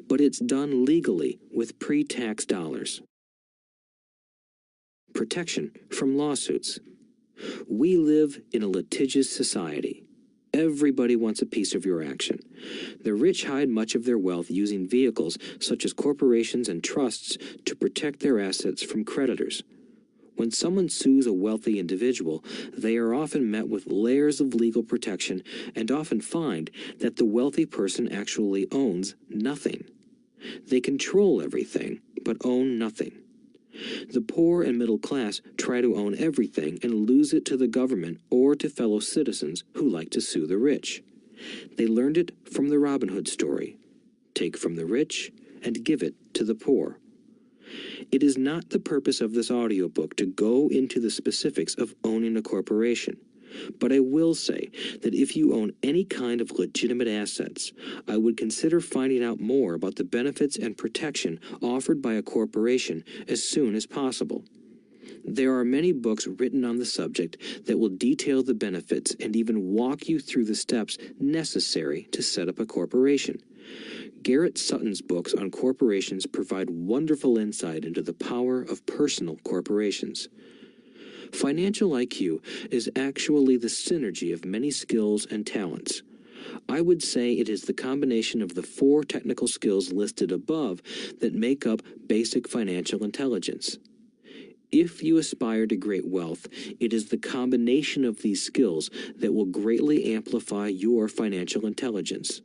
But it's done legally with pre-tax dollars. Protection from lawsuits. We live in a litigious society. Everybody wants a piece of your action. The rich hide much of their wealth using vehicles such as corporations and trusts to protect their assets from creditors. When someone sues a wealthy individual, they are often met with layers of legal protection and often find that the wealthy person actually owns nothing. They control everything, but own nothing. The poor and middle class try to own everything and lose it to the government or to fellow citizens who like to sue the rich. They learned it from the Robin Hood story. Take from the rich and give it to the poor. It is not the purpose of this audiobook to go into the specifics of owning a corporation, but I will say that if you own any kind of legitimate assets, I would consider finding out more about the benefits and protection offered by a corporation as soon as possible. There are many books written on the subject that will detail the benefits and even walk you through the steps necessary to set up a corporation. Garrett Sutton's books on corporations provide wonderful insight into the power of personal corporations. Financial IQ is actually the synergy of many skills and talents. I would say it is the combination of the 4 technical skills listed above that make up basic financial intelligence. If you aspire to great wealth, it is the combination of these skills that will greatly amplify your financial intelligence.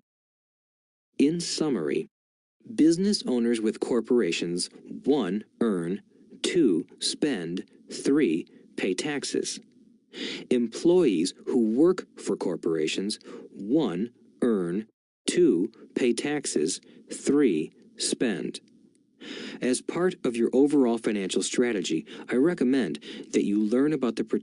In summary, business owners with corporations 1. Earn, 2. Spend, 3. Pay taxes. Employees who work for corporations 1. Earn, 2. Pay taxes, 3. Spend. As part of your overall financial strategy, I recommend that you learn about the protection